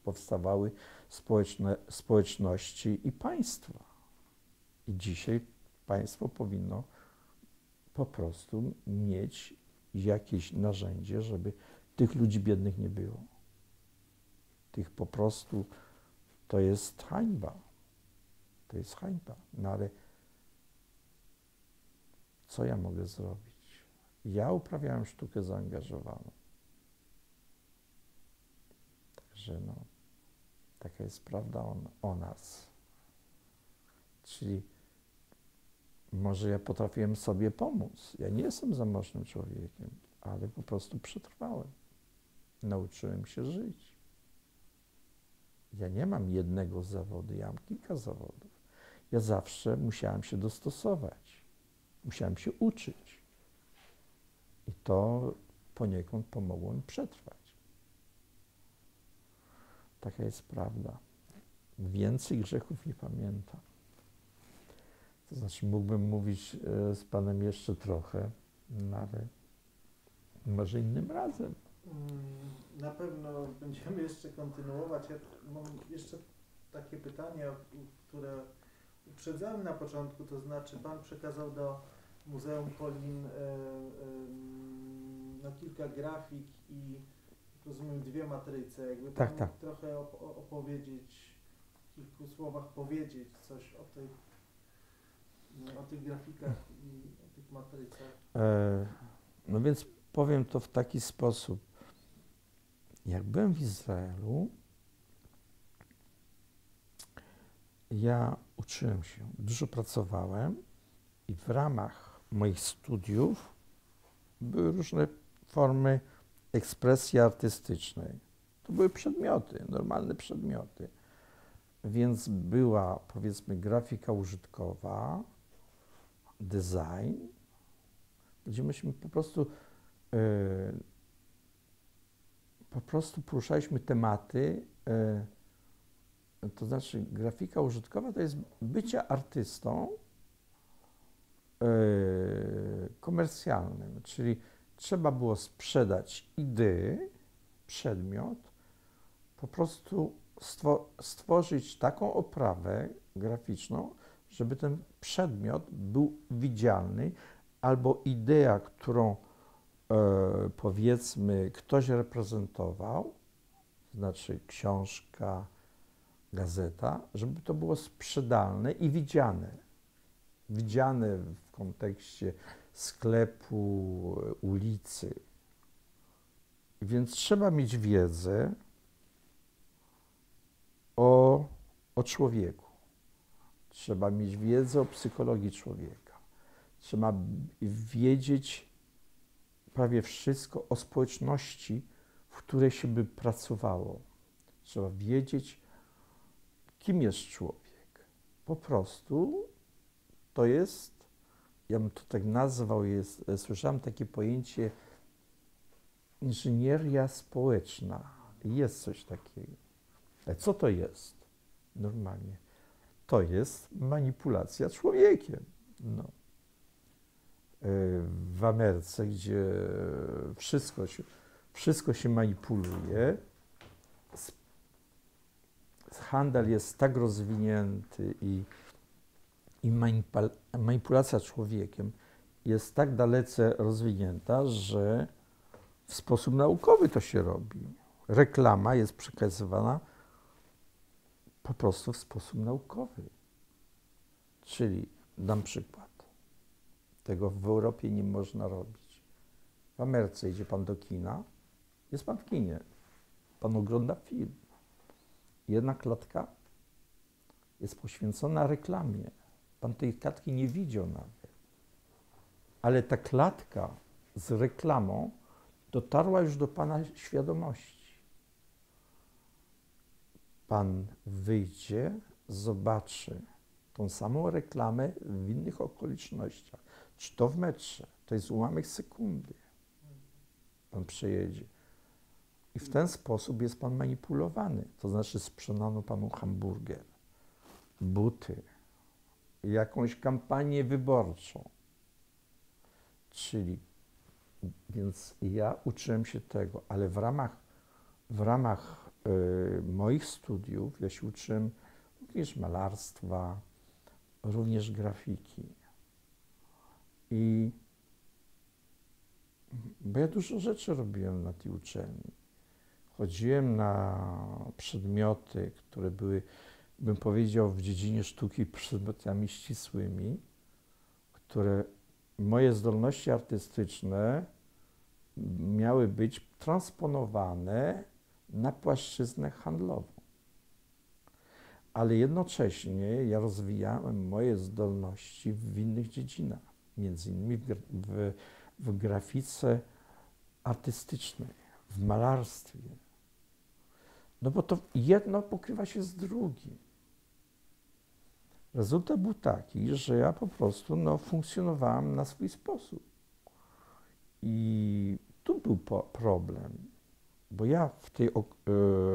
Speaker 1: powstawały społeczności i państwa. I dzisiaj państwo powinno po prostu mieć jakieś narzędzie, żeby tych ludzi biednych nie było. Tych po prostu, to jest hańba. To jest hańba. No ale co ja mogę zrobić? Ja uprawiałem sztukę zaangażowaną. Także no, taka jest prawda o nas. Czyli może ja potrafiłem sobie pomóc. Ja nie jestem zamożnym człowiekiem, ale po prostu przetrwałem. Nauczyłem się żyć. Ja nie mam jednego zawodu, ja mam kilka zawodów. Ja zawsze musiałem się dostosować. Musiałem się uczyć. I to poniekąd pomogło mi przetrwać. Taka jest prawda. Więcej grzechów nie pamiętam. To znaczy mógłbym mówić z Panem jeszcze trochę, no ale może innym razem.
Speaker 2: Na pewno będziemy jeszcze kontynuować. Ja mam jeszcze takie pytanie, które uprzedzałem na początku, to znaczy Pan przekazał do Muzeum Polin no, kilka grafik i rozumiem 2 matryce. Jakby Pan mógł trochę opowiedzieć, w kilku słowach powiedzieć coś o tych grafikach i o tych matrycach.
Speaker 1: No więc powiem to w taki sposób. Jak byłem w Izraelu, ja uczyłem się, dużo pracowałem i w ramach moich studiów były różne formy ekspresji artystycznej. To były przedmioty, normalne przedmioty. Więc była, powiedzmy, grafika użytkowa, design, gdzie myśmy po prostu poruszaliśmy tematy, to znaczy grafika użytkowa to jest bycie artystą komercjalnym, czyli trzeba było sprzedać ideę, przedmiot, po prostu stworzyć taką oprawę graficzną, żeby ten przedmiot był widzialny, albo idea, którą powiedzmy ktoś reprezentował, znaczy książka, gazeta, żeby to było sprzedalne i widziane. Widziane w kontekście sklepu, ulicy. Więc trzeba mieć wiedzę o człowieku. Trzeba mieć wiedzę o psychologii człowieka. Trzeba wiedzieć prawie wszystko o społeczności, w której się by pracowało. Trzeba wiedzieć, kim jest człowiek. Po prostu to jest, ja bym to tak nazwał, słyszałem takie pojęcie inżynieria społeczna. Jest coś takiego. Ale co to jest? Normalnie. To jest manipulacja człowiekiem. No. W Ameryce, gdzie wszystko się manipuluje, handel jest tak rozwinięty i manipulacja człowiekiem jest tak dalece rozwinięta, że w sposób naukowy to się robi. Reklama jest przekazywana po prostu w sposób naukowy. Czyli, dam przykład, tego w Europie nie można robić. W Ameryce idzie pan do kina, jest pan w kinie, pan ogląda film. Jedna klatka jest poświęcona reklamie. Pan tej klatki nie widział nawet. Ale ta klatka z reklamą dotarła już do pana świadomości. Pan wyjdzie, zobaczy tą samą reklamę w innych okolicznościach. Czy to w metrze, to jest ułamek sekundy. Pan przejedzie. I w ten sposób jest pan manipulowany. To znaczy sprzedano panu hamburger, buty, jakąś kampanię wyborczą. Czyli, więc ja uczyłem się tego, ale w ramach moich studiów ja się uczyłem również malarstwa, również grafiki. Bo ja dużo rzeczy robiłem na tej uczelni. Chodziłem na przedmioty, które były, bym powiedział, w dziedzinie sztuki przedmiotami ścisłymi, które moje zdolności artystyczne miały być transponowane na płaszczyznę handlową. Ale jednocześnie ja rozwijałem moje zdolności w innych dziedzinach, między innymi w grafice artystycznej, w malarstwie. No bo to jedno pokrywa się z drugim. Rezultat był taki, że ja po prostu funkcjonowałem na swój sposób. I tu był problem, bo ja w tej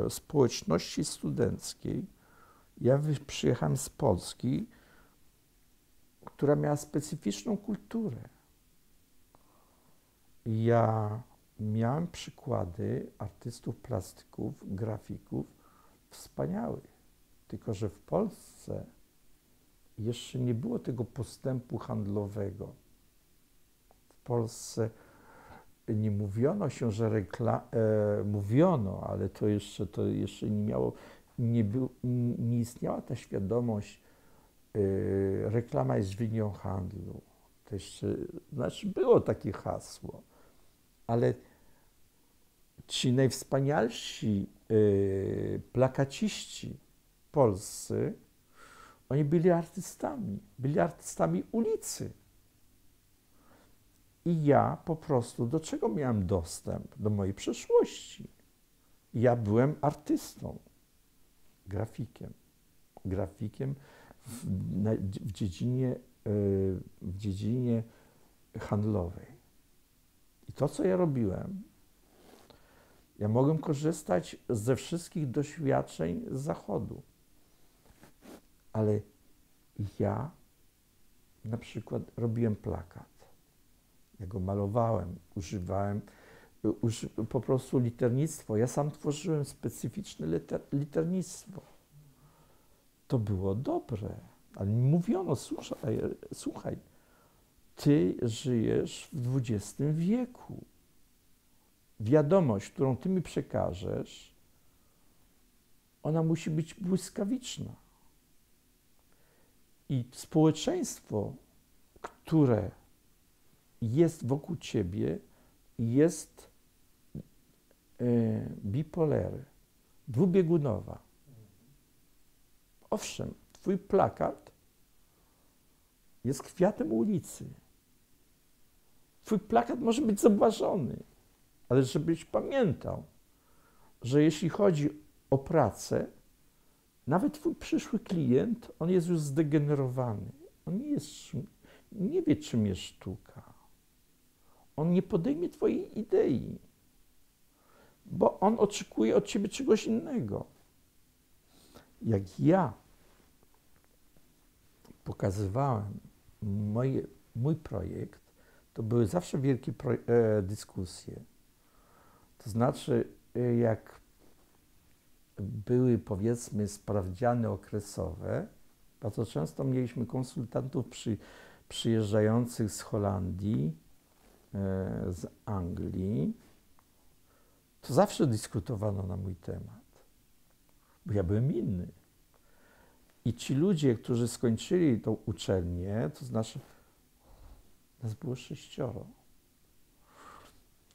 Speaker 1: społeczności studenckiej, ja przyjechałem z Polski, która miała specyficzną kulturę. Ja miałem przykłady artystów plastyków, grafików wspaniałych, tylko że w Polsce jeszcze nie było tego postępu handlowego. W Polsce nie mówiono się, że mówiono, ale to jeszcze nie istniała ta świadomość, reklama jest dźwignią handlu. To jeszcze, znaczy było takie hasło, ale ci najwspanialsi plakaciści polscy, oni byli artystami ulicy. I ja po prostu do czego miałem dostęp? Do mojej przeszłości. Ja byłem artystą, grafikiem w dziedzinie handlowej. I to, co ja robiłem, ja mogłem korzystać ze wszystkich doświadczeń z Zachodu. Ale ja na przykład robiłem plakat. Ja go malowałem, używałem po prostu liternictwo. Ja sam tworzyłem specyficzne liternictwo. To było dobre, ale mi mówiono, słuchaj, ty żyjesz w XX wieku. Wiadomość, którą ty mi przekażesz, ona musi być błyskawiczna. I społeczeństwo, które jest wokół ciebie, jest bipolar, dwubiegunowa. Owszem, twój plakat jest kwiatem ulicy, twój plakat może być zauważony, ale żebyś pamiętał, że jeśli chodzi o pracę, nawet twój przyszły klient, on jest już zdegenerowany. On nie wie, czym jest sztuka. On nie podejmie twojej idei, bo on oczekuje od ciebie czegoś innego. Jak ja pokazywałem mój projekt, to były zawsze wielkie dyskusje. To znaczy, jak były, powiedzmy, sprawdziany okresowe, bardzo często mieliśmy konsultantów przyjeżdżających z Holandii, z Anglii, to zawsze dyskutowano na mój temat, bo ja byłem inny. I ci ludzie, którzy skończyli tą uczelnię, to znaczy nas było 6.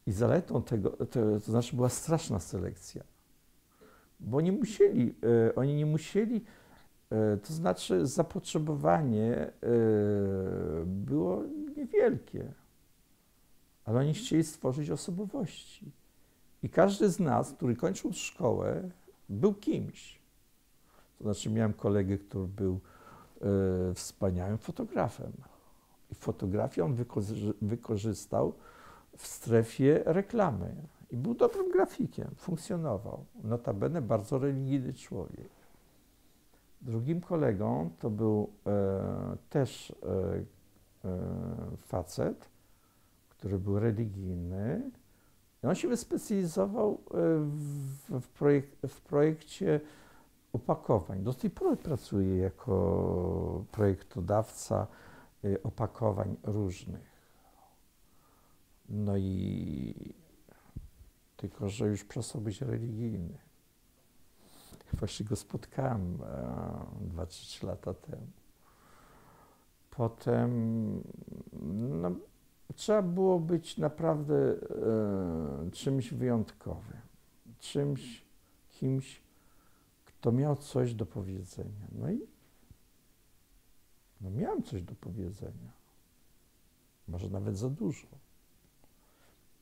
Speaker 1: I zaletą tego, to znaczy była straszna selekcja, bo oni nie musieli, to znaczy zapotrzebowanie było niewielkie, ale oni chcieli stworzyć osobowości. I każdy z nas, który kończył szkołę, był kimś. To znaczy miałem kolegę, który był wspaniałym fotografem. I fotografię on wykorzystał w strefie reklamy. I był dobrym grafikiem, funkcjonował. Notabene bardzo religijny człowiek. Drugim kolegą to był też facet, który był religijny. I on się wyspecjalizował w projekcie opakowań. Do tej pory pracuje jako projektodawca opakowań różnych. No i tylko, że już przestał być religijny. Właśnie go spotkałem 2-3 lata temu. Potem no, trzeba było być naprawdę czymś wyjątkowym. Kimś, kto miał coś do powiedzenia. No i miałem coś do powiedzenia. Może nawet za dużo.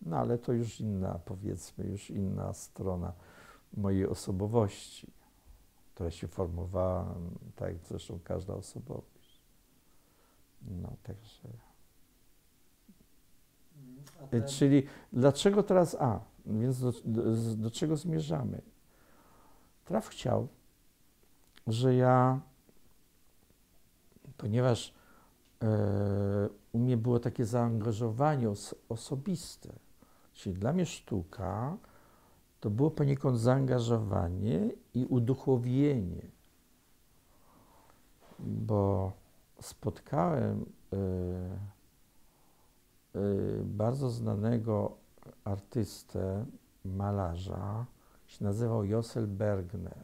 Speaker 1: No ale to już inna, powiedzmy, już inna strona mojej osobowości, która się formowała, tak jak zresztą każda osobowość. No także. Czyli dlaczego teraz Więc do czego zmierzamy? Traf chciał, że ja, ponieważ u mnie było takie zaangażowanie osobiste, czyli dla mnie sztuka to było poniekąd zaangażowanie i uduchowienie, bo spotkałem bardzo znanego artystę, malarza, się nazywał Josel Bergner.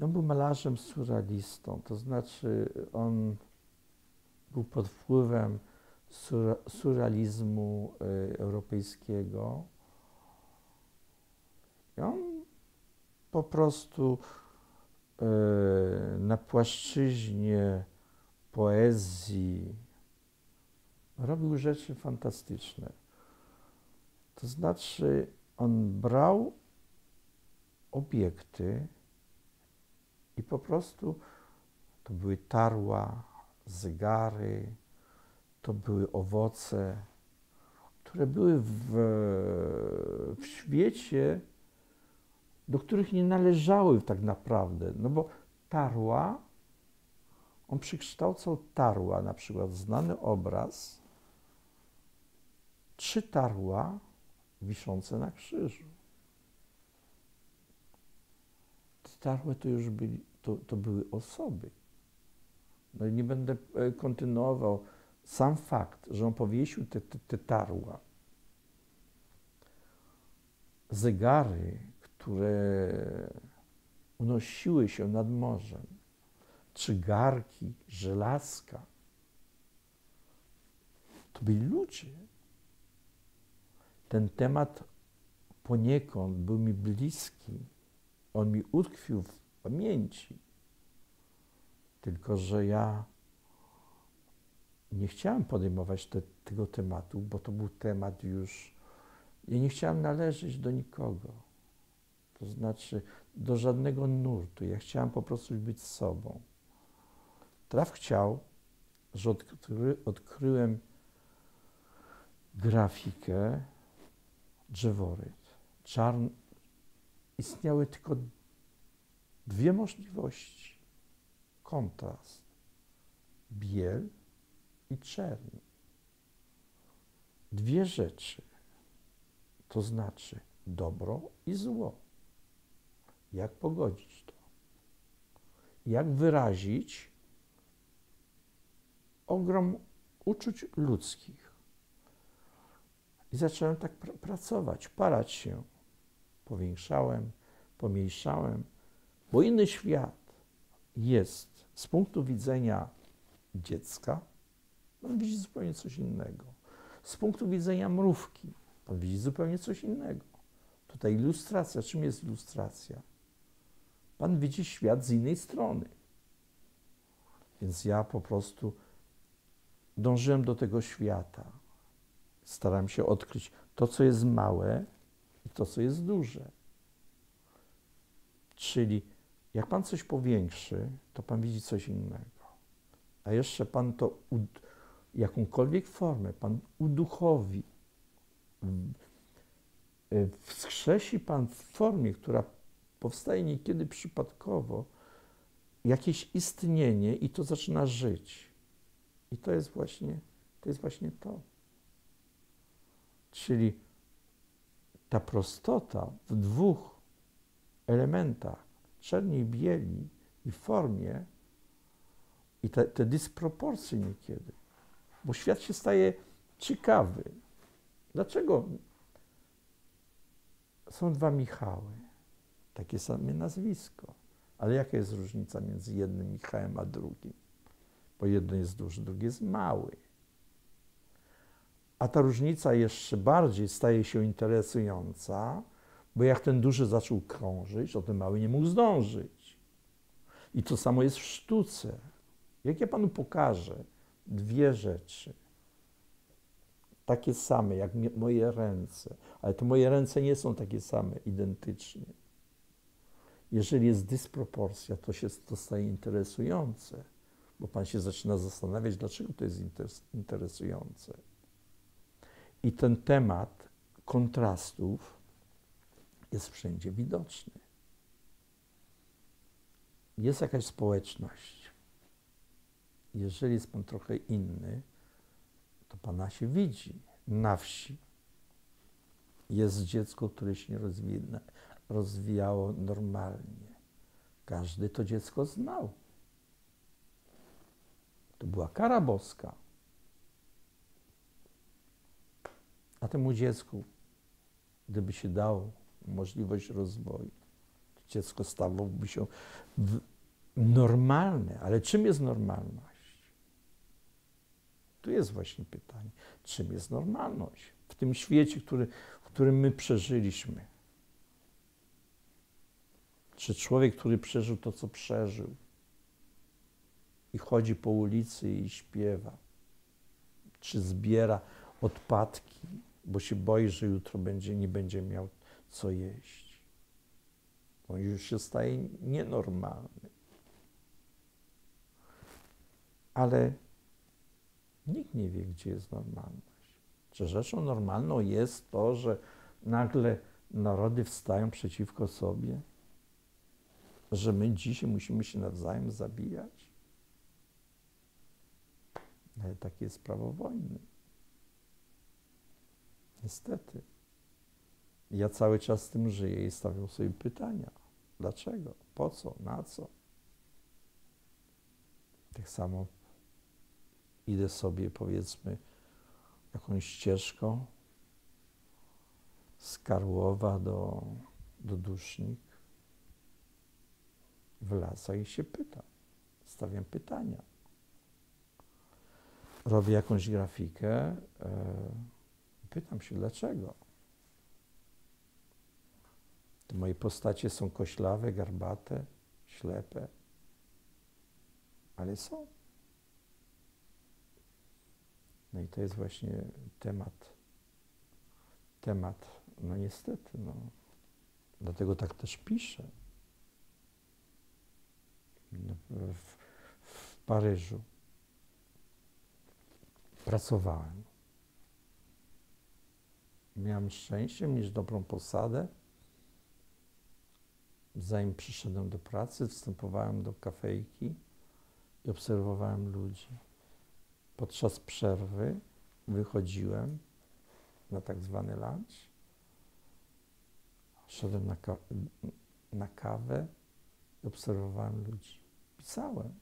Speaker 1: On był malarzem surrealistą, to znaczy on był pod wpływem surrealizmu europejskiego. I on po prostu na płaszczyźnie poezji robił rzeczy fantastyczne. To znaczy on brał obiekty i po prostu to były tarła, zegary, to były owoce, które były w świecie, do których nie należały tak naprawdę. No bo tarła, on przykształcał tarła, na przykład znany obraz, 3 tarła wiszące na krzyżu. Te tarły to już były osoby. No i nie będę kontynuował. Sam fakt, że on powiesił te tarła, zegary, które unosiły się nad morzem, czy garki, żelazka, to byli ludzie. Ten temat poniekąd był mi bliski. On mi utkwił w pamięci. Tylko że ja nie chciałem podejmować tego tematu, bo to był temat już, ja nie chciałem należeć do nikogo, to znaczy do żadnego nurtu, ja chciałem po prostu być sobą. Traf chciał, że odkryłem grafikę, drzeworyt, istniały tylko dwie możliwości, kontrast, biel i czerń. Dwie rzeczy, to znaczy dobro i zło. Jak pogodzić to? Jak wyrazić ogrom uczuć ludzkich? I zacząłem tak pracować, parać się. Powiększałem, pomniejszałem, bo inny świat jest z punktu widzenia dziecka, on widzi zupełnie coś innego. Z punktu widzenia mrówki, on widzi zupełnie coś innego. Tutaj ilustracja. Czym jest ilustracja? Pan widzi świat z innej strony. Więc ja po prostu dążyłem do tego świata. Starałem się odkryć to, co jest małe i to, co jest duże. Czyli jak Pan coś powiększy, to Pan widzi coś innego. A jeszcze Pan to jakąkolwiek formę Pan uduchowi, wskrzesi Pan w formie, która powstaje niekiedy przypadkowo, jakieś istnienie i to zaczyna żyć. I to jest właśnie to. Czyli ta prostota w dwóch elementach, czerni i bieli i formie i te dysproporcje niekiedy, bo świat się staje ciekawy. Dlaczego są dwa Michały? Takie same nazwisko. Ale jaka jest różnica między jednym Michałem a drugim? Bo jeden jest duży, drugi jest mały. A ta różnica jeszcze bardziej staje się interesująca, bo jak ten duży zaczął krążyć, to ten mały nie mógł zdążyć. I to samo jest w sztuce. Jak ja Panu pokażę dwie rzeczy, takie same jak moje ręce, ale to moje ręce nie są takie same identycznie. Jeżeli jest dysproporcja, to staje interesujące, bo Pan się zaczyna zastanawiać, dlaczego to jest interesujące. I ten temat kontrastów jest wszędzie widoczny. Jest jakaś społeczność. Jeżeli jest Pan trochę inny, to Pana się widzi. Na wsi jest dziecko, które się nie rozwijało normalnie. Każdy to dziecko znał. To była kara boska. A temu dziecku, gdyby się dało możliwość rozwoju, to dziecko stawałoby się normalne. Ale czym jest normalność? Tu jest właśnie pytanie, czym jest normalność? W tym świecie, w którym my przeżyliśmy. Czy człowiek, który przeżył to, co przeżył i chodzi po ulicy i śpiewa, czy zbiera odpadki, bo się boi, że jutro nie będzie miał co jeść. On już się staje nienormalny. Ale nikt nie wie, gdzie jest normalność. Czy rzeczą normalną jest to, że nagle narody wstają przeciwko sobie? Że my dzisiaj musimy się nawzajem zabijać? Ale takie jest prawo wojny. Niestety. Ja cały czas z tym żyję i stawiam sobie pytania. Dlaczego? Po co? Na co? Tak samo idę sobie, powiedzmy, jakąś ścieżką z Karłowa do Dusznik w lasach i się pytam. Stawiam pytania. Robię jakąś grafikę, pytam się, dlaczego? Te moje postacie są koślawe, garbate, ślepe, ale są. No i to jest właśnie temat, no niestety, no. Dlatego tak też piszę. No, w Paryżu pracowałem. Miałem szczęście mieć dobrą posadę. Zanim przyszedłem do pracy, wstępowałem do kafejki i obserwowałem ludzi. Podczas przerwy wychodziłem na tak zwany lunch. Szedłem na kawę i obserwowałem ludzi. Pisałem.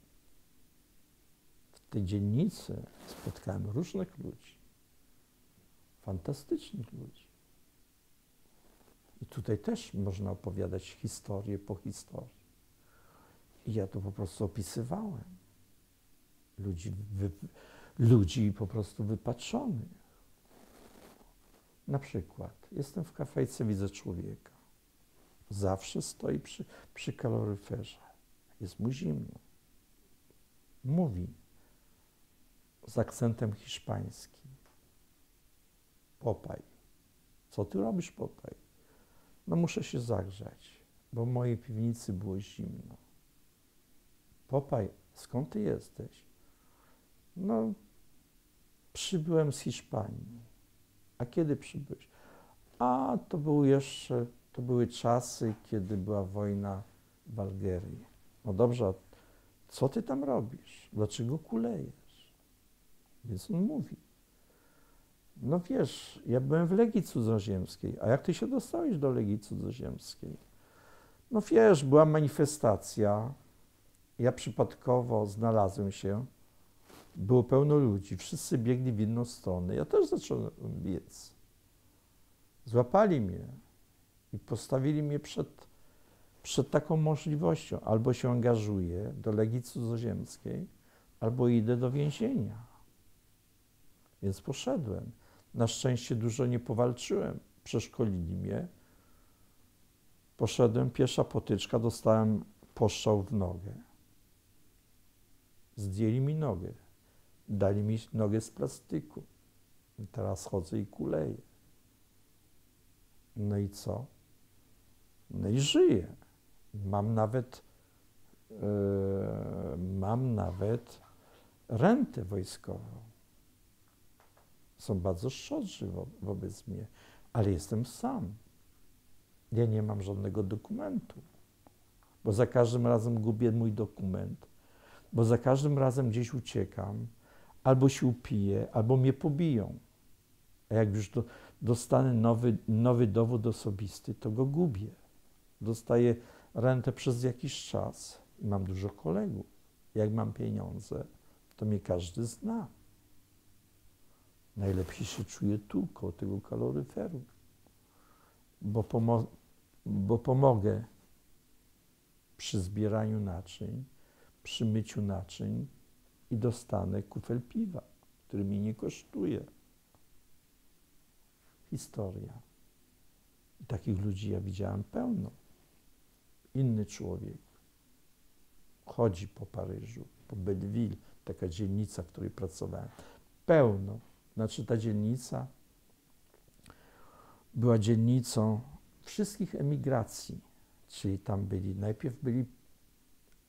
Speaker 1: W tej dzielnicy spotkałem różnych ludzi. Fantastycznych ludzi. I tutaj też można opowiadać historię po historii. I ja to po prostu opisywałem. Ludzi po prostu wypatrzonych. Na przykład, jestem w kafejce, widzę człowieka. Zawsze stoi przy kaloryferze. Jest mu zimno. Mówi z akcentem hiszpańskim. Popaj. Co ty robisz, Popaj? No muszę się zagrzać, bo w mojej piwnicy było zimno. Popaj, skąd ty jesteś? No, przybyłem z Hiszpanii. A kiedy przybyłeś? A to były czasy, kiedy była wojna w Algierii. No dobrze, a co ty tam robisz? Dlaczego kulejesz? Więc on mówi. No wiesz, ja byłem w Legii Cudzoziemskiej. A jak ty się dostałeś do Legii Cudzoziemskiej? No wiesz, była manifestacja. Ja przypadkowo znalazłem się. Było pełno ludzi. Wszyscy biegli w inną stronę. Ja też zacząłem biec. Złapali mnie i postawili mnie przed taką możliwością. Albo się angażuję do Legii Cudzoziemskiej, albo idę do więzienia. Więc poszedłem. Na szczęście dużo nie powalczyłem. Przeszkolili mnie. Poszedłem, pierwsza potyczka, dostałem postrzał w nogę. Zdjęli mi nogę. Dali mi nogę z plastyku. I teraz chodzę i kuleję. No i co? No i żyję. Mam nawet rentę wojskową. Są bardzo szczodrzy wobec mnie, ale jestem sam. Ja nie mam żadnego dokumentu, bo za każdym razem gubię mój dokument, bo za każdym razem gdzieś uciekam, albo się upiję, albo mnie pobiją. A jak już dostanę nowy dowód osobisty, to go gubię. Dostaję rentę przez jakiś czas i mam dużo kolegów. Jak mam pieniądze, to mnie każdy zna. Najlepiej się czuję tu, koło tego kaloryferu, bo pomogę przy zbieraniu naczyń, przy myciu naczyń i dostanę kufel piwa, który mnie nie kosztuje. Historia. I takich ludzi ja widziałem pełno. Inny człowiek chodzi po Paryżu, po Belleville, taka dzielnica, w której pracowałem. Pełno. Znaczy ta dzielnica była dzielnicą wszystkich emigracji, czyli tam najpierw byli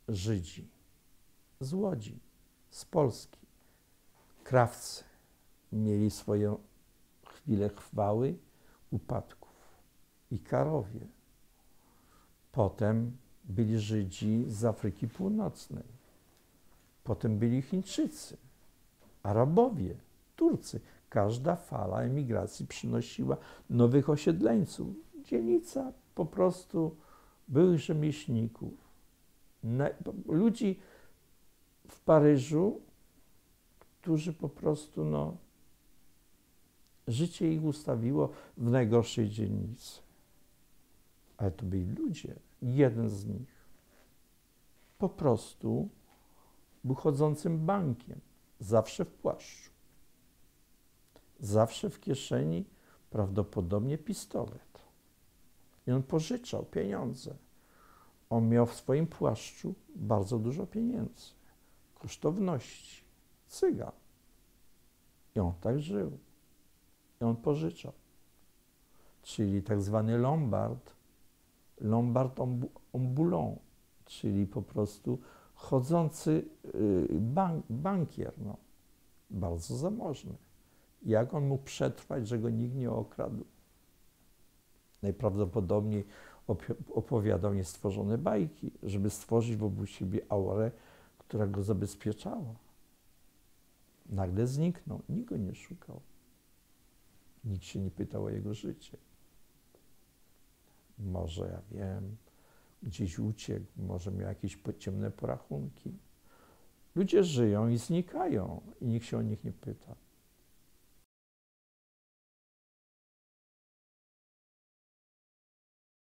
Speaker 1: Żydzi z Łodzi, z Polski, krawcy, mieli swoją chwilę chwały, upadków i Karowie. Potem byli Żydzi z Afryki Północnej, potem byli Chińczycy, Arabowie, Turcy. Każda fala emigracji przynosiła nowych osiedleńców. Dzielnica po prostu byłych rzemieślników. Ludzi w Paryżu, którzy po prostu, życie ich ustawiło w najgorszej dzielnicy. Ale to byli ludzie. Jeden z nich po prostu był chodzącym bankiem. Zawsze w płaszczu. Zawsze w kieszeni prawdopodobnie pistolet. I on pożyczał pieniądze. On miał w swoim płaszczu bardzo dużo pieniędzy. Kosztowności. Cygan. I on tak żył. I on pożyczał. Czyli tak zwany Lombard ambulant, czyli po prostu chodzący bankier, no. Bardzo zamożny. Jak on mógł przetrwać, że go nikt nie okradł? Najprawdopodobniej opowiadał niestworzone bajki, żeby stworzyć wokół siebie aurę, która go zabezpieczała. Nagle zniknął, nikt go nie szukał. Nikt się nie pytał o jego życie. Może, ja wiem, gdzieś uciekł, może miał jakieś ciemne porachunki. Ludzie żyją i znikają i nikt się o nich nie pyta.